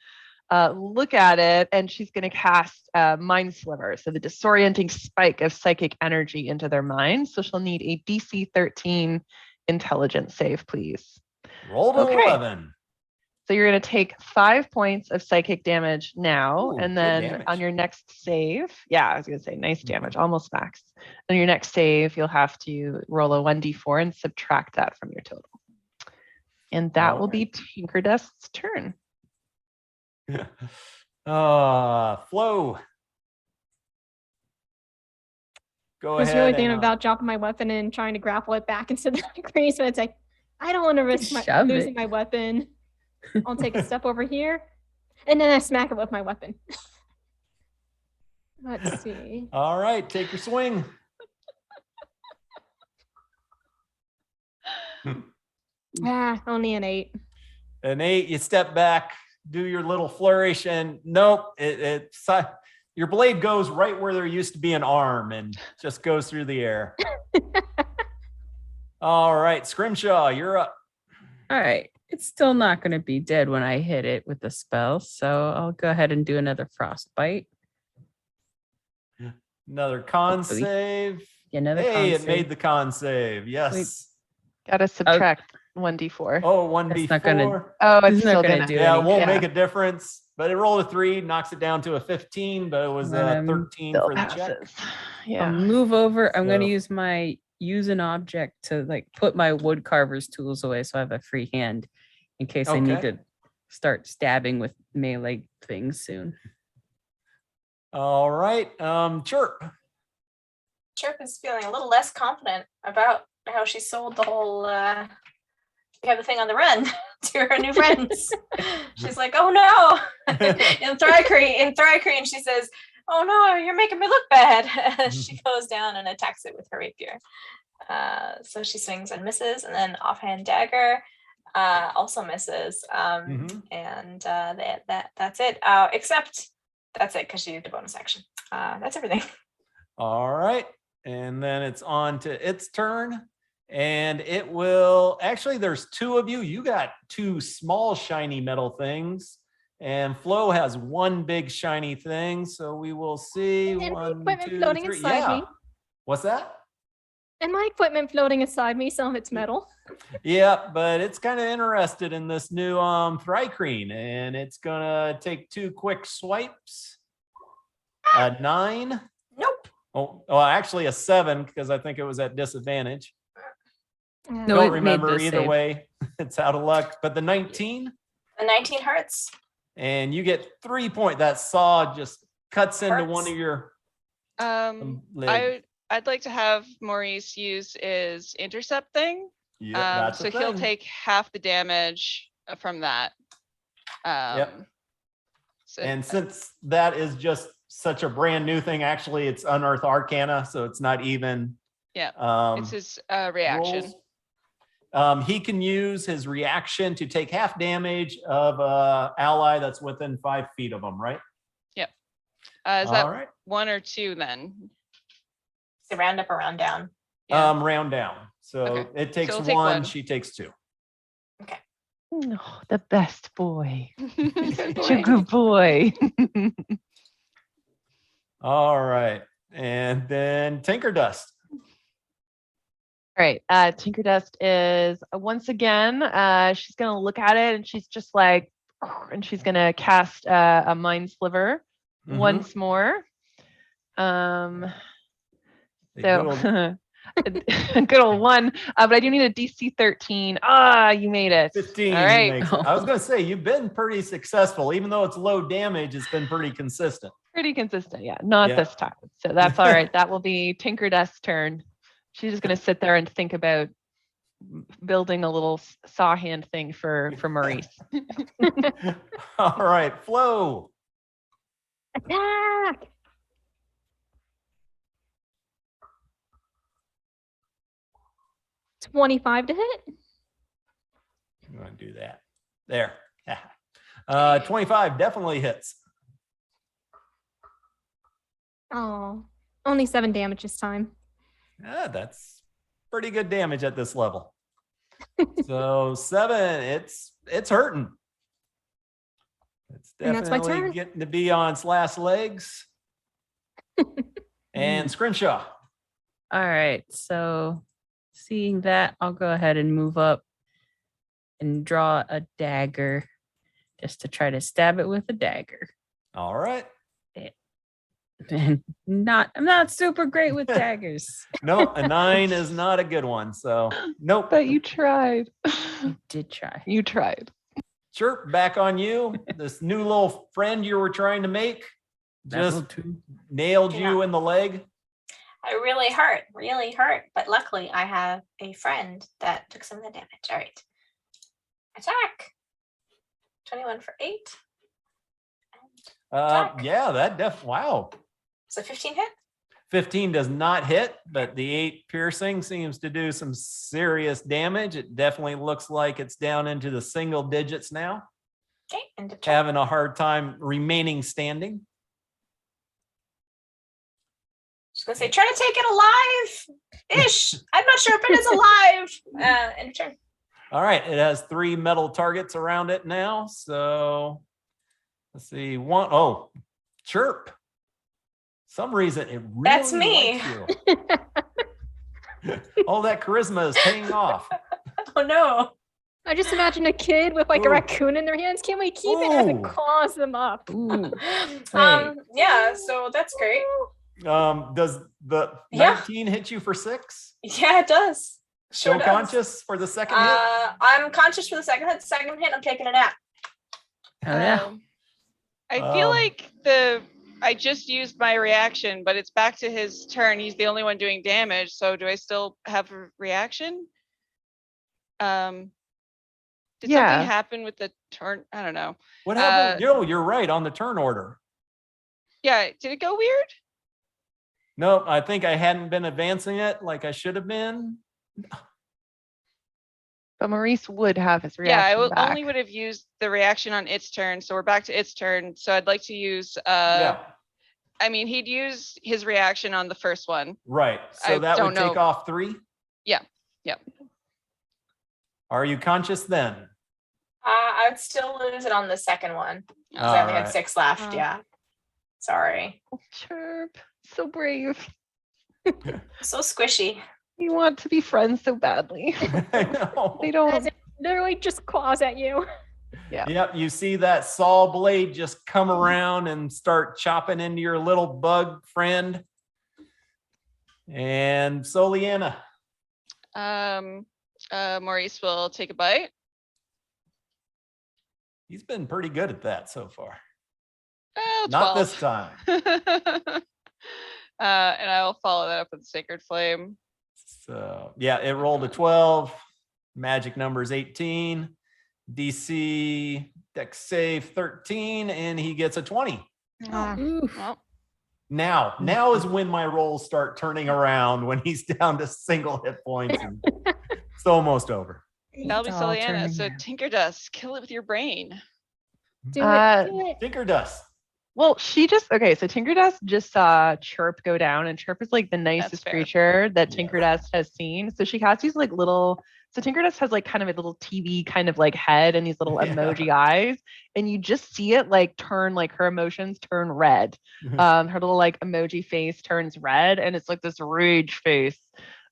look at it, and she's going to cast Mind Sliver, so the disorienting spike of psychic energy into their mind. So she'll need a DC 13 intelligence save, please. Roll to 11. So you're going to take 5 points of psychic damage now, Ooh, and good then damage. on your next save, I was going to say nice damage, almost max. On your next save, you'll have to roll a 1d4 and subtract that from your total. And that will be Tinker Dust's turn. Flo. Go I was ahead. really thinking about dropping my weapon and trying to grapple it back into the grease, but it's like, I don't want to risk Shove it. losing my weapon. I'll take a step over here, and then I smack it with my weapon. Let's see. All right, take your swing. Only an 8. An 8, you step back, do your little flourish, and nope, your blade goes right where there used to be an arm and just goes through the air. All right, Scrimshaw, you're up. All right. It's still not going to be dead when I hit it with the spell. So I'll go ahead and do another frostbite. Another con Hopefully. save. Yeah, another con Hey, it save. made the con save. Yes. Wait. Got to subtract 1d4. Oh, 1d4. That's not gonna- Oh, It's it's not still gonna gonna do Yeah, it won't anything. make a difference. But it rolled a 3, knocks it down to a 15, but it was a 13 Still for the check. passes. I'll Yeah. move over. I'm going to So- use an object to like put my wood carver's tools away so I have a free hand in case I need Okay. to start stabbing with melee things soon. All right. Chirp. Chirp is feeling a little less confident about how she sold the whole we have the thing on the run to her new friends. She's like, oh no. in thri-kreen, she says, oh no, you're making me look bad. She goes down and attacks it with her rapier. So she swings and misses, and then offhand dagger also misses. And that's it. Except that's it because she used a bonus action. That's everything. All right. and then it's on to its turn. And it will actually, there's two of you. You got two small shiny metal things, and Flo has one big shiny thing. So we will see. And my One, equipment two, floating three. inside Yeah. me. What's that? And my equipment floating inside me, some of it's metal. Yeah, but it's kind of interested in this new thri-kreen, and it's gonna take two quick swipes. A 9. Nope. Oh, actually a 7 because I think it was at disadvantage. No, Don't it made remember the either save. way. It's out of luck. But the 19, The 19 hurts. and you get 3 points. That saw just cuts into one Hurts. of your legs. I'd like to have Maurice use his intercept thing. Yeah, that's So the he'll thing. take half the damage from that. So And since that is just such a brand new thing, actually, it's Unearthed Arcana, so it's not even. Yeah, Um, it's his reaction. rolls. He can use his reaction to take half damage of a ally that's within 5 feet of him, right? Is All that right. 1 or 2 then? So round up or round down. Yeah. Round down. So Okay. it takes he'll take one, one. she takes 2. No, the best boy. Good Such a boy. good boy. All right. And then Tinker Dust. All right. Tinker Dust is once again, she's going to look at it and she's just like, and she's going to cast a Mind Sliver Mhm. once more. A good So old a good old 1, but I do need a DC 13. You made it. 15. All right. Makes it. I was going to say, you've been pretty successful. Even though it's low damage, it's been pretty consistent. Pretty consistant. Yeah. Not Yeah. this time. So that's all right. That will be Tinker Dust's turn. She's just going to sit there and think about building a little saw hand thing for Maurice. All right. Flo. Attack! $25 to hit. I'm going to do that. There. 25 definitely hits. Oh, only 7 damage this time. That's pretty good damage at this level. So 7, it's hurting. It's And that's my definitely turn. getting to be on its last legs. And Scrimshaw. All right. So seeing that, I'll go ahead and move up and draw a dagger just to try to stab it with a dagger. All right. And I'm not super great with daggers. No, a 9 is not a good one. So nope. But you tried. I did try. You tried. Sure, back on you. This new little friend you were trying to make just Level 2. nailed you in the leg. I really hurt. But luckily, I have a friend that took some of the damage. All right. Attack. 21 for 8. Attack. Yeah, that wow. So 15 hit. 15 does not hit, but the 8 piercing seems to do some serious damage. It definitely looks like it's down into the single digits now, Okay. And turn. having a hard time remaining standing. Just gonna say, try to take it alive-ish. I'm not sure if it is alive. And turn. All right, it has 3 metal targets around it now. So let's see. Chirp. Some reason it really That's me. likes you. All that charisma is paying off. Oh no. I just imagine a kid with like Ooh. a raccoon in their hands. Can we keep it as it Ooh. claws them up? Ooh. Yeah, so that's great. Does the Yeah. 19 hit you for 6? Yeah, it does. Still Sure does. conscious for the second hit? I'm conscious for the second hit. Second hit, I'm taking a nap. Oh, yeah. I feel Um, like I just used my reaction, but it's back to his turn. He's the only one doing damage. So do I still have a reaction? Did Yeah. something happen with the turn? I don't know. What happened? No, you're right on the turn order. Yeah, did it go weird? No, I think I hadn't been advancing it like I should have been. But Maurice would have his Yeah, I reaction back. only would have used the reaction on its turn. So we're back to its turn. So I'd like to use Yeah. I mean, he'd use his reaction on the first one. Right. So I that would don't know. take off 3. Yeah. Yeah. Are you conscious then? I would still lose it on the second one. 'Cause All I only had right. 6 left. Yeah. Sorry. Chirp, so brave. So squishy. You want to be friends so badly. I know. They As don't. it literally just claws at you. Yeah. Yep, you see that saw blade just come around and start chopping into your little bug friend. And Soliana. Maurice will take a bite. He's been pretty good at that so far. Oh, 12. Not this time. And I will follow that up with Sacred Flame. So yeah, it rolled a 12. Magic number is 18. DC Dex save 13, and he gets a 20. Well, Now is when my rolls start turning around when he's down to single hit points. And it's almost over. that'll be It's all Soliana. turning So around. Tinker Dust, kill it with your brain. Do Uh, it. Do it. Tinker Dust. Well, she just okay. So Tinkerdust just saw Chirp go down, and Chirp is like the nicest fair. creature that Yeah. Tinkerdust has seen. So she has these like little. So Tinkerdust has like kind of a little TV kind of like head and these little Yeah. emoji eyes, and you just see it like turn like her emotions turn red. Her little like emoji face turns red, and it's like this rage face.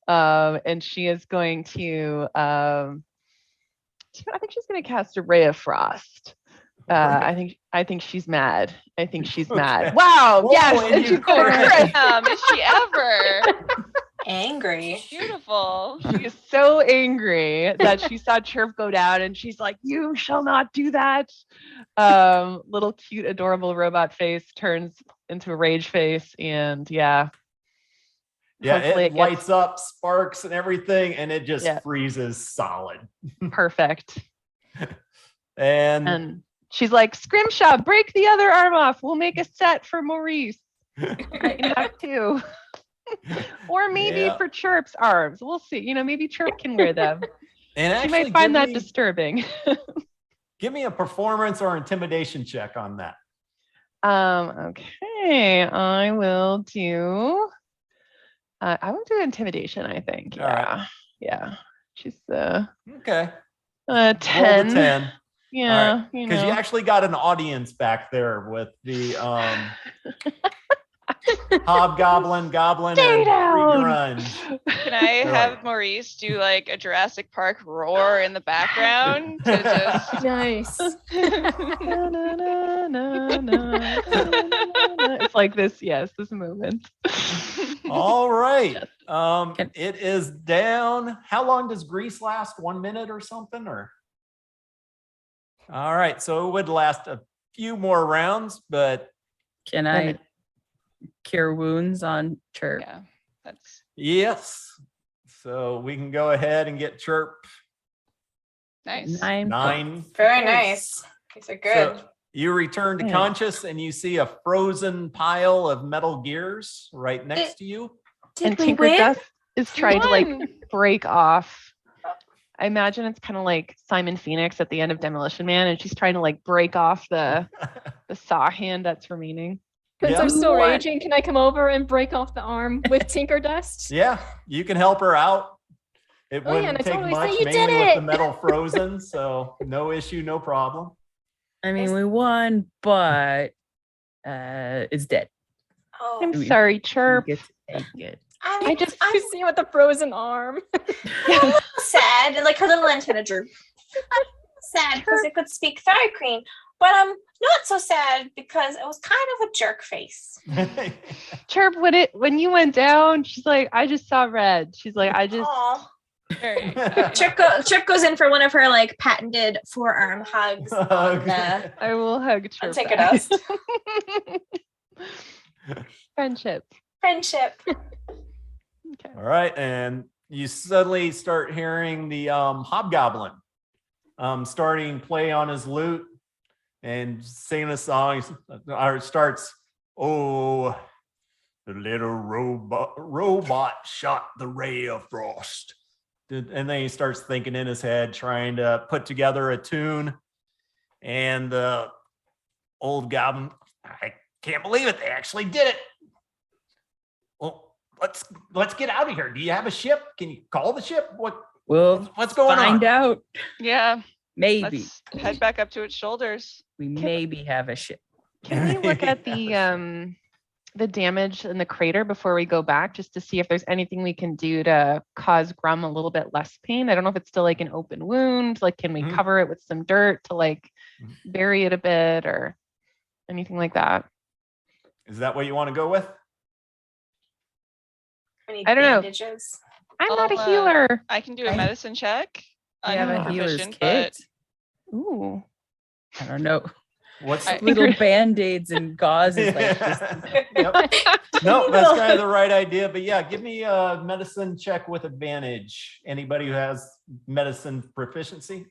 And she is going to. I think she's going to cast a ray of frost. I think she's mad. I think she's mad. Okay. Wow. Whoa, Yes. and And you she's going to crit. crit. Is she ever? Angry. Beautiful. She is so angry that she saw Chirp go down, and she's like, "You shall not do that." Little cute, adorable robot face turns into a rage face, and yeah. Yeah, Hopefully it lights up, sparks and everything, and it just Yeah. freezes solid. Perfect. And And she's like, "Scrimshaw, break the other arm off. We'll make a set for Maurice. You can have 2." Or maybe Yeah. for Chirp's arms. We'll see. You know, maybe Chirp can wear them. and She actually might find give that me, disturbing. give me a performance or intimidation check on that. Okay, I will do intimidation, I think. All right. Yeah. Yeah. She's Okay. 10. Roll the 10. Yeah, All right. Because you actually got an audience back there with the hobgoblin, goblin, Stay and down. grunge. Can I They're have like- Maurice do like a Jurassic Park roar in the background to just Nice. It's like this, yes, this moment. All right. Can- It is down. How long does grease last? 1 minute or something? Or all right. So it would last a few more rounds, but Can I cure wounds on Chirp? yeah, that's yes. So we can go ahead and get Chirp nice. 9 9. Very points. nice. These are good. So you return to Yeah. conscious and you see a frozen pile of metal gears right next to you. And Did we Tinker win? Dust is trying to like Won. break off. I imagine it's kind of like Simon Phoenix at the end of Demolition Man, and she's trying to like break off the saw hand that's remaining. Since Yeah. I'm still What? raging, can I come over and break off the arm with Tinker Dust? Yeah, you can help her out. It Oh, yeah, wouldn't and I take totally say much, you mainly did with the it. metal frozen. So no issue, no problem. I mean, we won, but it's dead. Oh, I'm We- sorry, You Chirp. get to take it. I'm, I just- I'm You see with the frozen arm. sad, and like her little antenna droop. I'm sad because it could speak thri-kreen, but I'm not so sad because it was kind of a jerk face. Chirp, when you went down, she's like, I just saw red. She's like, I just Oh, Very Trip goes in for one of her like patented forearm hugs on the I will hug Chirp. Tinker back. Dust. Friendship. Friendship. Okay. All right, and you suddenly start hearing the hobgoblin starting play on his lute and singing a song. It starts, "Oh, the little robot shot the ray of frost," and then he starts thinking in his head, trying to put together a tune. And the old goblin, Can't believe it. They actually did it. Well, let's get out of here. Do you have a ship? Can you call the ship? What's going Find on? out. Yeah. Maybe Let's head back up to its shoulders. we maybe have a ship. Can we look at the damage in the crater before we go back, just to see if there's anything we can do to cause Grum a little bit less pain? I don't know if it's still like an open wound. Like, can we cover it with some dirt to like bury it a bit or anything like that? Is that what you want to go with? I don't know. Bandages. I'm not a I'll, healer. I can do a medicine check. I have a I'm healer's proficient, kit. Ooh. I don't know. What's Little band-aids and gauze is like just Yep. No, that's kind of the right idea. But yeah, give me a medicine check with advantage. Anybody who has medicine proficiency?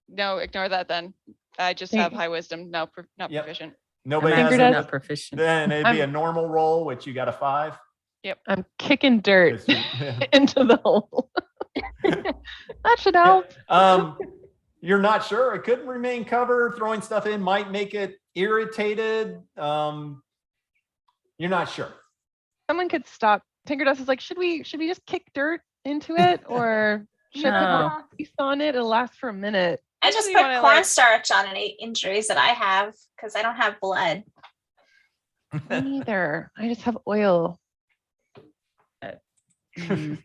No, ignore that then. I just have high wisdom. No, not Yep. proficient. Nobody I'm has Tinker it. not proficient. Then it'd be a normal roll, which you got a 5. I'm kicking dirt Yeah. into the hole. That should help. You're not sure. It could remain covered. Throwing stuff in might make it irritated. You're not sure. Someone could stop. Tinker Dust is like, should we just kick dirt into it, or should I put No. more grease on it? It'll last for a minute. I just Usually put when I, cornstarch on any injuries that I have because I don't have blood. Me neither. I just have oil. Mm,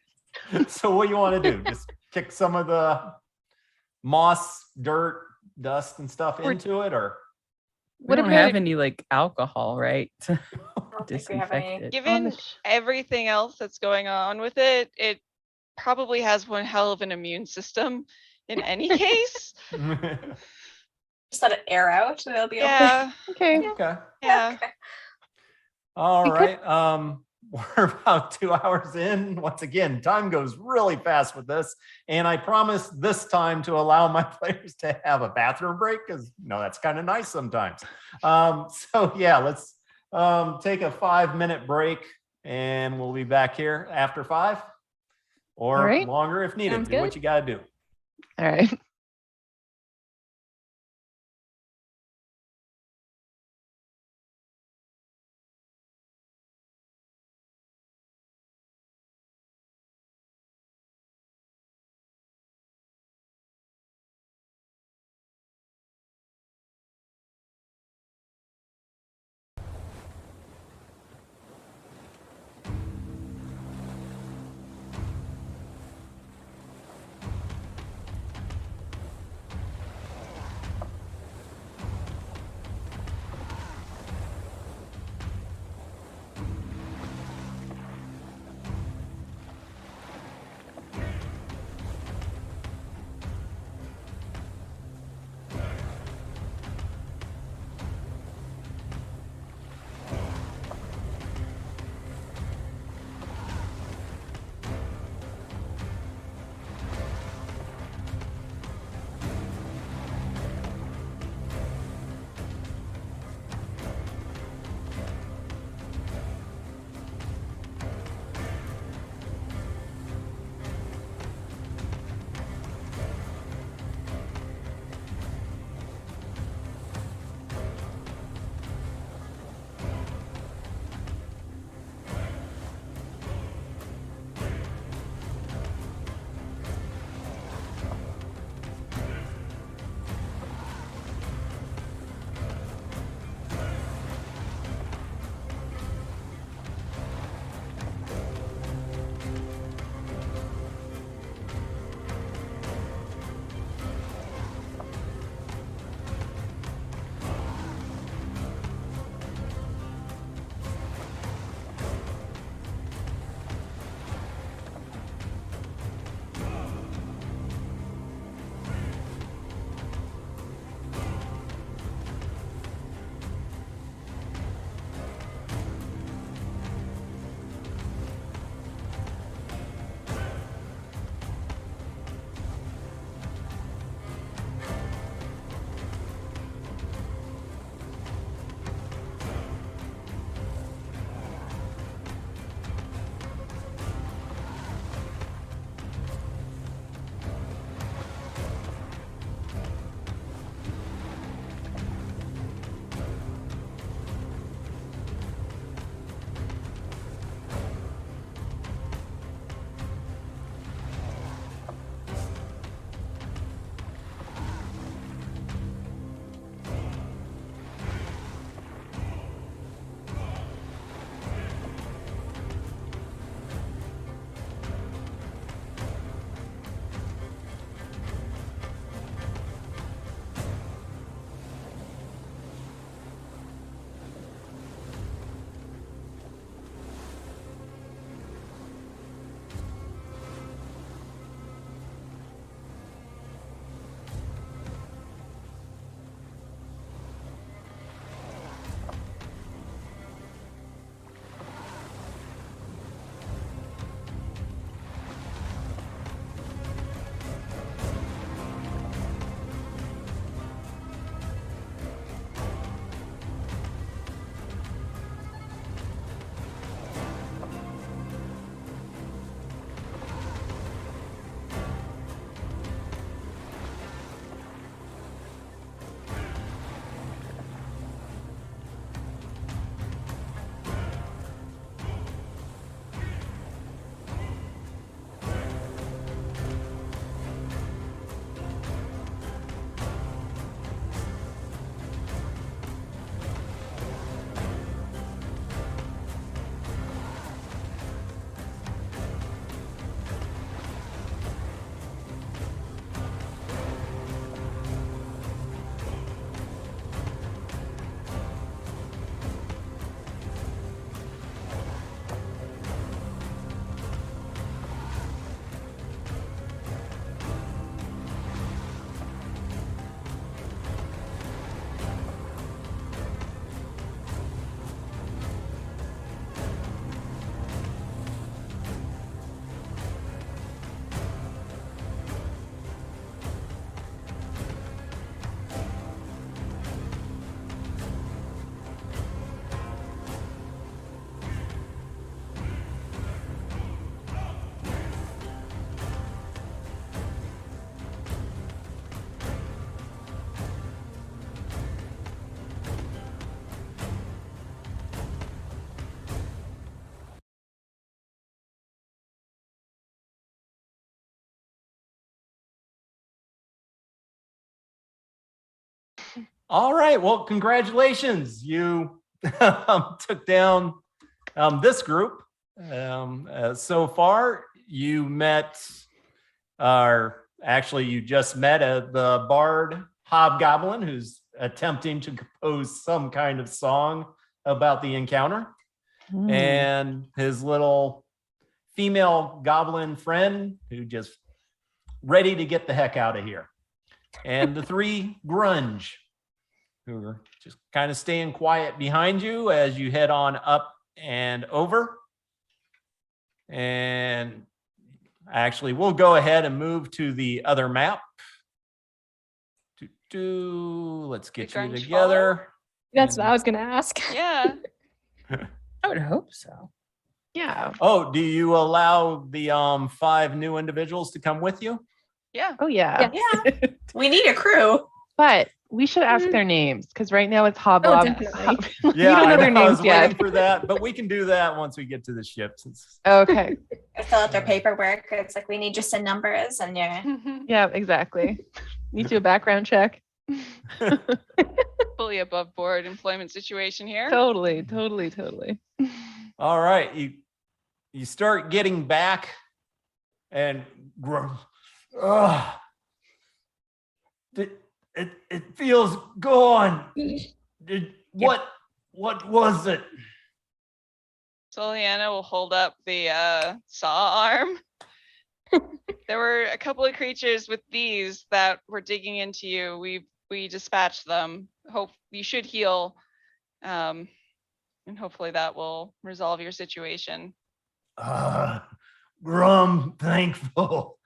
So what you want to do? Just kick some of the moss, dirt, dust, and stuff Or- into it, or we What don't about have any like alcohol, right? To I don't think we have disinfect any. it. on Given the sh- everything else that's going on with it, it probably has one hell of an immune system in any case. Just let it air out and it'll be Yeah. Okay. Okay. Yeah. Okay. All We could- right. We're about 2 hours in. Once again, time goes really fast with this. And I promise this time to allow my players to have a bathroom break because that's kind of nice sometimes. So yeah, let's take a 5-minute break and we'll be back here after 5 or All right. longer if needed. Sounds Do what good. you got to do. All right. All right. Well, congratulations. You took down this group. So far, you met, actually, you just met the bard hobgoblin who's attempting to compose some kind of song about the encounter. And his little female goblin friend who just ready to get the heck out of here. And the three grunge who are just kind of staying quiet behind you as you head on up and over. And actually, we'll go ahead and move to the other map. Let's get you grunge together. That's what I was gonna ask. Yeah. I would hope so. Yeah. Oh, do you allow the 5 new individuals to come with you? Yeah. Oh yeah. Yeah. We need a crew. But we should ask their names because right now it's hobgoblin. definitely. We Yeah, don't know I their know, I was names yet. waiting for that, but we can do that once we get to the ships. Okay. Fill out their paperwork. It's like we need just the numbers and yeah. Yeah, exactly. Need to do a background check. Fully above board employment situation here. Totally. All right, you start getting back, and it feels gone. What was it? Soliana will hold up the saw arm. There were a couple of creatures with these that were digging into you. We dispatched them. Hope you should heal. And hopefully that will resolve your situation. Grum, thankful.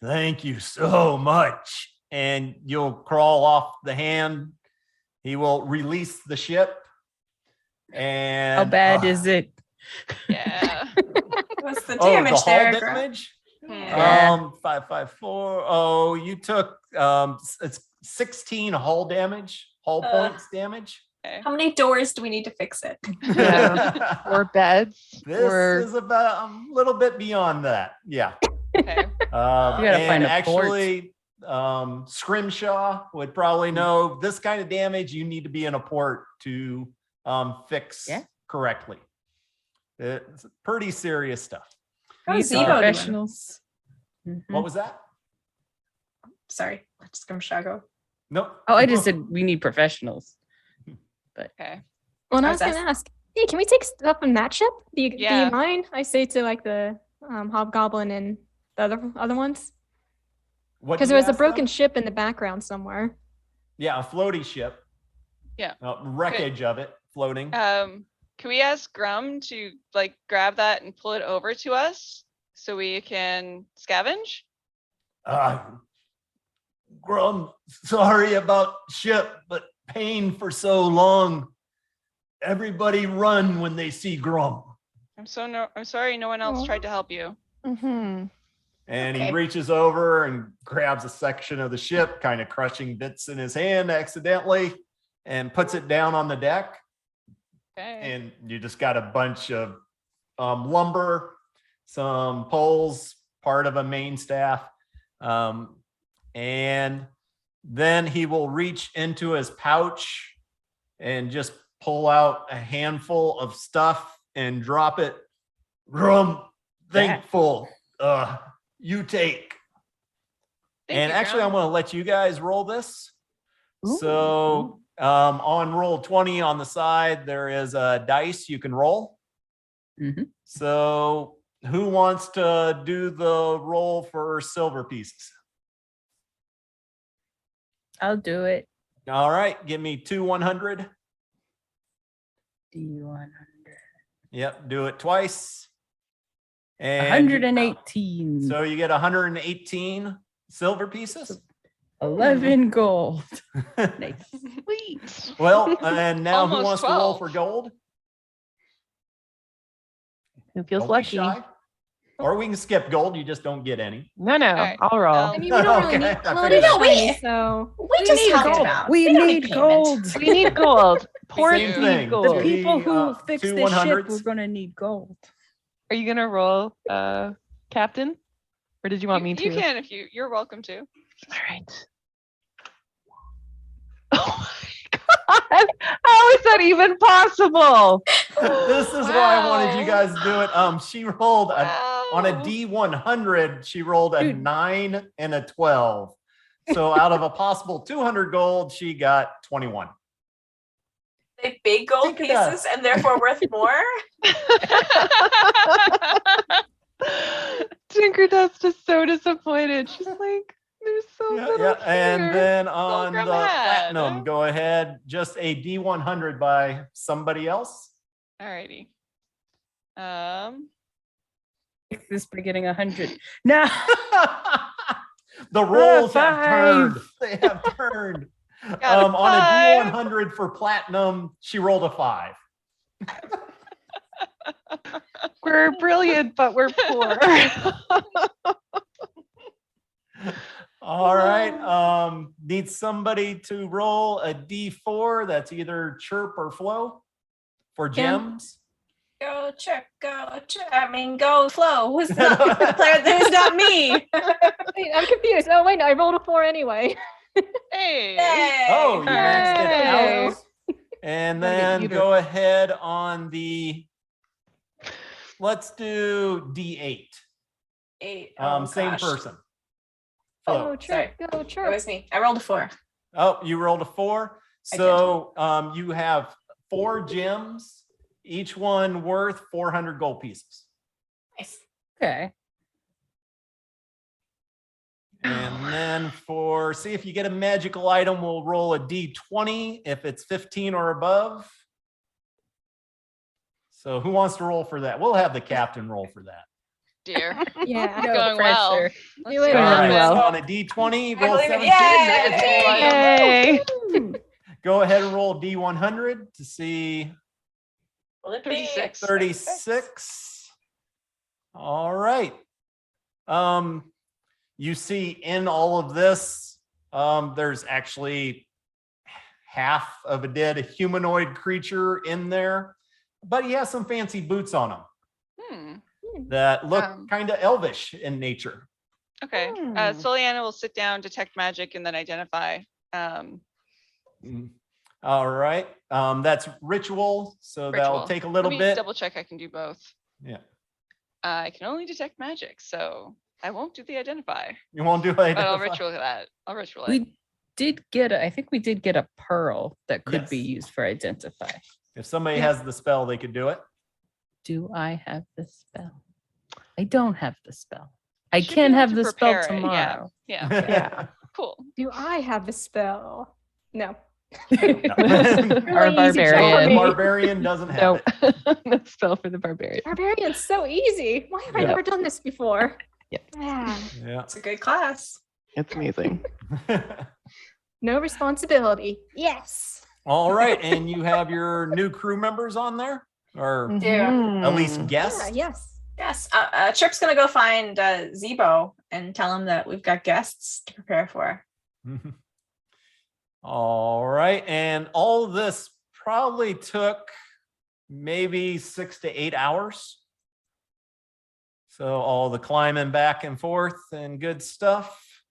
Thank you so much. And you'll crawl off the hand. He will release the ship. And How bad is it? Yeah. What's the the damage hull there? Grum? damage? Yeah. 554. Oh, you took it's 16 hull points damage. Okay. How many doors do we need to fix it? Yeah. Or beds. This or is about a little bit beyond that. Yeah. Okay. gotta find a port. actually, Scrimshaw would probably know this kind of damage. You need to be in a port to fix Yeah. correctly. It's pretty serious stuff. How's These Zebo are doing? professionals. Mhm. What was that? Sorry, let Scrimshaw. Nope. Oh, I just said we need professionals. Okay. Well, and I How's was that? gonna ask, hey, can we take stuff from that ship? Do Yeah. you mind? I say to like the hobgoblin and the other ones, What because did there you was a ask broken them? ship in the background somewhere. Yeah, a floaty ship. Yeah. Wreckage of it floating. Can we ask Grum to like grab that and pull it over to us so we can scavenge? Grum, sorry about ship, but pain for so long. Everybody run when they see Grum. I'm sorry no one else Aw. tried to help you. Mhm. And he Okay. reaches over and grabs a section of the ship, kind of crushing bits in his hand accidentally, and puts it down on the deck. Okay. And you just got a bunch of lumber, some poles, part of a main staff. And then he will reach into his pouch and just pull out a handful of stuff and drop it. Grum, thankful. You take. Thank And you, actually, I'm Grum. going to let you guys roll this. Ooh. So on roll 20 on the side, there is a dice you can roll. Mhm. So who wants to do the roll for silver pieces? I'll do it. All right, give me 2 100. D100. Yep, do it twice. And 118. So you get 118 silver pieces. 11 gold. Nice. Sweet. Well, and now who Almost wants to roll 12. for gold? Who feels Don't be lucky? shy. Or we can skip gold. You just don't get any. No, right. I'll roll. Um, I mean, we don't really Okay, need. I Well, figured it is that. shiny, We- so We just need talked gold. about. We don't need payment. gold. We need gold. Ports Same need thing. The gold. Give me, people who fix 2 this ship, 100s. we're gonna need gold. Are you gonna roll, Captain? Or did you want me You to? can if you're welcome to. All right. Oh my god! How is that even possible? This is why I wanted you Wow. guys to do it. She rolled on a Wow. D100. She rolled a Dude. 9 and a 12. So out of a possible 200 gold, she got 21. They big gold Think about pieces and therefore worth more. Tinkeردust is so disappointed. She's like, there's so Yeah, little yeah. And here. then on the Fulcrum had. platinum, go ahead. Just a D100 by somebody else. Alrighty. Fix this by getting 100. No. The rolls have 5. turned. They have turned. Got a On a 5. D100 for platinum, she rolled a 5. We're brilliant, but we're poor. All right. Need somebody to roll a D4. That's either chirp or flow for gems. Go chirp, go flow. Who's not the player? Who's not me? Wait, I'm confused. Oh wait, no, I rolled a 4 anyway. Hey. Yay. Oh, you maxed it Yay. out. And Gotta get then either. go ahead on the, let's do D8. 8. Same gosh. person. Go Flow. chirp, go It chirp. was me. I rolled a 4. Oh, you rolled a 4. I did. So you have 4 gems, each one worth 400 gold pieces. Nice. Okay. And then see if you get a magical item, we'll roll a D20 if it's 15 or above. So who wants to roll for that? We'll have the captain roll for that. Dear. Yeah. No Going well. pressure. Let's Do see it. what All right, happens. so on a D20, I roll believe it. 17. Yay! Yay! Go ahead and roll D100 to see Will it be 36. 36. All right. You see in all of this, there's actually half of a dead humanoid creature in there, but he has some fancy boots on him Hmm. that look Um, kind of elvish in nature. Okay. Hmm. Soliana will sit down, detect magic, and then identify. Mm. All right. That's ritual, so that'll Ritual. take a little Let me bit. double check I can do both. Yeah. I can only detect magic, so I won't do the identify. You won't do it. But I'll ritual that. I'll ritual it. We did get I think we did get a pearl that could be Yes. used for identify. If somebody Yeah. has the spell, they could do it. Do I have the spell? I don't have the spell. I Should be can able have to the spell prepare it, tomorrow. Yeah. Yeah. Cool. Do I have the spell? No. No. Our Really easy job for barbarian. me. Barbarian doesn't have Nope. it. No spell for the barbarian. Barbarian's so easy. Why have I Yeah. never done this before? Yep. Yeah. Yeah. It's a good class. It's amazing. No responsibility. Yes. All right, and you have your new crew members on there, or at least Mhm. guests. Yeah, yes. Yes. Chirp's gonna go find Zebo and tell him that we've got guests to prepare for. All right, and all of this probably took maybe 6 to 8 hours. So all the climbing back and forth and good stuff.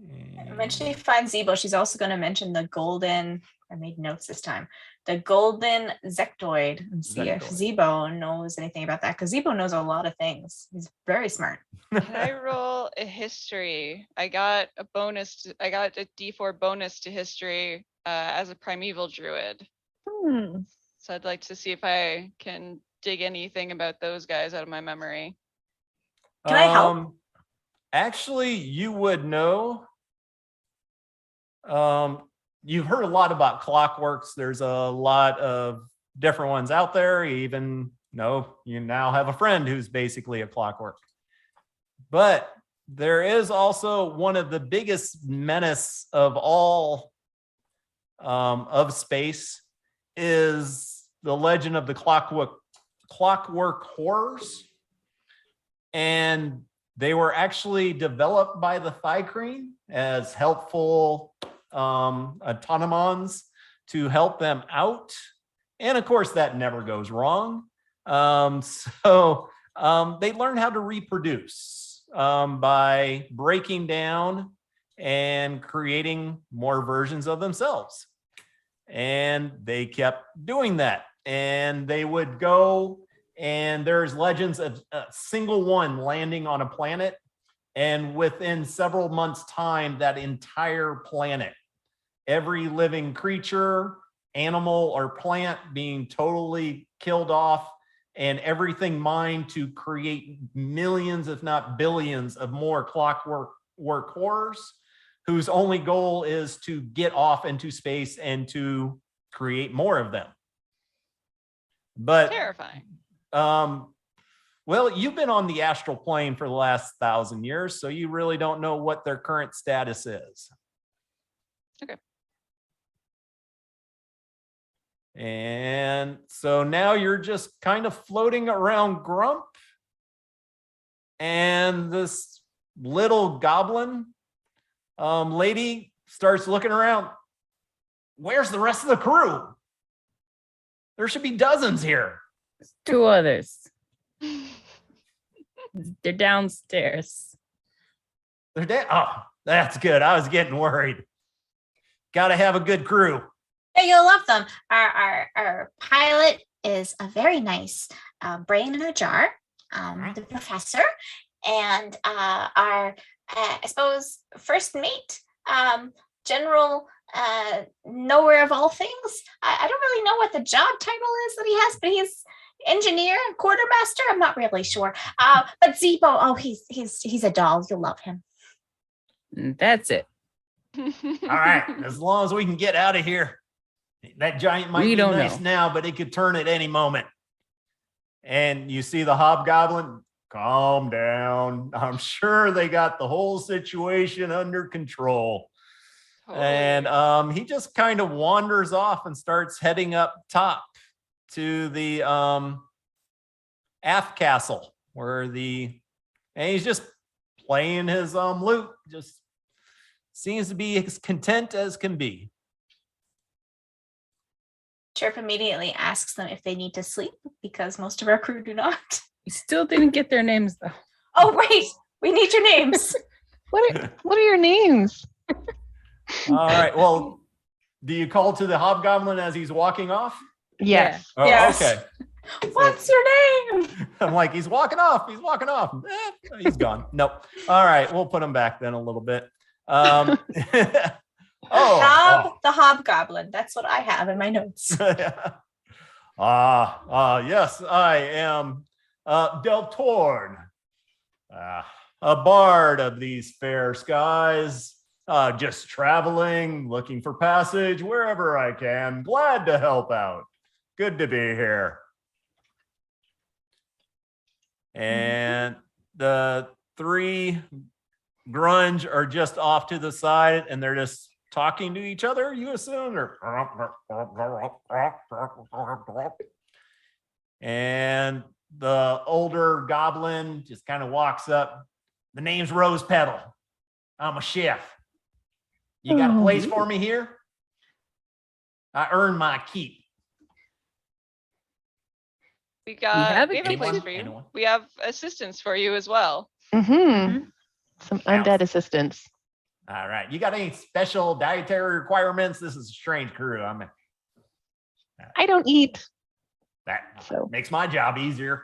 And when she finds Zebo, she's also going to mention the golden. I made notes this time. The golden Zectoid, and see if Zectoid. Zebo knows anything about that, because Zebo knows a lot of things. He's very smart. Can I roll a history? I got a D4 bonus to history as a primeval druid. Hmm. So I'd like to see if I can dig anything about those guys out of my memory. Can I help? Actually, you would know. You've heard a lot about clockworks. There's a lot of different ones out there. You even know you now have a friend who's basically a clockwork. But there is also one of the biggest menace of all of space is the legend of the clockwork horrors. And they were actually developed by the thri-kreen as helpful autonomons to help them out. And of course, that never goes wrong. So they learn how to reproduce by breaking down and creating more versions of themselves. And they kept doing that. And they would go, and there's legends of a single one landing on a planet. And within several months' time, that entire planet, every living creature, animal, or plant being totally killed off, and everything mined to create millions, if not billions, of more clockwork horrors, whose only goal is to get off into space and to create more of them. But Terrifying. well, you've been on the astral plane for the last 1,000 years, so you really don't know what their current status is. Okay. And so now you're just kind of floating around Grump, and this little goblin lady starts looking around. Where's the rest of the crew? There should be dozens here. 2 others. They're downstairs. They're dead. Oh, that's good. I was getting worried. Got to have a good crew. Yeah, you'll love them. Our pilot is a very nice brain in a jar, the professor, and our I suppose first mate, general knower of all things. I don't really know what the job title is that he has, but he's engineer, quartermaster. I'm not really sure. But Zebo, oh, he's a doll. You'll love him. That's it. All right. As long as we can get out of here. That giant might We be don't nice know. now, but it could turn at any moment. And you see the hobgoblin. Calm down. I'm sure they got the whole situation under control. And he just kind of wanders off and starts heading up top to the aft castle, and he's just playing his lute. Just seems to be as content as can be. Chirp immediately asks them if they need to sleep because most of our crew do not. We still didn't get their names though. Oh, right. We need your names. What are your names? All right. Well, do you call to the hobgoblin as he's walking off? Yes. Oh, Yes. okay. What's your name? I'm like, he's walking off. He's walking off. He's gone. Nope. All right. We'll put him back then a little bit. The hobgoblin. That's what I have in my notes. Yes, I am Del Torn, a bard of these fair skies, just traveling, looking for passage wherever I can. Glad to help out. Good to be here. And the 3 grunge are just off to the side, and they're just talking to each other, you assume? And the older goblin just kind of walks up. The name's Rose Petal. I'm a chef. You got a place for me here? I earned my keep. We have have a place for you. Anyone? We have assistance for you as well. Mm-hmm. Some undead assistance. All right. You got any special dietary requirements? This is a strange crew. I don't eat. That So. makes my job easier.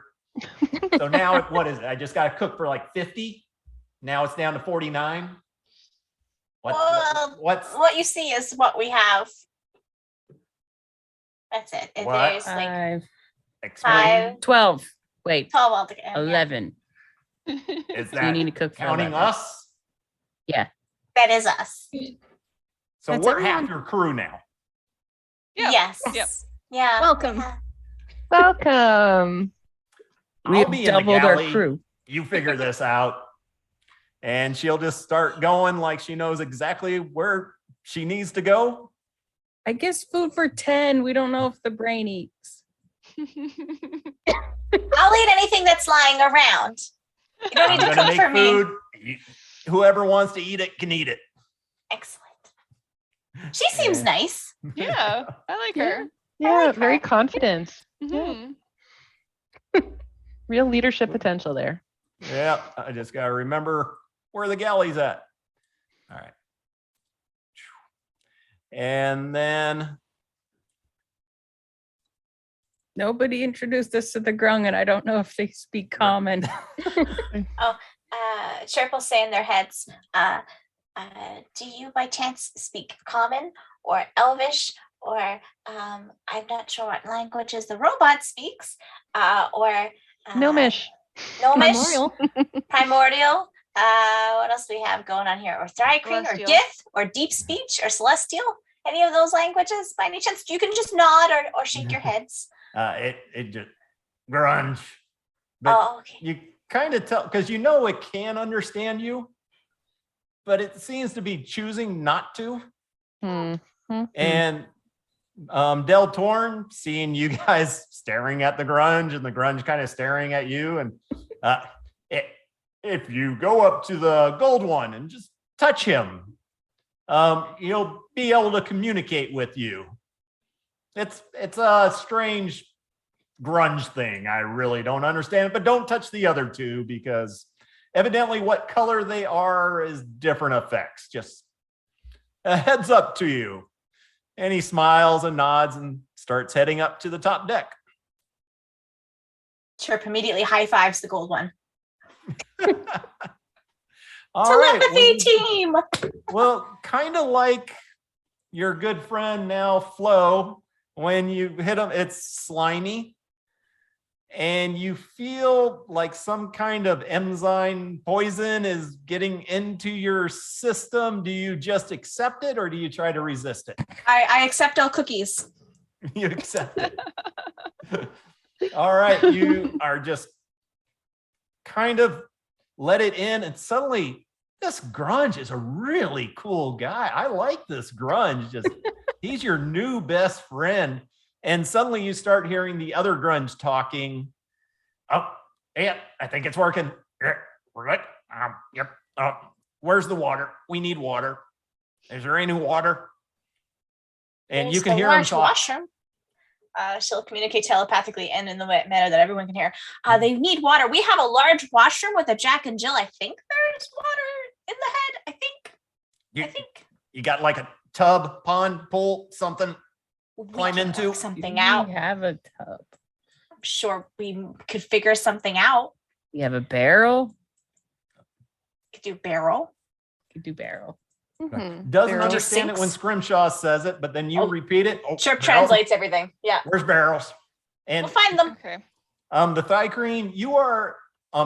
So now, what is it? I just got to cook for like 50. Now it's down to 49. What's What you see is what we have. That's it. And What? there's like explain? 12. Wait, 12 altogether. yeah. 11. Is You that need to cook for counting 11. us? That is us. So That's we're half everyone. your crew now. Yeah. Yes. Yep. Yeah. Welcome. yeah. Welcome. We I'll have be in the doubled our galley. crew. You figure this out. And she'll just start going like she knows exactly where she needs to go. I guess food for 10. We don't know if the brain eats. I'll eat anything that's lying around. You don't I'm need to gonna cook make for me. food. Whoever wants to eat it can eat it. Excellent. She seems Yeah. nice. Yeah, I like her. Yeah, like very her. confident. Mhm. Real leadership potential there. Yeah, I just gotta remember where the galley's at. All right. And then Nobody introduced us to the grung, and I don't know if they speak common. Chirp will say in their heads, do you by chance speak common or elvish or I'm not sure what languages the robot speaks or Gnomish. Gnomish, Memorial. primordial. What else do we have going on here? Or thri-kreen or Celestial. gith or deep speech or celestial? Any of those languages by any chance? You can just nod or shake your heads. it just grunge. But Oh, okay. you kind of tell because you know it can understand you, but it seems to be choosing not to. And Del Torn, seeing you guys staring at the grunge and the grunge kind of staring at you, and if you go up to the gold one and just touch him, he'll be able to communicate with you. It's a strange grunge thing. I really don't understand it, but don't touch the other two because evidently what color they are is different effects. Just a heads up to you. And he smiles and nods and starts heading up to the top deck. Chirp immediately high fives the gold one. All right. Telepathy team. Well, kind of like your good friend now, Flo, when you hit him, it's slimy. And you feel like some kind of enzyme poison is getting into your system. Do you just accept it or do you try to resist it? I accept all cookies. You accept it. All right. You are just kind of let it in, and suddenly this grunge is a really cool guy. I like this grunge. Just he's your new best friend. And suddenly you start hearing the other grunge talking. Oh, yeah, I think it's working. Yeah, we're good. Yep. Where's the water? We need water. Is there any water? And you There's can the hear him large talk. washroom. She'll communicate telepathically and in the manner that everyone can hear. They need water. We have a large washroom with a Jack and Jill. I think there's water in the head. I think You got like a tub, pond, pool, something. we Climb can into. work something We out. have a tub. I'm sure we could figure something out. You have a barrel. Could do barrel. You do barrel. Doesn't Barrel. understand it when Scrimshaw says it, but then you Oh, repeat it. Oh, Chirp barrels. translates everything. Yeah, Where's barrels? And we'll find them. Okay. the thri-kreen, you are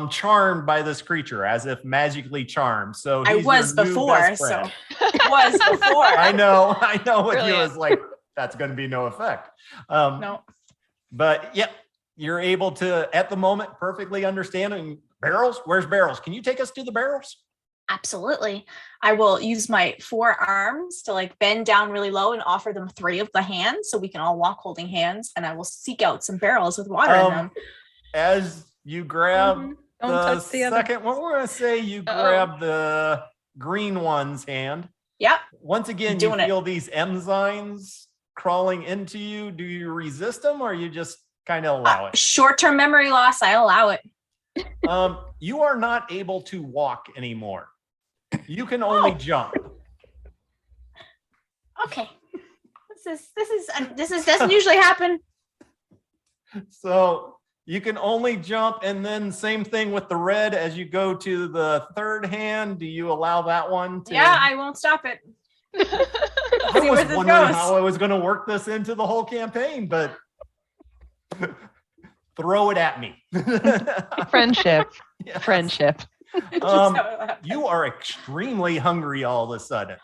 charmed by this creature as if magically charmed. So I he's was your new before, best so friend. was before. I know what you Brilliant. was like. That's going to be no effect. No. But yep, you're able to at the moment perfectly understand. And barrels, where's barrels? Can you take us to the barrels? Absolutely. I will use my 4 arms to like bend down really low and offer them 3 of the hands so we can all walk holding hands, and I will seek out some barrels with water in them. As you grab Don't the touch the other. second one, we're going to say you grab the green one's hand. Yep. Once again, you Doing it. feel these enzymes crawling into you. Do you resist them or you just kind of allow it? Short-term memory loss, I allow it. You are not able to walk anymore. You can only jump. Okay. This doesn't usually happen. So you can only jump, and then same thing with the red as you go to the third hand. Do you allow that one to? Yeah, I won't stop it. I see was where this wondering goes. how I was going to work this into the whole campaign, but throw it at me. Friendship. Yes. Friendship. You are extremely hungry all of a sudden.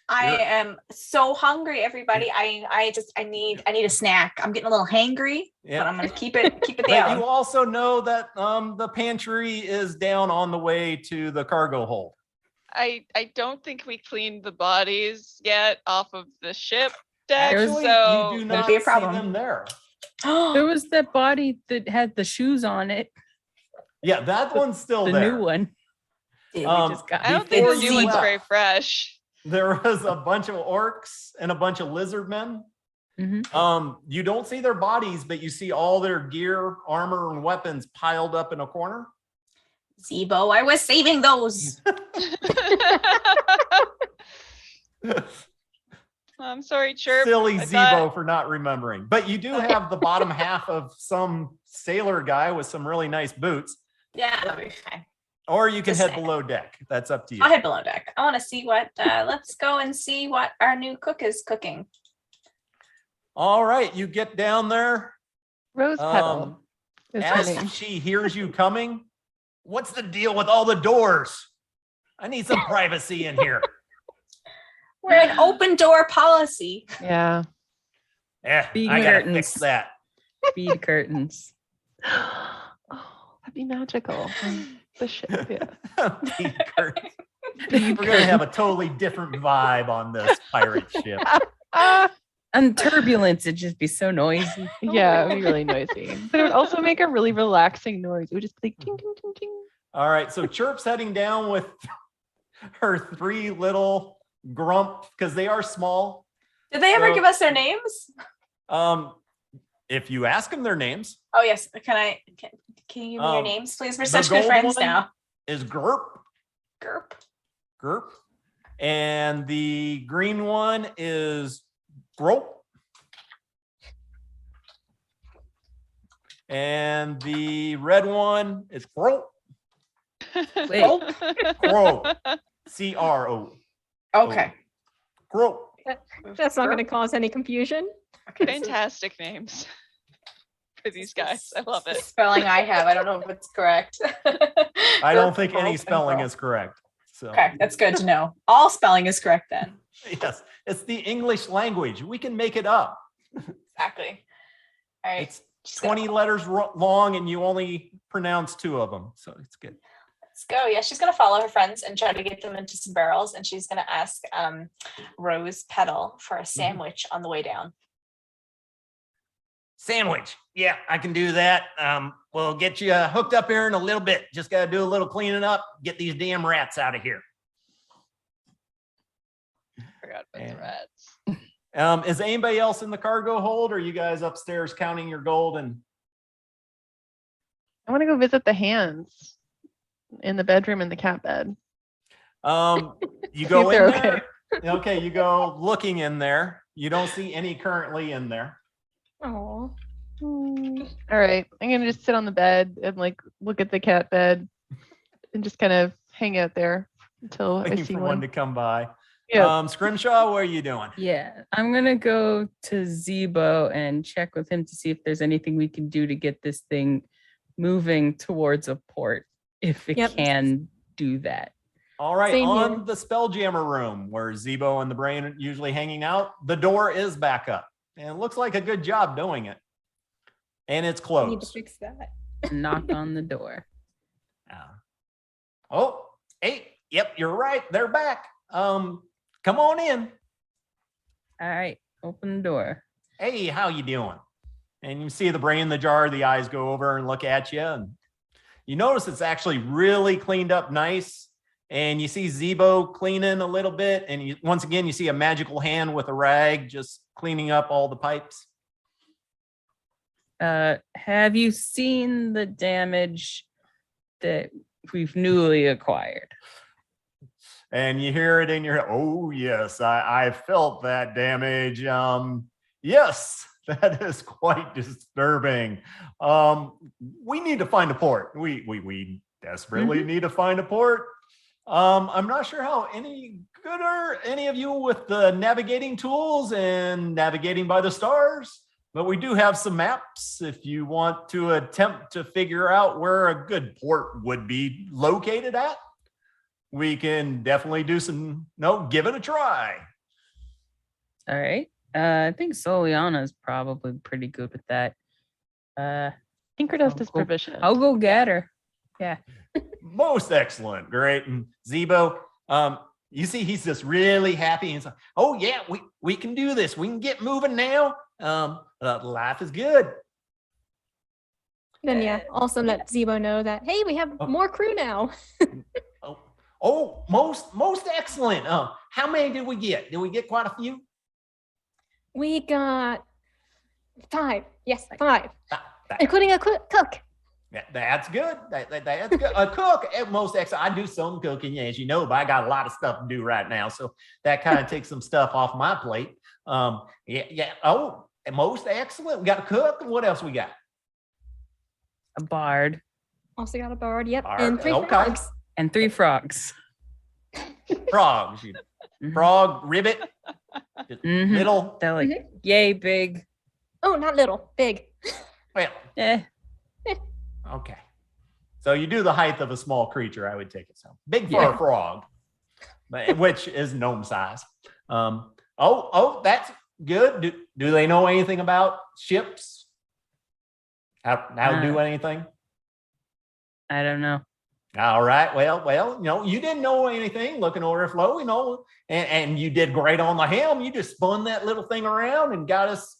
I am so hungry, everybody. I need a snack. I'm getting a little hangry, Yeah. but I'm gonna keep it But down. you also know that the pantry is down on the way to the cargo hold. I don't think we cleaned the bodies yet off of the ship deck. Actually, so you do That'd not be a see problem. them there. There was that body that had the shoes on it. Yeah, that one's still The there. new one. Dude, We just got. I don't think Before the new you one's left, very fresh. There was a bunch of orcs and a bunch of lizard men. Mhm. You don't see their bodies, but you see all their gear, armor, and weapons piled up in a corner. Zebo, I was saving those. I'm sorry, Chirp. Silly I Zebo thought- for not remembering. But you do have the bottom half of some sailor guy with some really nice boots. Yeah, that'll be fine. Or you can Just head saying. below deck. That's up to you. I'll head below deck. I want to see what. Let's go and see what our new cook is cooking. All right, you get down there. Rose Petal is her name. As she hears you coming, what's the deal with all the doors? I need some privacy in here. We're an open door policy. Yeah. Yeah, Bead I gotta curtains. fix that. Bead curtains. Oh, that'd be magical. The ship, yeah. Bead curtains. We're gonna have a totally different vibe on this pirate ship. And turbulence, it'd just be so noisy. Yeah, it'd be really noisy. But it would also make a really relaxing noise. It would just be like ting, ting, ting, ting. All right, so Chirp's heading down with her 3 little grump because they are small. Did they ever So- give us their names? If you ask them their names, Oh yes. Can you give me your names, please? We're the such good gold friends one- now. is Gerp, Gerp. and the green one is Grope, and the red one is Grope. Wait, Grope. C-R-O. Okay. Grope. That's not going to cause any confusion. Fantastic names for these guys. I love The it. spelling I have. I don't know if it's correct. I don't think any Grope and spelling Grope. is correct. So Okay, that's good to know. All spelling is correct then. yes, it's the English language. We can make it up. Exactly. All right. It's just gonna- 20 letters long and you only pronounce 2 of them. So it's good. Let's go. Yeah, she's gonna follow her friends and try to get them into some barrels, and she's gonna ask Rose Petal for a sandwich on the way down. Sandwich. Yeah, I can do that. We'll get you hooked up here in a little bit. Just got to do a little cleaning up, get these damn rats out of here. Forgot about the And- rats. Is anybody else in the cargo hold? Or are you guys upstairs counting your gold? And I want to go visit the hands in the bedroom in the cat bed. you go See in if they're there. Okay, you go looking in there. You don't see any currently in there. Oh, All right. I'm going to just sit on the bed and like look at the cat bed and just kind of hang out there until I Waiting see for one. one to come by. Yeah. Scrimshaw, what are you doing? yeah. I'm gonna go to Zebo and check with him to see if there's anything we can do to get this thing moving towards a port, if it Yep. can do that. All right, Same on here. the Spelljammer room where Zebo and the Brain are usually hanging out, the door is back up. And it looks like a good job doing it. And it's I need to closed. fix that. Knock on the door. Oh, hey, yep, you're right. They're back. Come on in. All right, open the door. Hey, how you doing? And you see the Brain in the jar, the eyes go over and look at you. And you notice it's actually really cleaned up nice. And you see Zebo cleaning a little bit. And once again, you see a magical hand with a rag just cleaning up all the pipes. Have you seen the damage that we've newly acquired? And you hear it in your head. Oh, yes, I felt that damage. Yes, that is quite disturbing. We need to find a port. We desperately need to find a port. I'm not sure how any good are any of you with the navigating tools and navigating by the stars, but we do have some maps if you want to attempt to figure out where a good port would be located at. We can definitely do give it a try. All right. I think Soliana is probably pretty good with that. Tinkerdust is I'll go- proficient. I'll go get her. Yeah. Most excellent. Great. And Zebo, you see, he's just really happy. He's like, oh yeah, we can do this. We can get moving now. Life is good. Then yeah, also let Zebo know that hey, we have Oh. more crew now. Oh, most excellent. How many did we get? Did we get quite a few? We got 5. Yes, 5, Ah, including a cook. That's good. That's good. A cook at most excellent. I do some cooking, as you know, but I got a lot of stuff to do right now. So that kind of takes some stuff off my plate. Yeah. Oh, most excellent. We got a cook. What else we got? A bard Also got a bard. Yep. Bard, And 3 okay. frogs. and 3 frogs. Frogs. Mhm. Frog, ribbit, Mhm. little. They're like yay big. Oh, not little, big. Well, Eh. okay. So you do the height of a small creature, I would take it. So big for a frog, which is gnome size. That's good. Do they know anything about ships? How to do anything? I don't know. All right. Well, you didn't know anything looking over the flow, and you did great on the helm. You just spun that little thing around and got us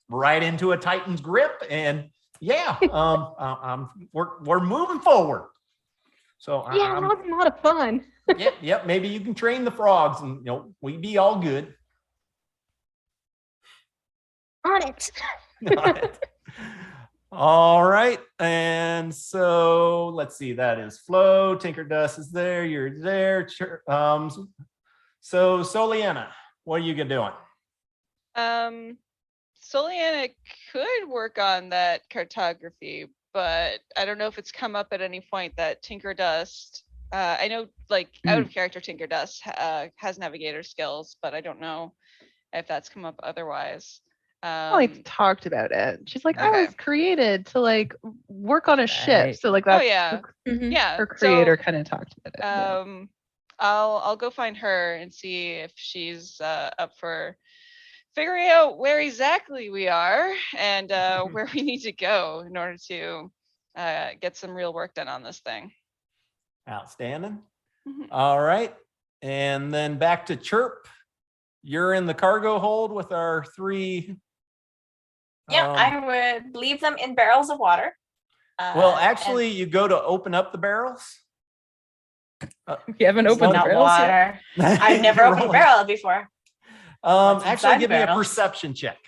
right into a Titan's grip. And yeah, we're moving forward. So Yeah, that was a lot of fun. yep. Maybe you can train the frogs, and we'd be all good. On it. All right. And so let's see. That is Flo. Tinker Dust is there. You're there. So Soliana, what are you doing? Soliana could work on that cartography, but I don't know if it's come up at any point that Tinker Dust. I know, like out of character, Tinker Dust has navigator skills, but I don't know if that's come up otherwise. Like talked about it. She's like, I Okay. was created to like work on a ship. Right. So like that's yeah. Mhm. Yeah. her creator kind of talked about it. So, I'll go find her and see if she's up for figuring out where exactly we are and where we need to go in order to get some real work done on this thing. Outstanding. Mhm. All right. And then back to Chirp. You're in the cargo hold with our 3. Yeah, I would leave them in barrels of water. Well, actually, you go to open up the barrels. You haven't it's opened the not barrels yet? water. I've never You're opened a rolling. barrel before. What's Actually, inside give the me a barrel? perception check.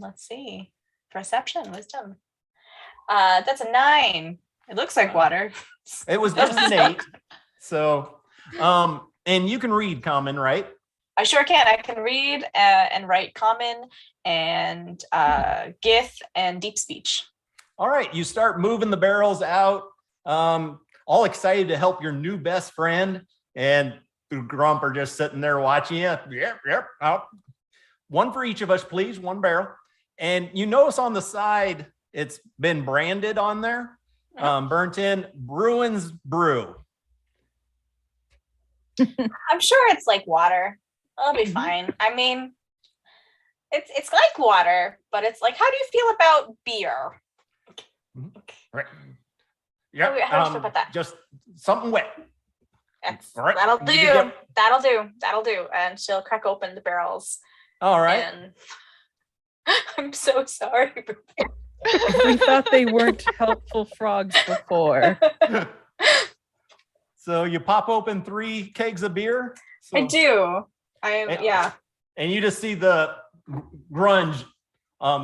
Let's see. Perception, wisdom. That's a 9. It looks like water. It was just an 8. So, and you can read common, right? I sure can. I can read and write common and Gith and deep speech. All right, you start moving the barrels out, all excited to help your new best friend, and Grump are just sitting there watching you. Yep. One for each of us, please. 1 barrel. And you notice on the side, it's been branded on there, burnt in, Bruin's Brew. I'm sure it's like water. It'll be fine. I mean, it's like water, but it's like, how do you feel about beer? Right. Yeah. How do you feel about that? Just something wet. All right. That'll You do. can get- That'll do. And she'll crack open the barrels. All right. And I'm so sorry. We thought they weren't helpful frogs before. So you pop open 3 kegs of beer. So, I do. Yeah. And you just see the grunge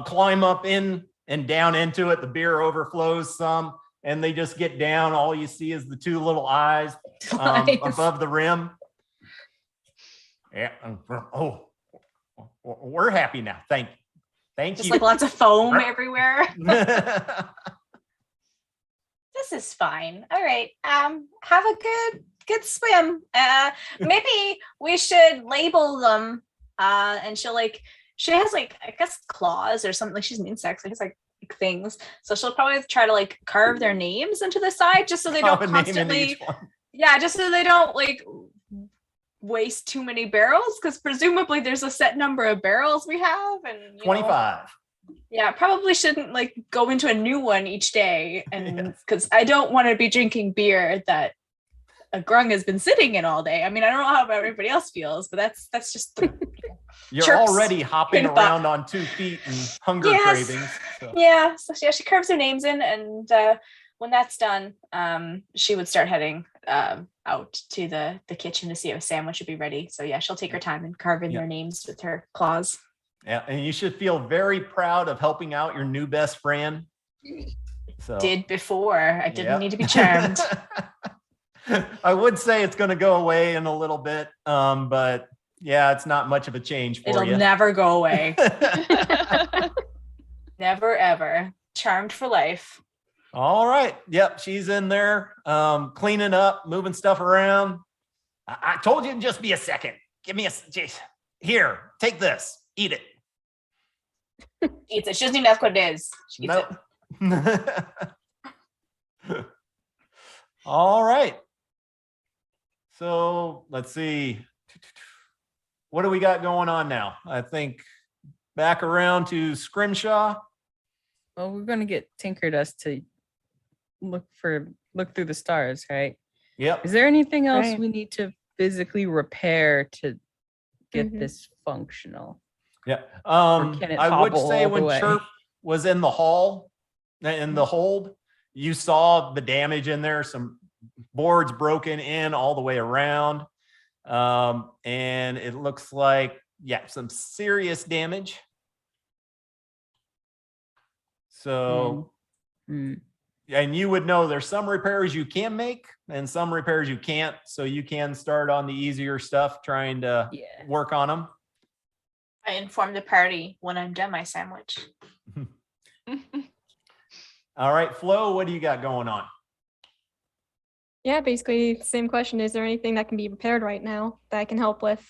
climb up in and down into it. The beer overflows some, and they just get down. All you see is the 2 little eyes Nice. above the rim. Yeah. Oh, we're happy now. Thank Just you. like lots of foam everywhere. All This is fine. All right. Have a good swim. Maybe we should label them. And she has like, I guess, claws or something. Like she's an insect, so I guess like things. So she'll probably try to like carve their names into the side just so they don't constantly. Yeah, just so they don't like waste too many barrels, because presumably there's a set number of barrels we have, and 25. Yeah, probably shouldn't like go into a new one each day, and Yes. because I don't want to be drinking beer that a grung has been sitting in all day. I mean, I don't know how everybody else feels, but that's just the You're Chirps. already hopping Think about- around on 2 feet and hunger Yes. cravings. So. yeah. So she carves her names in, and when that's done, she would start heading out to the kitchen to see if a sandwich would be ready. So yeah, she'll take her time and carve in Yeah. their names with her claws. Yeah, and you should feel very proud of helping out your new best friend. So Did before. I didn't yep. need to be charmed. I would say it's going to go away in a little bit, but yeah, it's not much of a change for It'll you. never go away. Never ever. Charmed for life. All right. Yep, she's in there cleaning up, moving stuff around. I told you to just be a second. Give me jeez. Here, take this. Eat it. Eats it. She doesn't even ask what it is. She eats Nope. it. All right. So let's see. What do we got going on now? I think back around to Scrimshaw. Well, we're gonna get Tinkerdust to look through the stars, right? Yep. Is there anything else Right. we need to physically repair to get Mhm. this functional? Yeah. can it I would hobble say all the when way? Chirp was in the hall, in the hold, you saw the damage in there, some boards broken in all the way around. And it looks like, yeah, some serious damage. So, Hmm. and you would know there's some repairs you can make and some repairs you can't. So you can start on the easier stuff, trying to Yeah. work on them. I inform the party when I'm done my sandwich. All right, Flo, what do you got going on? Yeah, basically same question. Is there anything that can be repaired right now that I can help with?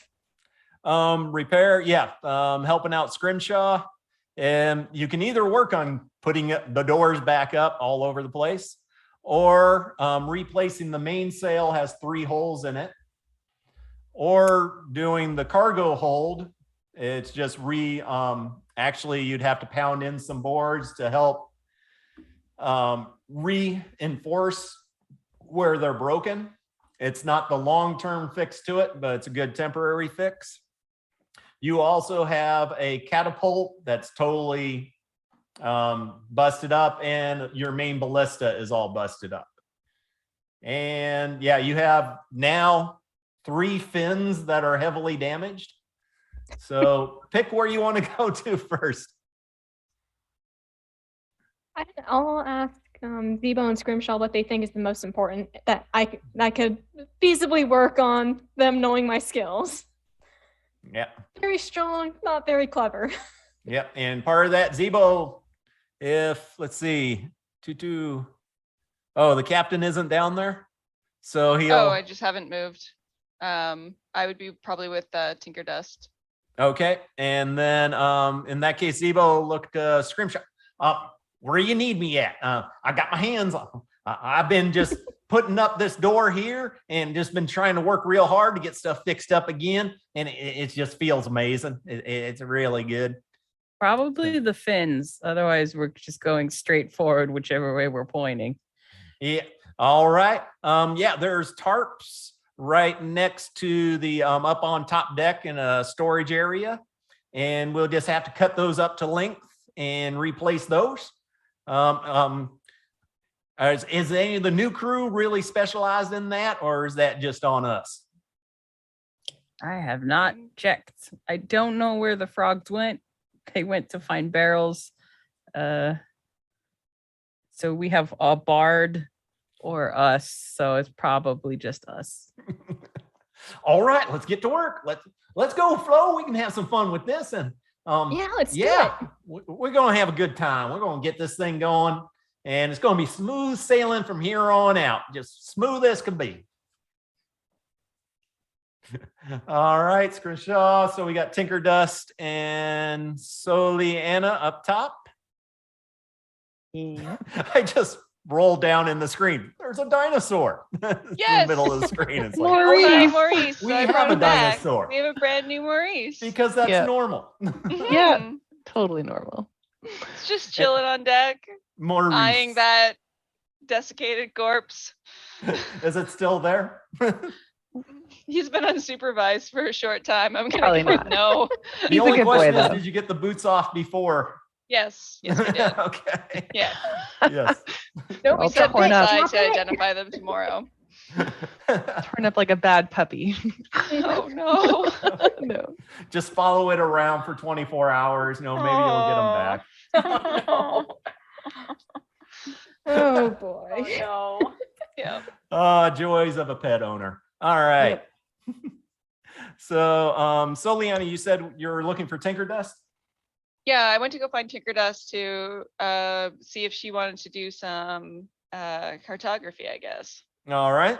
Repair, yeah. Helping out Scrimshaw. And you can either work on putting the doors back up all over the place, or replacing the mainsail, has 3 holes in it, or doing the cargo hold. It's just actually you'd have to pound in some boards to help reinforce where they're broken. It's not the long-term fix to it, but it's a good temporary fix. You also have a catapult that's totally busted up, and your main ballista is all busted up. And yeah, you have now 3 fins that are heavily damaged. So pick where you want to go to first. I'll ask Zebo and Scrimshaw what they think is the most important that I could feasibly work on, them knowing my skills. Yeah. Very strong, not very clever. Yep. And part of that, Zebo, if let's see, oh, the captain isn't down there. So he'll I just haven't moved. I would be probably with Tinkerdust. okay. And then in that case, Zebo, look Scrimshaw. Where you need me at? I got my hands on. I've been just putting up this door here and just been trying to work real hard to get stuff fixed up again. And it just feels amazing. It's really good. Probably the fins. Otherwise, we're just going straight forward, whichever way we're pointing. Yeah. All right. Yeah, there's tarps right next to the up on top deck in a storage area. And we'll just have to cut those up to length and replace those. Is any of the new crew really specialized in that, or is that just on us? I have not checked. I don't know where the frogs went. They went to find barrels. So we have a bard or us. So it's probably just us. All right, let's get to work. Let's go, Flo. We can have some fun with this. And Yeah, let's do yeah, it. we're gonna have a good time. We're gonna get this thing going, and it's gonna be smooth sailing from here on out. Just smooth as can be. All right, Scrimshaw. So we got Tinkerdust and Soliana up top. Yeah. I just rolled down in the screen. There's a dinosaur. It's Yes! in the middle of the screen. It's like, Maurice. Hi, Maurice. We So I have brought a him back. dinosaur. We have a brand new Maurice. because that's Yeah. normal. Yeah. Mhm. Totally normal. It's just chilling on deck, Maurice. eyeing that desiccated corpse. Is it still there? He's been unsupervised for a short time. I'm gonna Probably give not. it no. The He's a only good boy, question is, though. did you get the boots off before? Yes, yes, we did. Okay. Yeah. Yes. No, All we sent torn them up. aside to identify them tomorrow. Turn up like a bad puppy. Oh no. No. Just follow it around for 24 hours. Maybe you'll get them back. Oh, Oh no. boy. Oh, no. Yeah. Joys of a pet owner. All right. So, Leanna, you said you're looking for Tinker Dust? Yeah, I went to go find Tinker Dust to see if she wanted to do some cartography, I guess. All right.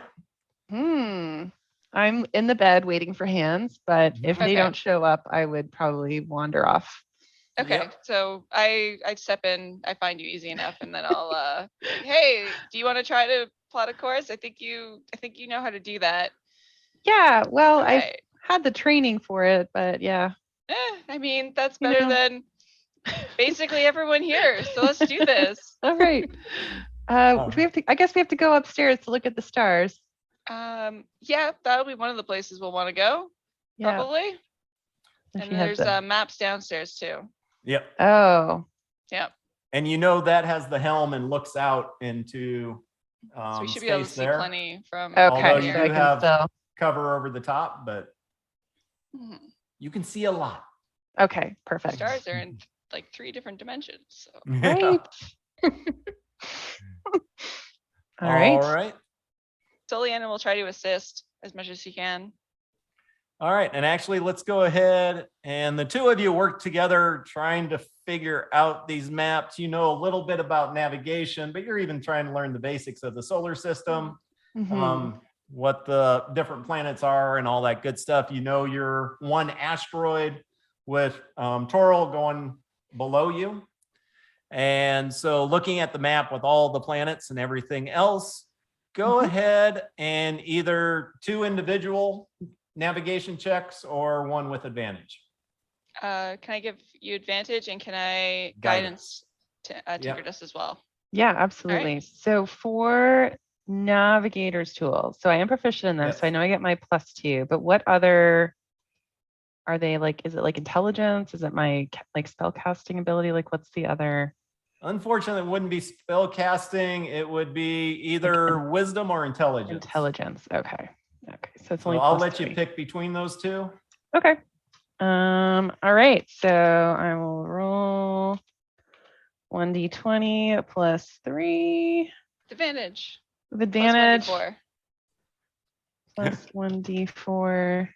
I'm in the bed waiting for hands, but if they Okay. don't show up, I would probably wander off. Okay, Yep. so I step in, I find you easy enough, and then I'll be like, hey, do you want to try to plot a course? I think you know how to do that. Yeah, well, I Right. had the training for it, but yeah. I mean, that's You better know. than basically everyone here. So let's do this. All right. I guess we have to go upstairs to look at the stars. Yeah, that'll be one of the places we'll want to go, Yeah. probably. And And she has there's the- maps downstairs too. Yep. Oh. Yeah. And that has the helm and looks out into So we should be able to space see there. plenty from Okay. Although here. you So do I can have still. cover over the top, but Mhm. you can see a lot. Okay, perfect. Stars are in like 3 different dimensions. So Right. All right. All right. Soliana will try to assist as much as she can. All right. And actually, let's go ahead and the two of you work together trying to figure out these maps. You know a little bit about navigation, but you're even trying to learn the basics of the solar system, Mhm. what the different planets are and all that good stuff. You know, you're one asteroid with Toral going below you. And so looking at the map with all the planets and everything else, go ahead and either 2 individual navigation checks or 1 with advantage. Can I give you advantage and can I Guidance. guidance to Tinker Dust as well? Yeah, absolutely. So for navigator's tools, so I am proficient in this, so I Yes. know I get my +2, but what other are they like? Is it like intelligence? Is it my like spell casting ability? Like what's the other? Unfortunately, it wouldn't be spell casting. It would be either wisdom or intelligence. Intelligence. Okay. Okay. So it's So only I'll +3. let you pick between those 2. Okay. All right. So I will roll 1d20 +3 Advantage. with Plus advantage 1d4. plus 1d4.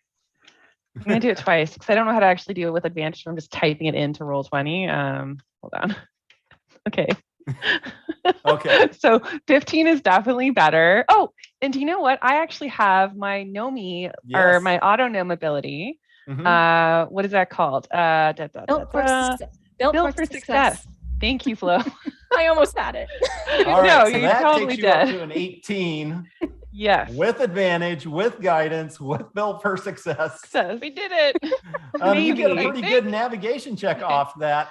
I'm gonna do it twice because I don't know how to actually do it with advantage. So I'm just typing it into roll 20. Hold on. Okay. Okay. So 15 is definitely better. Oh, and do you know what? I actually have my Nomi or Yes. my auto gnome ability. Mhm. What is that called? Built for success. Built for success. Thank you, Flo. I almost had it. All right, No, so you that totally takes you up did. to an 18 Yes. with advantage, with guidance, with built for success. Success. We did it. You get a Maybe. pretty good navigation check off that.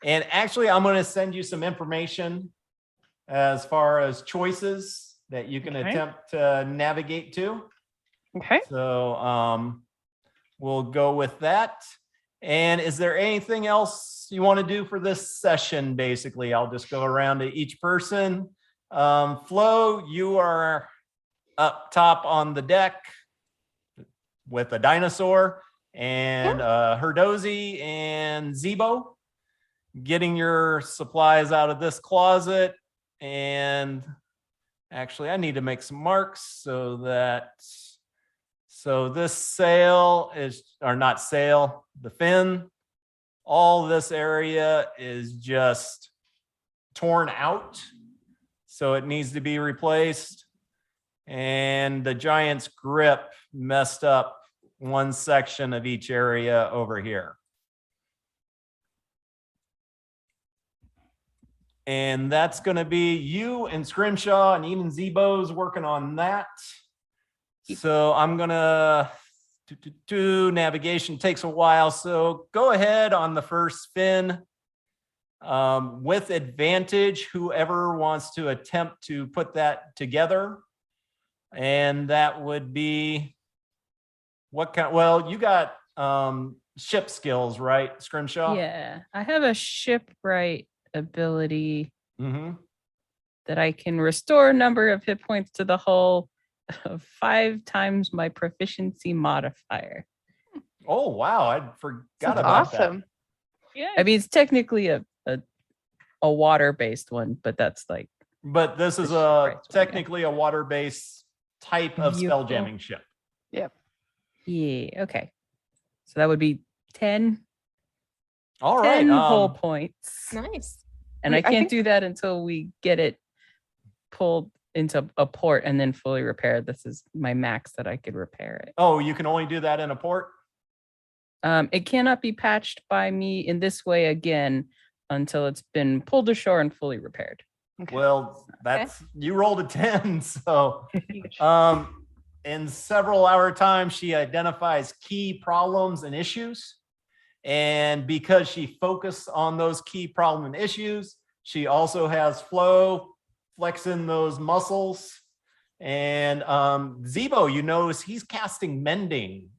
And actually, I'm going to send you some information as far as choices that you can Okay. attempt to navigate to. Okay. So we'll go with that. And is there anything else you want to do for this session? Basically, I'll just go around to each person. Flo, you are up top on the deck with a dinosaur, and Herdozi and Zebo getting your supplies out of this closet. And actually, I need to make some marks so this sail is, or not sail, the fin, all this area is just torn out. So it needs to be replaced. And the giant's grip messed up one section of each area over here. And that's going to be you and Scrimshaw, and even Zebo's working on that. So I'm going to do navigation takes a while. So go ahead on the first fin with advantage, whoever wants to attempt to put that together. And that would be what kind? Well, you got ship skills, right, Scrimshaw? Yeah, I have a shipwright ability. Mm-hmm. that I can restore a number of hit points to the hull of 5 times my proficiency modifier. Oh wow, I forgot That's about awesome. Yeah. I mean, it's technically a water-based one, but that's like. But this is technically a water-based type of Vehicle. spelljamming ship. Yep. Yeah. Okay. So that would be 10. All right. 10 hull points. Nice. And Wait, I I can't think- do that until we get it pulled into a port and then fully repaired. This is my max that I could repair it. Oh, you can only do that in a port? It cannot be patched by me in this way again until it's been pulled ashore and fully repaired. Okay. Well, that's you rolled a 10, so Huge. in several hour times she identifies key problems and issues. And because she focused on those key problem and issues, she also has Flo flexing those muscles. And Zebo, you notice he's casting mending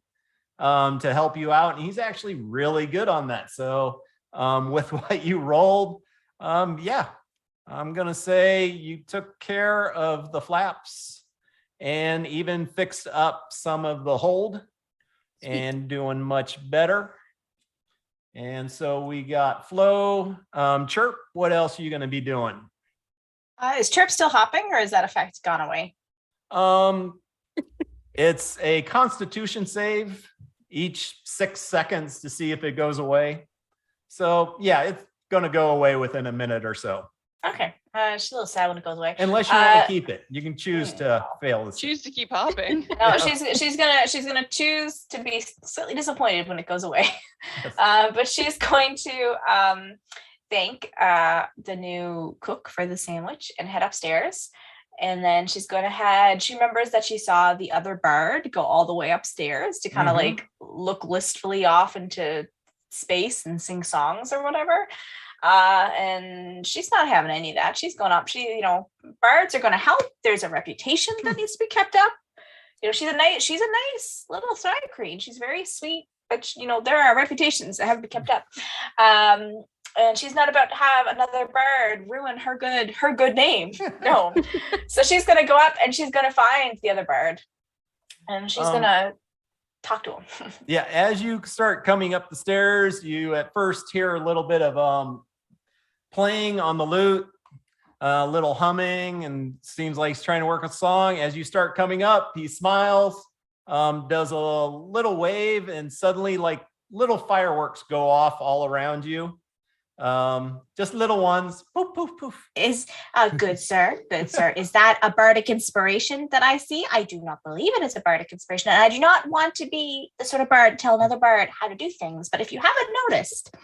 to help you out, and he's actually really good on that. So with what you rolled, yeah, I'm gonna say you took care of the flaps and even fixed up some of the hold. Sweet. And doing much better. And so we got Flo. Chirp, what else are you gonna be doing? Is Chirp still hopping, or is that effect gone away? It's a constitution save each 6 seconds to see if it goes away. So yeah, it's gonna go away within a minute or so. Okay. She's a little sad when it goes away. Unless you want to keep it. You can choose to fail this. Choose to keep hopping. No, she's gonna choose to be slightly disappointed when it goes away. Yes. But she's going to thank the new cook for the sandwich and head upstairs. And then she's going to head. She remembers that she saw the other bard go all the way upstairs to kind of like look listfully off into space and sing songs or whatever. And she's not having any of that. She's going up. Bards are going to help. There's a reputation that needs to be kept up. She's a nice little thri-kreen. She's very sweet, but there are reputations that have to be kept up. And she's not about to have another bird ruin her good name. No. So she's going to go up and she's going to find the other bird, and she's going to talk to him. Yeah, as you start coming up the stairs, you at first hear a little bit of playing on the lute, a little humming, and seems like he's trying to work a song. As you start coming up, he smiles, does a little wave, and suddenly like little fireworks go off all around you. Just little ones. Poof, poof, poof. Is good sir. Is that a bardic inspiration that I see? I do not believe it is a bardic inspiration, and I do not want to be the sort of bard to tell another bard how to do things. But if you haven't noticed,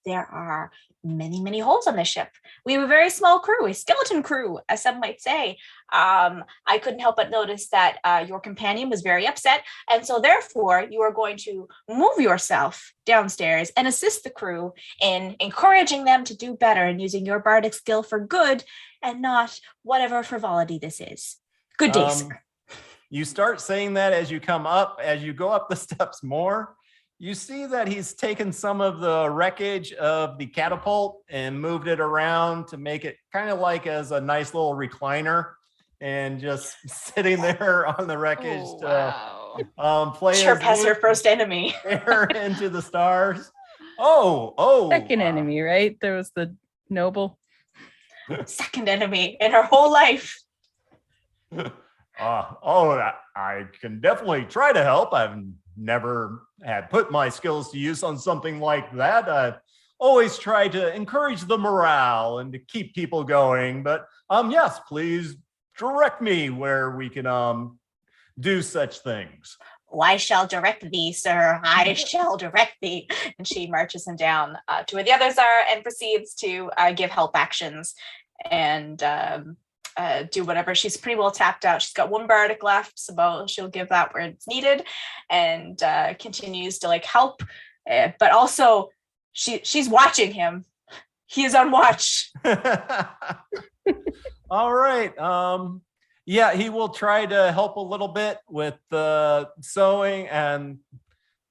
there are many holes on this ship. We have a very small crew, a skeleton crew, as some might say. I couldn't help but notice that your companion was very upset, and so therefore you are going to move yourself downstairs and assist the crew in encouraging them to do better and using your bardic skill for good and not whatever frivolity this is. Good day, sir. You start saying that as you come up. As you go up the steps more, you see that he's taken some of the wreckage of the catapult and moved it around to make it kind of like as a nice little recliner, and just sitting there on the wreckage to play Chirp has her first enemy. Air into the stars. Second enemy, right? There was the noble. Second enemy in her whole life. I can definitely try to help. I've never had put my skills to use on something like that. I've always tried to encourage the morale and to keep people going. But yes, please direct me where we can do such things. Oh, I shall direct thee, sir. I shall direct thee. And she marches him down to where the others are and proceeds to give help actions and do whatever. She's pretty well tapped out. She's got one bardic left, so she'll give that where it's needed, and continues to help. But also, she's watching him. He is on watch. All right. Yeah, he will try to help a little bit with the sewing and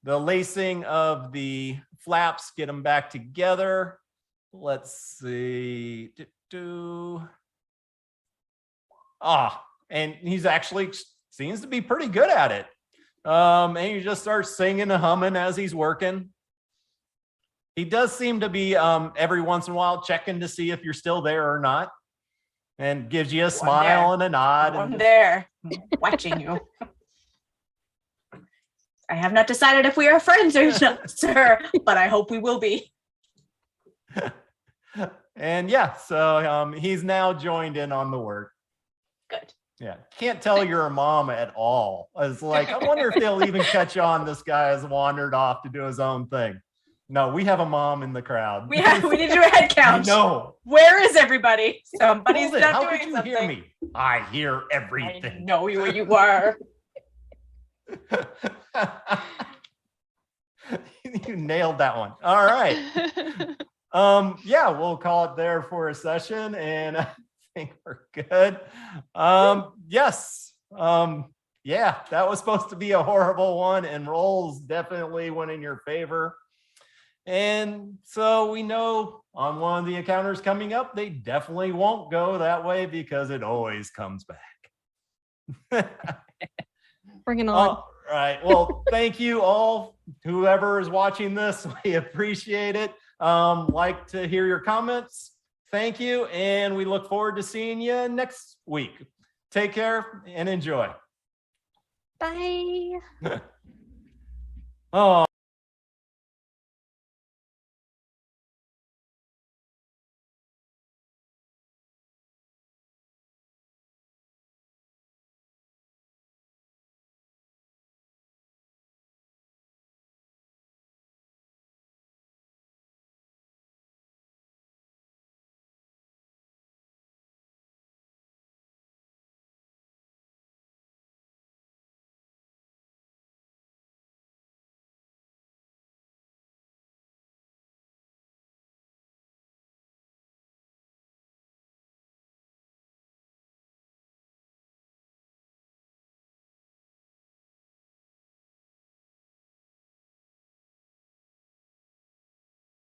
the lacing of the flaps, get them back together. Let's see. And he's actually seems to be pretty good at it. And he just starts singing and humming as he's working. He does seem to be every once in a while checking to see if you're still there or not, and gives you a smile and a nod. I'm And there, watching you. I have not decided if we are friends or not, sir, but I hope we will be. And yeah, so he's now joined in on the work. Good. Yeah, can't tell you're a mom at all. It's like, I wonder if they'll even catch on this guy has wandered off to do his own thing. No, we have a mom in the crowd. We need to do a head count. No. Where is everybody? Somebody's Hold it. not How doing could you something. hear me? I hear I everything. know where you were. You nailed that one. All right. Yeah, we'll call it there for a session, and I think we're good. Yes. Yeah, that was supposed to be a horrible one, and rolls definitely went in your favor. And so we know on one of the encounters coming up, they definitely won't go that way because it always comes back. Bring it on. All right. Well, thank you all. Whoever is watching this, we appreciate it. Like to hear your comments. Thank you. And we look forward to seeing you next week. Take care and enjoy. Bye. Oh.